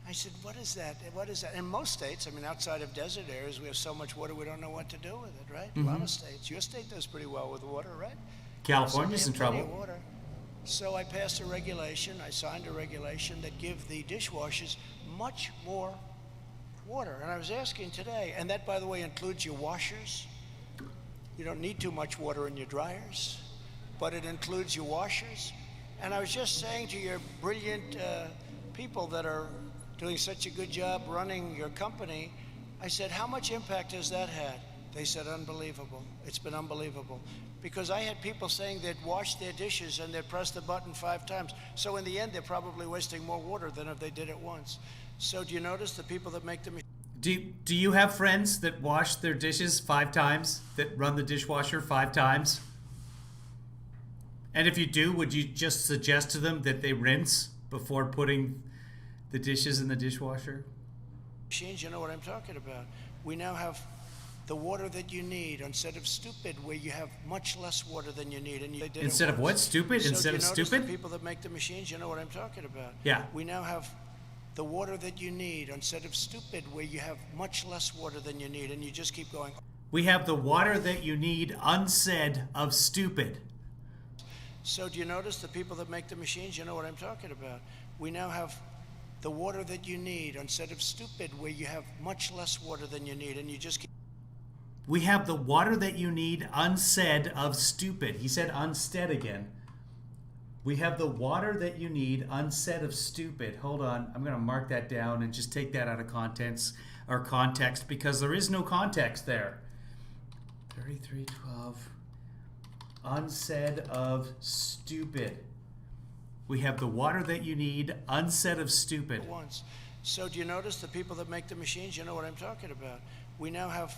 I said, what is that? What is that? In most states, I mean, outside of desert areas, we have so much water we don't know what to do with it, right? A lot of states. Your state does pretty well with water, right? California's in trouble. Water. So I passed a regulation, I signed a regulation that give the dishwashers much more water. And I was asking today, and that, by the way, includes your washers. You don't need too much water in your dryers, but it includes your washers. And I was just saying to your brilliant people that are doing such a good job running your company, I said, how much impact has that had? They said, unbelievable. It's been unbelievable. Because I had people saying they'd wash their dishes and they'd press the button 5 times. So in the end, they're probably wasting more water than if they did it once. So do you notice the people that make the machine? Do you have friends that wash their dishes 5 times, that run the dishwasher 5 times? And if you do, would you just suggest to them that they rinse before putting the dishes in the dishwasher? Machines, you know what I'm talking about. We now have the water that you need instead of stupid, where you have much less water than you need. And they did Instead of what? Stupid? So Instead do of you notice stupid? The people that make the machines, you know what I'm talking about. Yeah. We now have the water that you need instead of stupid, where you have much less water than you need, and you just keep going. We have the water that you need unsaid of stupid. So do you notice the people that make the machines, you know what I'm talking about. We now have the water that you need instead of stupid, where you have much less water than you need, and you just keep. We have the water that you need unsaid of stupid. He said unstead again. We have the water that you need unsaid of stupid. Hold on, I'm going to mark that down and just take that out of context, because there is no context there. 3312. Unsaid of stupid. We have the water that you need unsaid of stupid. Once. So do you notice the people that make the machines, you know what I'm talking about. We now have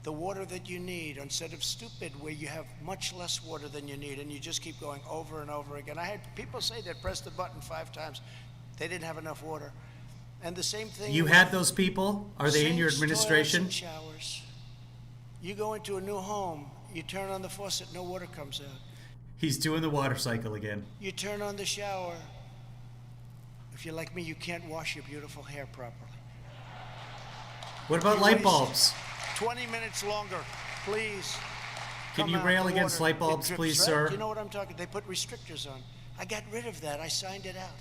the water that you need instead of stupid, where you have much less water than you need, and you just keep going over and over again. I had people say they'd press the button 5 times. They didn't have enough water. And the same thing. You had those people? Are they in your administration? Toilets and showers. You go into a new home, you turn on the faucet, no water comes out. He's doing the water cycle again. You turn on the shower. If you're like me, you can't wash your beautiful hair properly. What about light bulbs? 20 minutes longer, please. Can you rail against light bulbs, please, sir? You know what I'm talking? They put restrictors on. I got rid of that. I signed it out.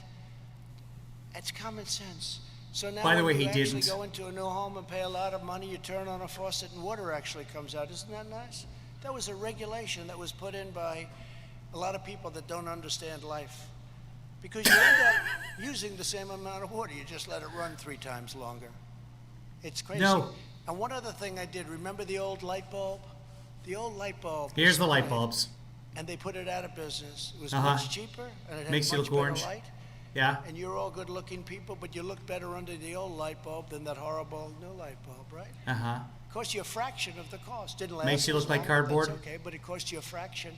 It's common sense. So now, by the way, when he you actually didn't. Go into a new home and pay a lot of money, you turn on a faucet and water actually comes out. Isn't that nice? That was a regulation that was put in by a lot of people that don't understand life. Because you end up using the same amount of water. You just let it run 3 times longer. It's crazy. No. And one other thing I did, remember the old light bulb? The old light bulb. Here's the light bulbs. And they put it out of business. It was much cheaper, and it had Makes you much look orange. better light. Yeah. And you're all good-looking people, but you look better under the old light bulb than that horrible new light bulb, right? Uh-huh. Cost you a fraction of the cost. Didn't last. Makes you look as like long, cardboard. That's okay, but it cost you a fraction.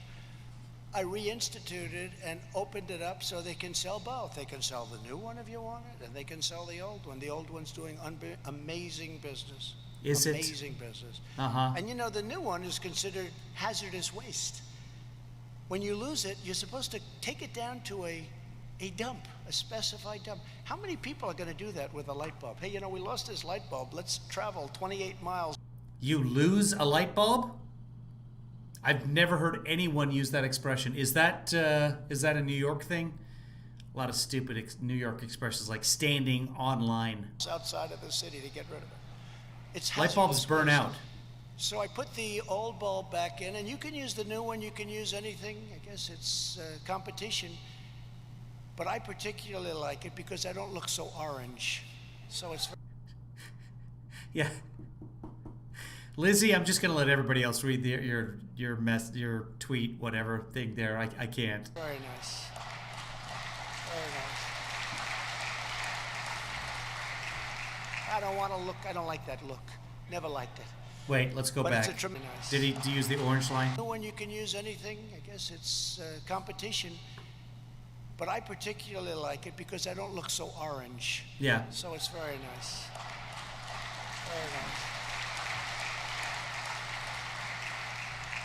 I reinstituted and opened it up so they can sell both. They can sell the new one if you want it, and they can sell the old one. The old one's doing amazing business. Is it? Amazing business. Uh-huh. And you know, the new one is considered hazardous waste. When you lose it, you're supposed to take it down to a dump, a specified dump. How many people are going to do that with a light bulb? Hey, you know, we lost this light bulb. Let's travel 28 miles. You lose a light bulb? I've never heard anyone use that expression. Is that a New York thing? A lot of stupid New York expressions like standing online. Outside of the city to get rid of it. It's light bulbs burn out. So I put the old bulb back in, and you can use the new one. You can use anything. I guess it's competition. But I particularly like it because I don't look so orange. So it's. Yeah. Lizzie, I'm just going to let everybody else read your tweet, whatever thing there. I can't. Very nice. Very nice. I don't want to look. I don't like that look. Never liked it. Wait, let's go but back. It's a tremendous. Did he use the orange line? When you can use anything, I guess it's competition. But I particularly like it because I don't look so orange. Yeah. So it's very nice. Very nice.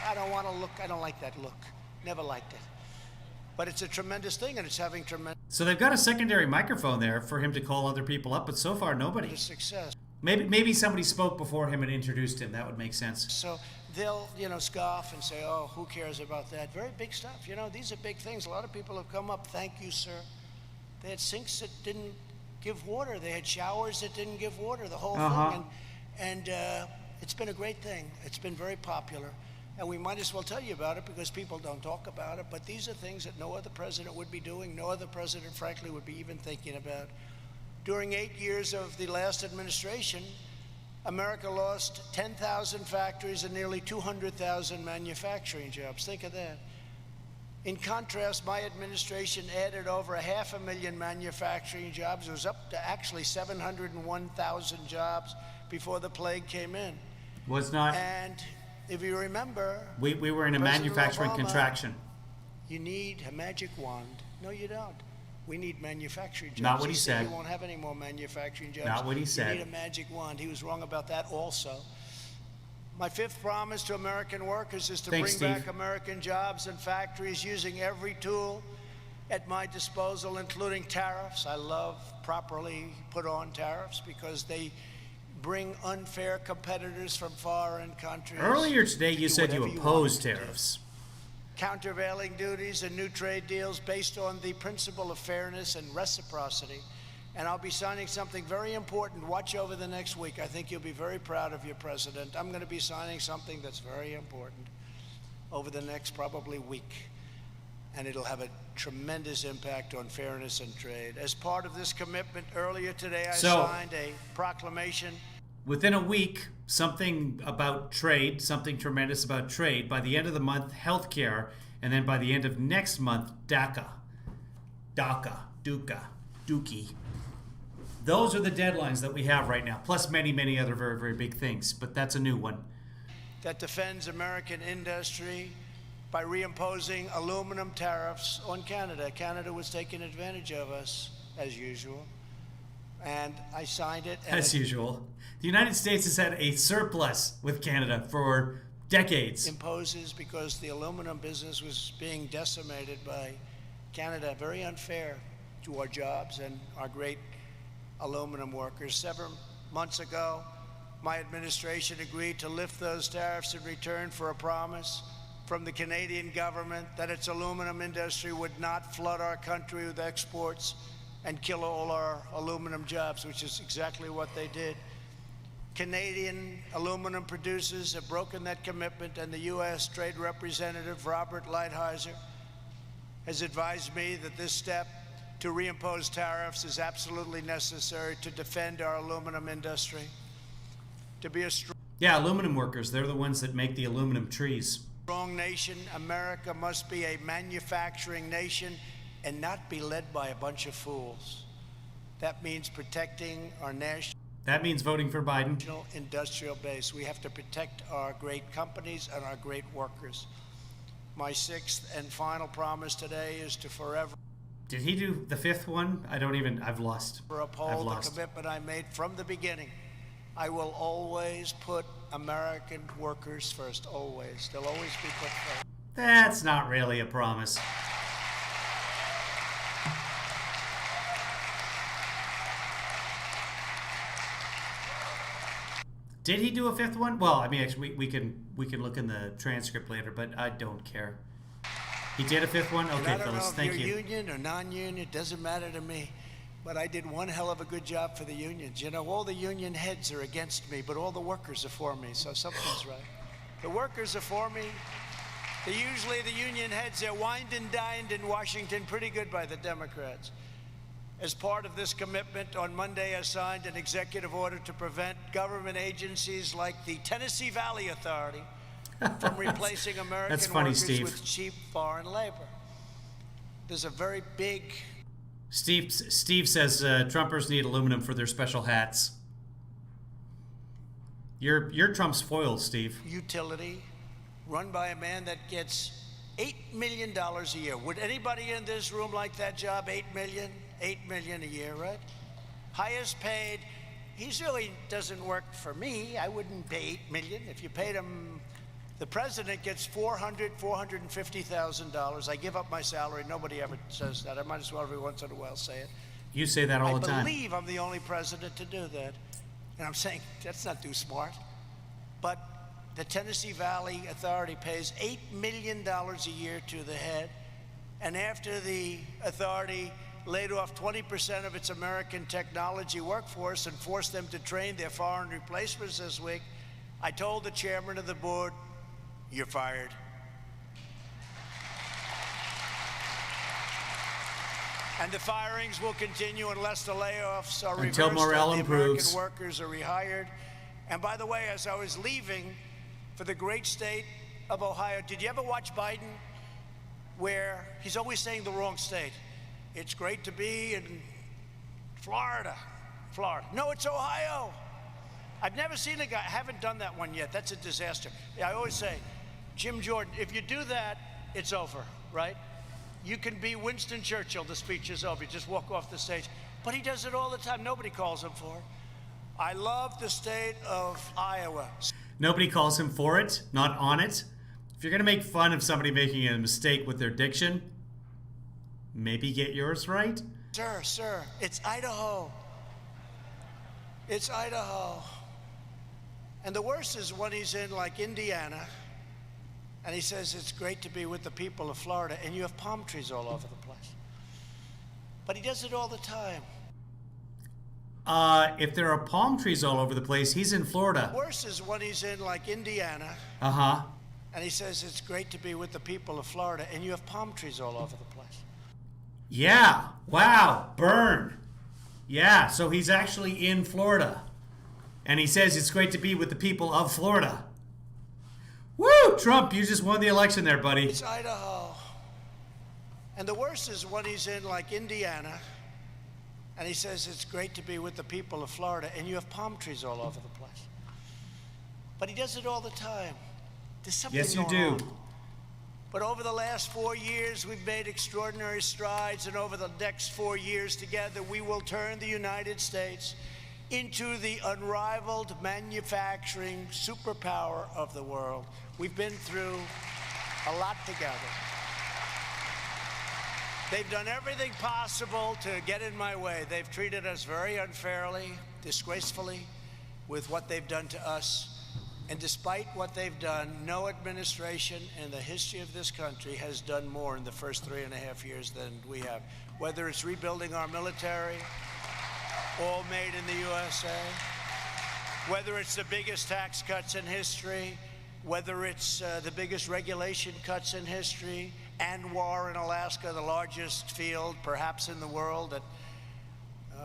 I don't want to look. I don't like that look. Never liked it. But it's a tremendous thing, and it's having tremendous. So they've got a secondary microphone there for him to call other people up, but so far nobody. Success. Maybe somebody spoke before him and introduced him. That would make sense. So they'll, scoff and say, "Oh, who cares about that?" Very big stuff. These are big things. A lot of people have come up. Thank you, sir. They had sinks that didn't give water. They had showers that didn't give water. The whole thing, and it's been a great thing. It's been very popular. And we might as well tell you about it because people don't talk about it. But these are things that no other president would be doing. No other president, frankly, would be even thinking about. During 8 years of the last administration, America lost 10,000 factories and nearly 200,000 manufacturing jobs. Think of that. In contrast, my administration added over 500,000 manufacturing jobs. It was up to actually 701,000 jobs before the plague came in. Was not. And if you remember, we were in a manufacturing contraction. You need a magic wand. No, you don't. We need manufacturing jobs. Not what he said. You won't have any more manufacturing jobs. Not what he said. You need a magic wand. He was wrong about that also. My fifth promise to American workers is to bring back American jobs and factories using every tool at my disposal, including tariffs. I love properly put on tariffs because they bring unfair competitors from foreign countries. Earlier today, you said you opposed tariffs. Countervailing duties and new trade deals based on the principle of fairness and reciprocity. And I'll be signing something very important. Watch over the next week. I think you'll be very proud of your president. I'm going to be signing something that's very important over the next probably week. And it'll have a tremendous impact on fairness and trade. As part of this commitment, earlier today, I signed a proclamation. Within a week, something about trade, something tremendous about trade. By the end of the month, healthcare. And then by the end of next month, DACA. Dookie. Those are the deadlines that we have right now, plus many, many other very, very big things. But that's a new one. That defends American industry by reimposing aluminum tariffs on Canada. Canada was taking advantage of us, as usual. And I signed it. As usual. The United States has had a surplus with Canada for decades. Imposes because the aluminum business was being decimated by Canada. Very unfair to our jobs and our great aluminum workers. 7 months ago, my administration agreed to lift those tariffs in return for a promise from the Canadian government that its aluminum industry would not flood our country with exports and kill all our aluminum jobs, which is exactly what they did. Canadian aluminum producers have broken that commitment, and the U.S. Trade Representative Robert Lighthizer has advised me that this step to reimpose tariffs is absolutely necessary to defend our aluminum industry. To be a aluminum workers, they're the ones that make the aluminum trees. Strong nation, America must be a manufacturing nation and not be led by a bunch of fools. That means protecting our national. That means voting for Biden. Industrial base. We have to protect our great companies and our great workers. My sixth and final promise today is to forever. Did he do the fifth one? I've lost. Uphold the commitment I made from the beginning. I will always put American workers first. Always. They'll always be put first. That's not really a promise. Did he do a fifth one? Well, I mean, actually, we can look in the transcript later, but I don't care. He did a fifth one? Okay, fellas, thank you. Union or non-union, it doesn't matter to me. But I did one hell of a good job for the unions. All the union heads are against me, but all the workers are for me, so something's right. The workers are for me. Usually the union heads are wined and dined in Washington pretty good by the Democrats. As part of this commitment, on Monday I signed an executive order to prevent government agencies like the Tennessee Valley Authority from replacing American workers with cheap foreign labor. There's a very big... Steve says Trumpers need aluminum for their special hats. You're Trump's foil, Steve. Utility run by a man that gets $8 million a year. Would anybody in this room like that job? $8 million? $8 million a year, right? Highest paid. He really doesn't work for me. I wouldn't pay $8 million. If you paid him, the president gets $450,000. I give up my salary. Nobody ever says that. I might as well every once in a while say it. You say that all the time. I believe I'm the only president to do that. And I'm saying that's not too smart. But the Tennessee Valley Authority pays $8 million a year to the head. And after the authority laid off 20% of its American technology workforce and forced them to train their foreign replacements this week, I told the chairman of the board, "You're fired." And the firings will continue unless the layoffs are reversed and the American workers are rehired. And by the way, as I was leaving for the great state of Ohio, did you ever watch Biden where he's always saying the wrong state? It's great to be in Florida. Florida. No, it's Ohio. I've never seen a guy, I haven't done that one yet. That's a disaster. I always say, Jim Jordan, if you do that, it's over, right? You can be Winston Churchill, the speech is over. You just walk off the stage. But he does it all the time. Nobody calls him for it. I love the state of Iowa. Nobody calls him for it, not on it. If you're going to make fun of somebody making a mistake with their diction, maybe get yours right. Sir, it's Idaho. It's Idaho. And the worst is when he's in like Indiana and he says it's great to be with the people of Florida and you have palm trees all over the place. But he does it all the time. If there are palm trees all over the place, he's in Florida. Worse is when he's in like Indiana. Uh-huh. And he says it's great to be with the people of Florida and you have palm trees all over the place. Yeah. Wow. Burn. Yeah. So he's actually in Florida. And he says it's great to be with the people of Florida. Woo! Trump, you just won the election there, buddy. It's Idaho. And the worst is when he's in like Indiana and he says it's great to be with the people of Florida and you have palm trees all over the place. But he does it all the time. There's something yes, you going do. on. But over the last 4 years, we've made extraordinary strides, and over the next 4 years together, we will turn the United States into the unrivaled manufacturing superpower of the world. We've been through a lot together. They've done everything possible to get in my way. They've treated us very unfairly, disgracefully, with what they've done to us. And despite what they've done, no administration in the history of this country has done more in the first 3.5 years than we have. Whether it's rebuilding our military, all made in the USA, whether it's the biggest tax cuts in history, whether it's the biggest regulation cuts in history, ANWR in Alaska, the largest field perhaps in the world, that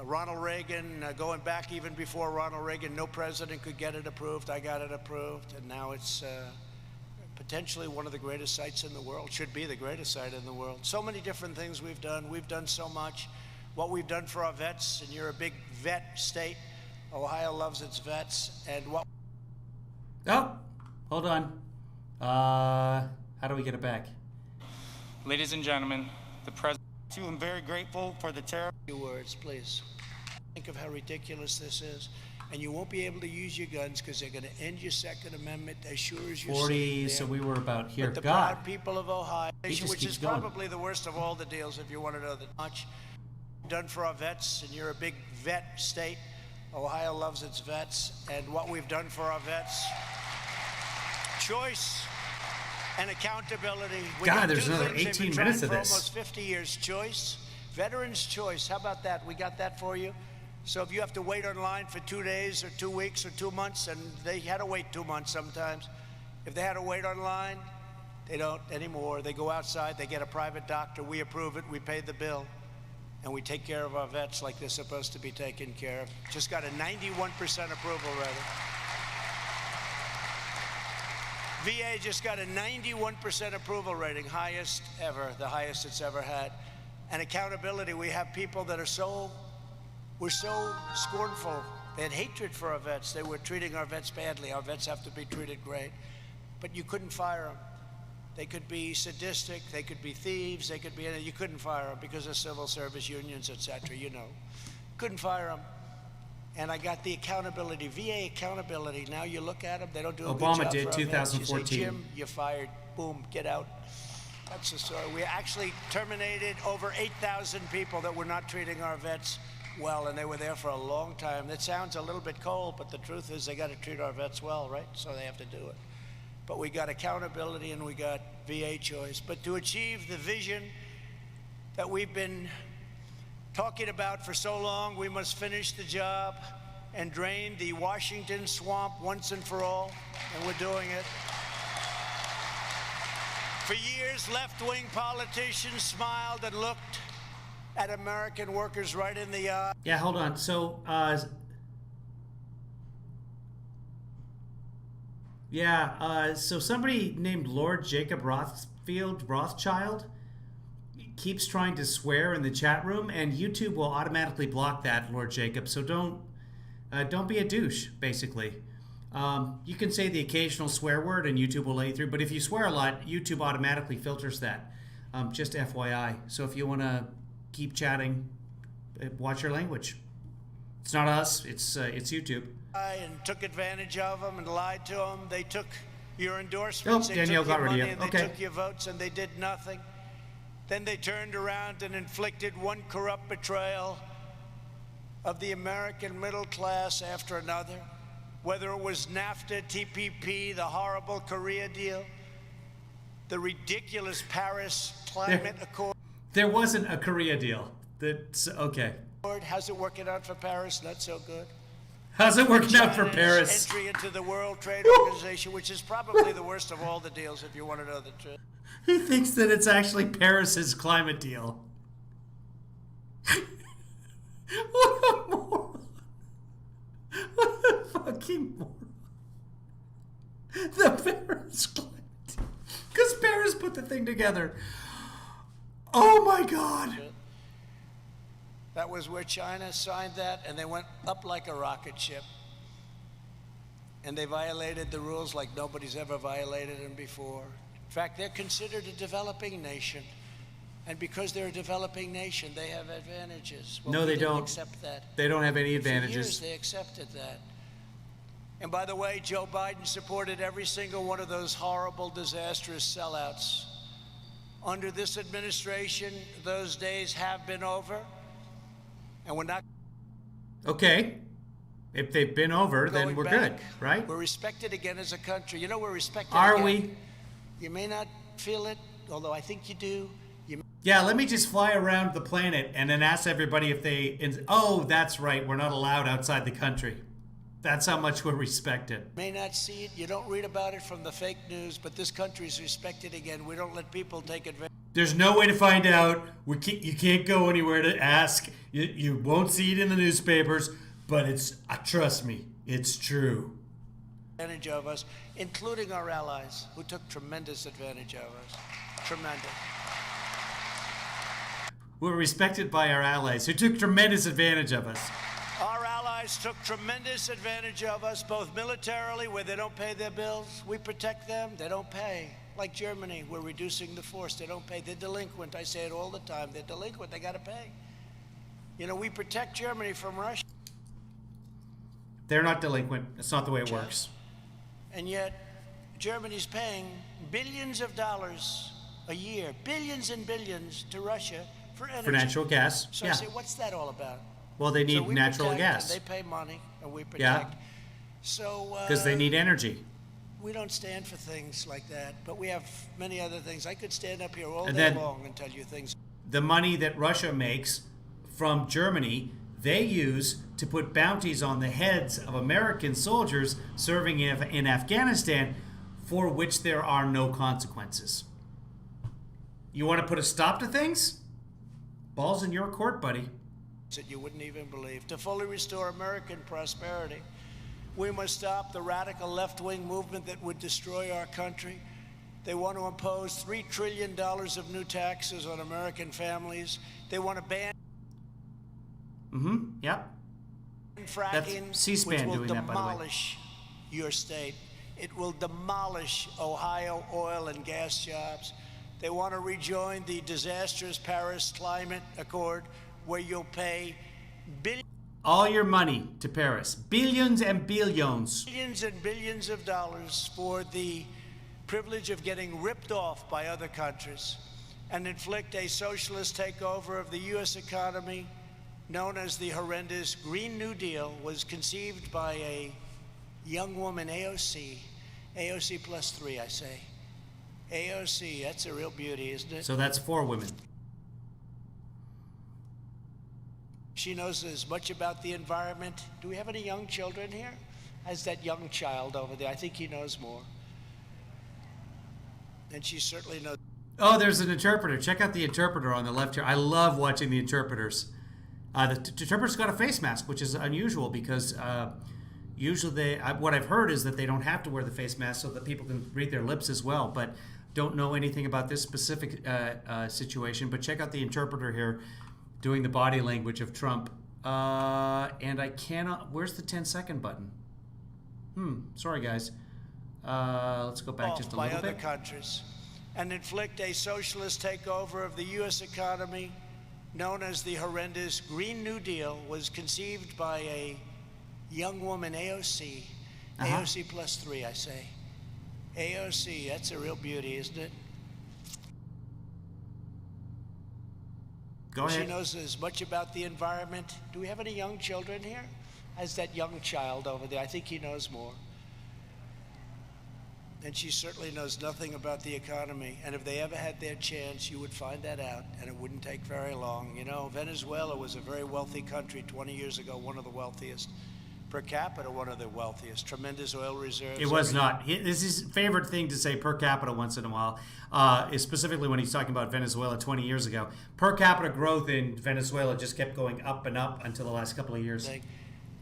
Ronald Reagan, going back even before Ronald Reagan, no president could get it approved. I got it approved, and now it's potentially one of the greatest sites in the world, should be the greatest site in the world. So many different things we've done. We've done so much. What we've done for our vets, and you're a big vet state. Ohio loves its vets, and what... Oh, hold on. How do we get it back? Ladies and gentlemen, the president, I'm very grateful for the terror. Few words, please. Think of how ridiculous this is, and you won't be able to use your guns because they're going to end your Second Amendment as sure as you're 40, so we were about here. But the God. proud people of Ohio, which is going. probably the worst of all the deals, if you want to know that much done for our vets, and you're a big vet state. Ohio loves its vets, and what we've done for our vets, choice and accountability. God, there's another 18 minutes of this. Almost 50 years. Choice, veterans' choice. How about that? We got that for you. So if you have to wait online for 2 days or 2 weeks or 2 months, and they had to wait 2 months sometimes. If they had to wait online, they don't anymore. They go outside, they get a private doctor, we approve it, we pay the bill, and we take care of our vets like they're supposed to be taken care of. Just got a 91% approval rating. VA just got a 91% approval rating, highest ever, the highest it's ever had. And accountability, we have people that are we're so scornful. They had hatred for our vets. They were treating our vets badly. Our vets have to be treated great. But you couldn't fire them. They could be sadistic, they could be thieves, they could be anything. You couldn't fire them because of civil service unions, etc. You know. Couldn't fire them. And I got the accountability, VA accountability. Now you look at them, they don't do a good job. Obama did, for 2014. You say, Jim, you're fired. Boom, get out. That's the story. We actually terminated over 8,000 people that were not treating our vets well, and they were there for a long time. That sounds a little bit cold, but the truth is they got to treat our vets well, right? So they have to do it. But we got accountability and we got VA choice. But to achieve the vision that we've been talking about for so long, we must finish the job and drain the Washington swamp once and for all, and we're doing it. For years, left-wing politicians smiled and looked at American workers right in the eye. Yeah, hold on. So, so somebody named Lord Jacob Rothschild keeps trying to swear in the chat room, and YouTube will automatically block that, Lord Jacob. So don't be a douche, basically. You can say the occasional swear word and YouTube will let you through, but if you swear a lot, YouTube automatically filters that. Just FYI. So if you want to keep chatting, watch your language. It's not us, it's YouTube. And took advantage of them and lied to them. They took your endorsements, oh, they Danielle took your got rid of money, you. and they Okay. took your votes, and they did nothing. Then they turned around and inflicted one corrupt betrayal of the American middle class after another. Whether it was NAFTA, TPP, the horrible Korea deal, the ridiculous Paris Climate Accord. There wasn't a Korea deal. That's okay. How's it working out for Paris? Not so good. How's it working out for Paris? Entry into the World Trade Organization, which is probably the worst of all the deals, if you want to know the truth. He thinks that it's actually Paris's climate deal. What a moron. What a fucking moron. The Paris climate deal. Because Paris put the thing together. Oh my God. That was where China signed that, and they went up like a rocket ship. And they violated the rules like nobody's ever violated them before. In fact, they're considered a developing nation. And because they're a developing nation, they have advantages. Well, no, they don't. Accept that. They don't have any advantages. For years, they accepted that. And by the way, Joe Biden supported every single one of those horrible, disastrous sellouts. Under this administration, those days have been over. And we're not. Okay. If they've been over, then we're good, right? We're respected again as a country. You know, we're respected Are again. we? You may not feel it, although I think you do. Yeah, let me just fly around the planet and then ask everybody if they... Oh, that's right. We're not allowed outside the country. That's how much we're respected. You may not see it. You don't read about it from the fake news, but this country is respected again. We don't let people take advantage. There's no way to find out. You can't go anywhere to ask. You won't see it in the newspapers, but it's... trust me, it's true. Advantage of us, including our allies, who took tremendous advantage of us. Tremendous. We're respected by our allies, who took tremendous advantage of us. Our allies took tremendous advantage of us, both militarily, where they don't pay their bills. We protect them. They don't pay. Like Germany, we're reducing the force. They don't pay. They're delinquent. I say it all the time. They're delinquent. They got to pay. You know, we protect Germany from Russia. They're not delinquent. That's not the way it works. And yet, Germany's paying billions of dollars a year, billions and billions to Russia for energy. For natural gas. So yeah. I say, what's that all about? Well, they need natural gas. They pay money, and we protect. Yeah. So. Because they need energy. We don't stand for things like that, but we have many other things. I could stand up here all day long and tell you things. The money that Russia makes from Germany, they use to put bounties on the heads of American soldiers serving in Afghanistan, for which there are no consequences. You want to put a stop to things? Ball's in your court, buddy. That you wouldn't even believe. To fully restore American prosperity, we must stop the radical left-wing movement that would destroy our country. They want to impose $3 trillion of new taxes on American families. They want to ban. Yep. fracking, C-SPAN which will doing that, by the way. demolish your state. It will demolish Ohio oil and gas jobs. They want to rejoin the disastrous Paris Climate Accord, where you'll pay billions. All your money to Paris. Billions and billions. Billions and billions of dollars for the privilege of getting ripped off by other countries and inflict a socialist takeover of the U.S. economy known as the horrendous Green New Deal, was conceived by a young woman, AOC plus 3, I say. AOC, that's a real beauty, isn't it? So that's 4 women. She knows as much about the environment. Do we have any young children here? As that young child over there, I think he knows more. And she certainly knows. Oh, there's an interpreter. Check out the interpreter on the left here. I love watching the interpreters. The interpreter's got a face mask, which is unusual because usually what I've heard is that they don't have to wear the face mask so that people can read their lips as well, but don't know anything about this specific situation. But check out the interpreter here doing the body language of Trump. And I cannot... Where's the 10-second button? Sorry, guys. Let's go back just a little bit. By other countries and inflict a socialist takeover of the U.S. economy known as the horrendous Green New Deal, was conceived by a young woman, AOC. AOC plus 3, I say. AOC, that's a real beauty, isn't it? Go ahead. She knows as much about the environment. Do we have any young children here? As that young child over there, I think he knows more. And she certainly knows nothing about the economy. And if they ever had their chance, you would find that out, and it wouldn't take very long. You know, Venezuela was a very wealthy country 20 years ago, one of the wealthiest. Per capita, one of the wealthiest. Tremendous oil reserves. It was not. This is his favorite thing to say, per capita, once in a while, is specifically when he's talking about Venezuela 20 years ago. Per capita growth in Venezuela just kept going up and up until the last couple of years.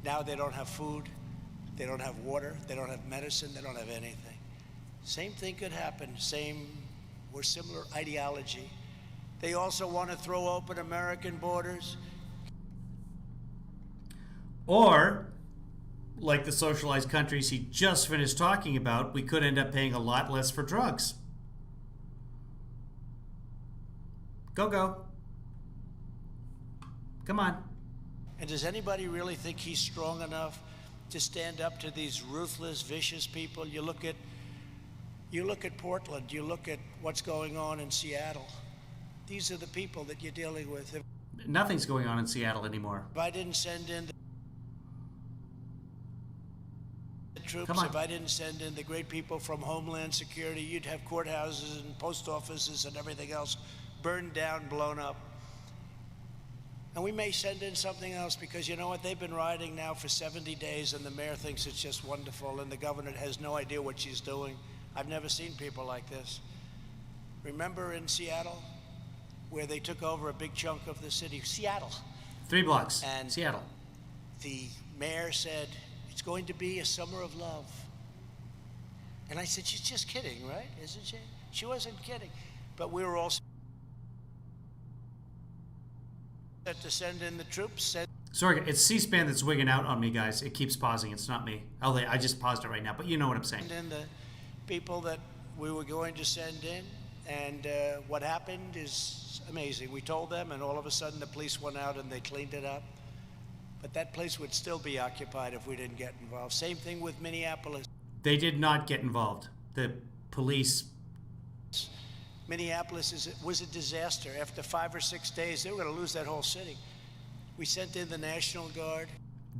Now they don't have food, they don't have water, they don't have medicine, they don't have anything. Same thing could happen, same or similar ideology. They also want to throw open American borders. Or, like the socialized countries he just finished talking about, we could end up paying a lot less for drugs. Go. Come on. And does anybody really think he's strong enough to stand up to these ruthless, vicious people? You look at Portland, you look at what's going on in Seattle. These are the people that you're dealing with. Nothing's going on in Seattle anymore. If I didn't send in the troops, if I didn't send in the great people from Homeland Security, you'd have courthouses and post offices and everything else burned down, blown up. And we may send in something else because, you know what, they've been rioting now for 70 days and the mayor thinks it's just wonderful and the governor has no idea what she's doing. I've never seen people like this. Remember in Seattle, where they took over a big chunk of the city? Seattle. 3 blocks, and Seattle. The mayor said, it's going to be a summer of love. And I said, she's just kidding, right? Isn't she? She wasn't kidding. But we were also to send in the troops. Sorry, it's C-SPAN that's wigging out on me, guys. It keeps pausing. It's not me. Oh, I just paused it right now, but you know what I'm saying. And the people that we were going to send in, and what happened is amazing. We told them, and all of a sudden the police went out and they cleaned it up. But that place would still be occupied if we didn't get involved. Same thing with Minneapolis. They did not get involved. The police. Minneapolis was a disaster. After 5 or 6 days, they were going to lose that whole city. We sent in the National Guard.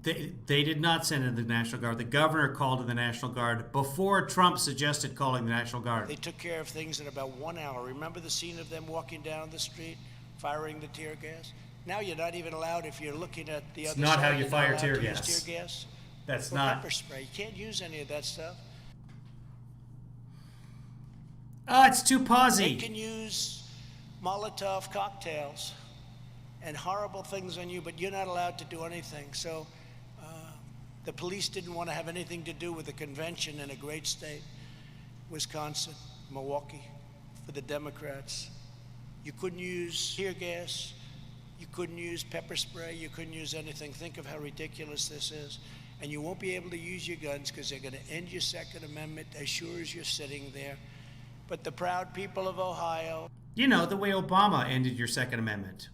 They did not send in the National Guard. The governor called in the National Guard before Trump suggested calling the National Guard. They took care of things in about 1 hour. Remember the scene of them walking down the street, firing the tear gas? Now you're not even allowed, if you're looking at the other side. It's not how you fire tear gas. Tear gas. That's or not. Pepper spray. You can't use any of that stuff. It's too pausy. They can use Molotov cocktails and horrible things on you, but you're not allowed to do anything. So the police didn't want to have anything to do with the convention in a great state, Wisconsin, Milwaukee, for the Democrats. You couldn't use tear gas, You couldn't use pepper spray. You couldn't use anything. Think of how ridiculous this is. And you won't be able to use your guns because they're going to end your Second Amendment as sure as you're sitting there. But the proud people of Ohio... You know, the way Obama ended your Second Amendment.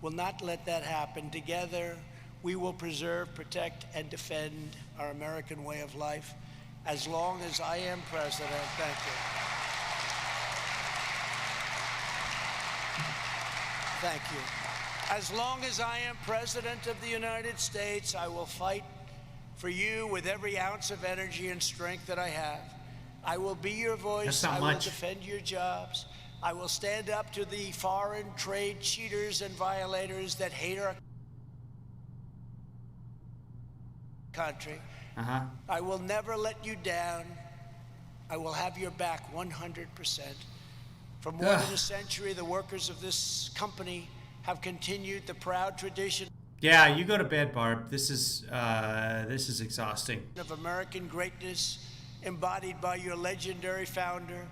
...will not let that happen. Together, we will preserve, protect, and defend our American way of life as long as I am president. Thank you. Thank you. As long as I am president of the United States, I will fight for you with every ounce of energy and strength that I have. I will be your voice. I will defend your jobs. I will stand up to the foreign trade cheaters and violators that hate our country. I will never let you down. I will have your back 100%. For more than a century, the workers of this company have continued the proud tradition. Yeah, you go to bed, Barb. This is exhausting. Of American greatness embodied by your legendary founder,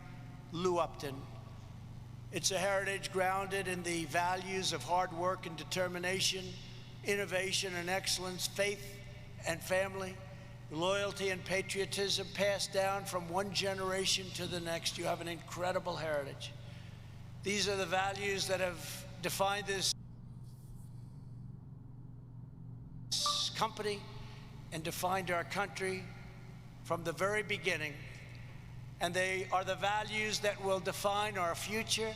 Lou Upton. It's a heritage grounded in the values of hard work and determination, innovation and excellence, faith and family, loyalty and patriotism passed down from one generation to the next. You have an incredible heritage. These are the values that have defined this company and defined our country from the very beginning. And they are the values that will define our future,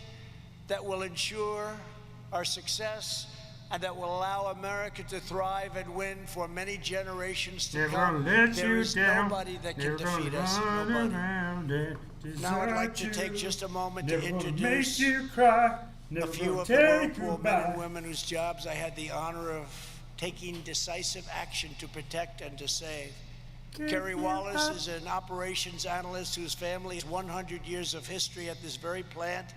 that will ensure our success, and that will allow America to thrive and win for many generations to come. There is nobody that can defeat us. Nobody. Now I'd like to take just a moment to introduce a few of the Whirlpool men and women whose jobs I had the honor of taking decisive action to protect and to save. Kerry Wallace is an operations analyst whose family has 100 years of history at this very plant.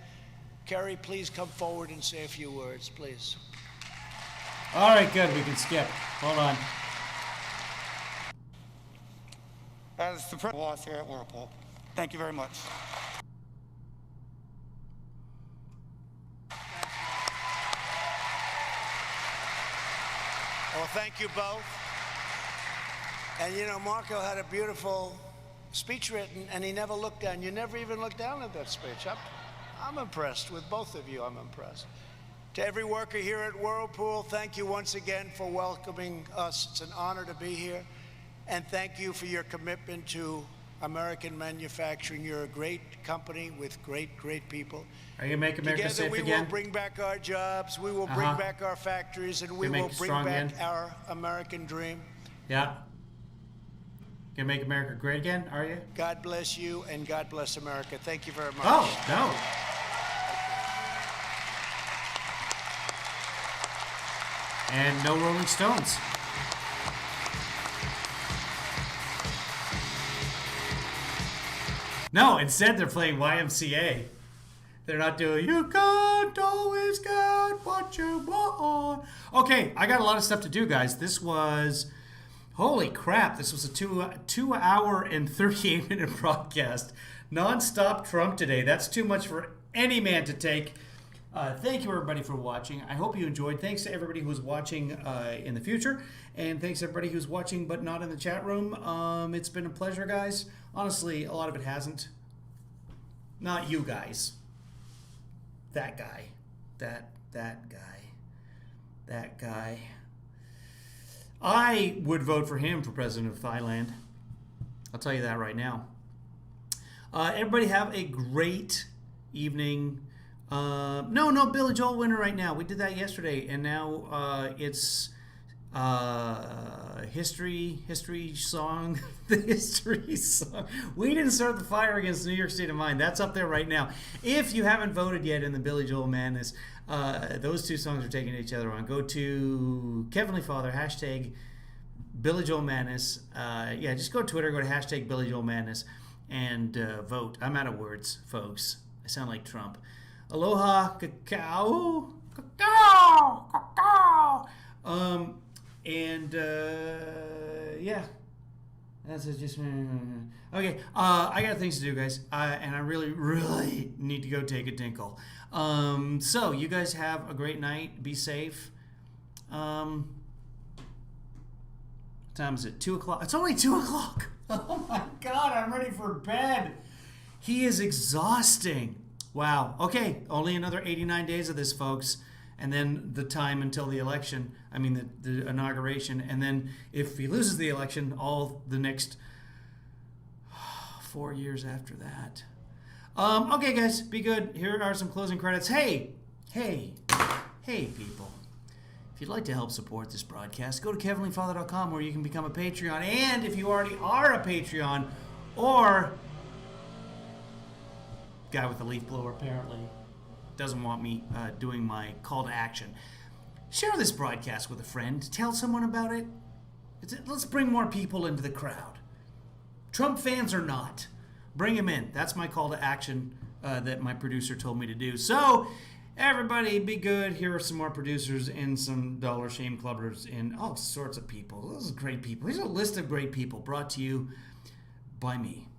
Kerry, please come forward and say a few words, please. All right, good. We can skip. Hold on. As the president of here at Whirlpool, thank you very much. Well, thank you both. And you know, Marco had a beautiful speech written, and he never looked down. You never even looked down at that speech. I'm impressed with both of you. I'm impressed. To every worker here at Whirlpool, thank you once again for welcoming us. It's an honor to be here. And thank you for your commitment to American manufacturing. You're a great company with great, great people. Are you going to make America Together, safe we again? will bring back our jobs, we will bring back our factories, and we will bring back our American dream. Yeah. Gonna make America great again, are you? God bless you, and God bless America. Thank you very much. Oh, no. And no Rolling Stones. No, instead they're playing YMCA. They're not doing, you can't always get what you want. Okay, I got a lot of stuff to do, guys. This was, holy crap, this was a 2 hour and 38-minute broadcast. Non-stop Trump today. That's too much for any man to take. Thank you, everybody, for watching. I hope you enjoyed. Thanks to everybody who's watching in the future. And thanks to everybody who's watching but not in the chat room. It's been a pleasure, guys. Honestly, a lot of it hasn't. Not you guys. That guy. That guy. That guy. I would vote for him for president of Thailand. I'll tell you that right now. Everybody have a great evening. No, Billy Joel winner right now. We did that yesterday, and now it's history song. The history song. We didn't start the fire against New York State of Mind. That's up there right now. If you haven't voted yet in the Billy Joel Madness, those two songs are taking each other on. Go to Heavenly Father, hashtag Billy Joel Madness. Just go to Twitter, go to hashtag Billy Joel Madness, and vote. I'm out of words, folks. I sound like Trump. Aloha, cacao, cacao, cacao. That's just okay. I got things to do, guys, and I really, really need to go take a tinkle. So you guys have a great night. Be safe. What time is it? 2 o'clock. It's only 2 o'clock. Oh my God! I'm ready for bed. He is exhausting. Wow. Okay, only another 89 days of this, folks. And then the time until the election, the inauguration. And then if he loses the election, all the next 4 years after that. Okay, guys, be good. Here are some closing credits. Hey, people. If you'd like to help support this broadcast, go to kevinleefather.com where you can become a Patreon. And if you already are a Patreon, or guy with the leaf blower apparently doesn't want me doing my call to action. Share this broadcast with a friend. Tell someone about it. Let's bring more people into the crowd. Trump fans or not. Bring them in. That's my call to action that my producer told me to do. So, everybody be good. Here are some more producers and some Dollar Shame Clubbers and all sorts of people. Those are great people. Here's a list of great people brought to you by me.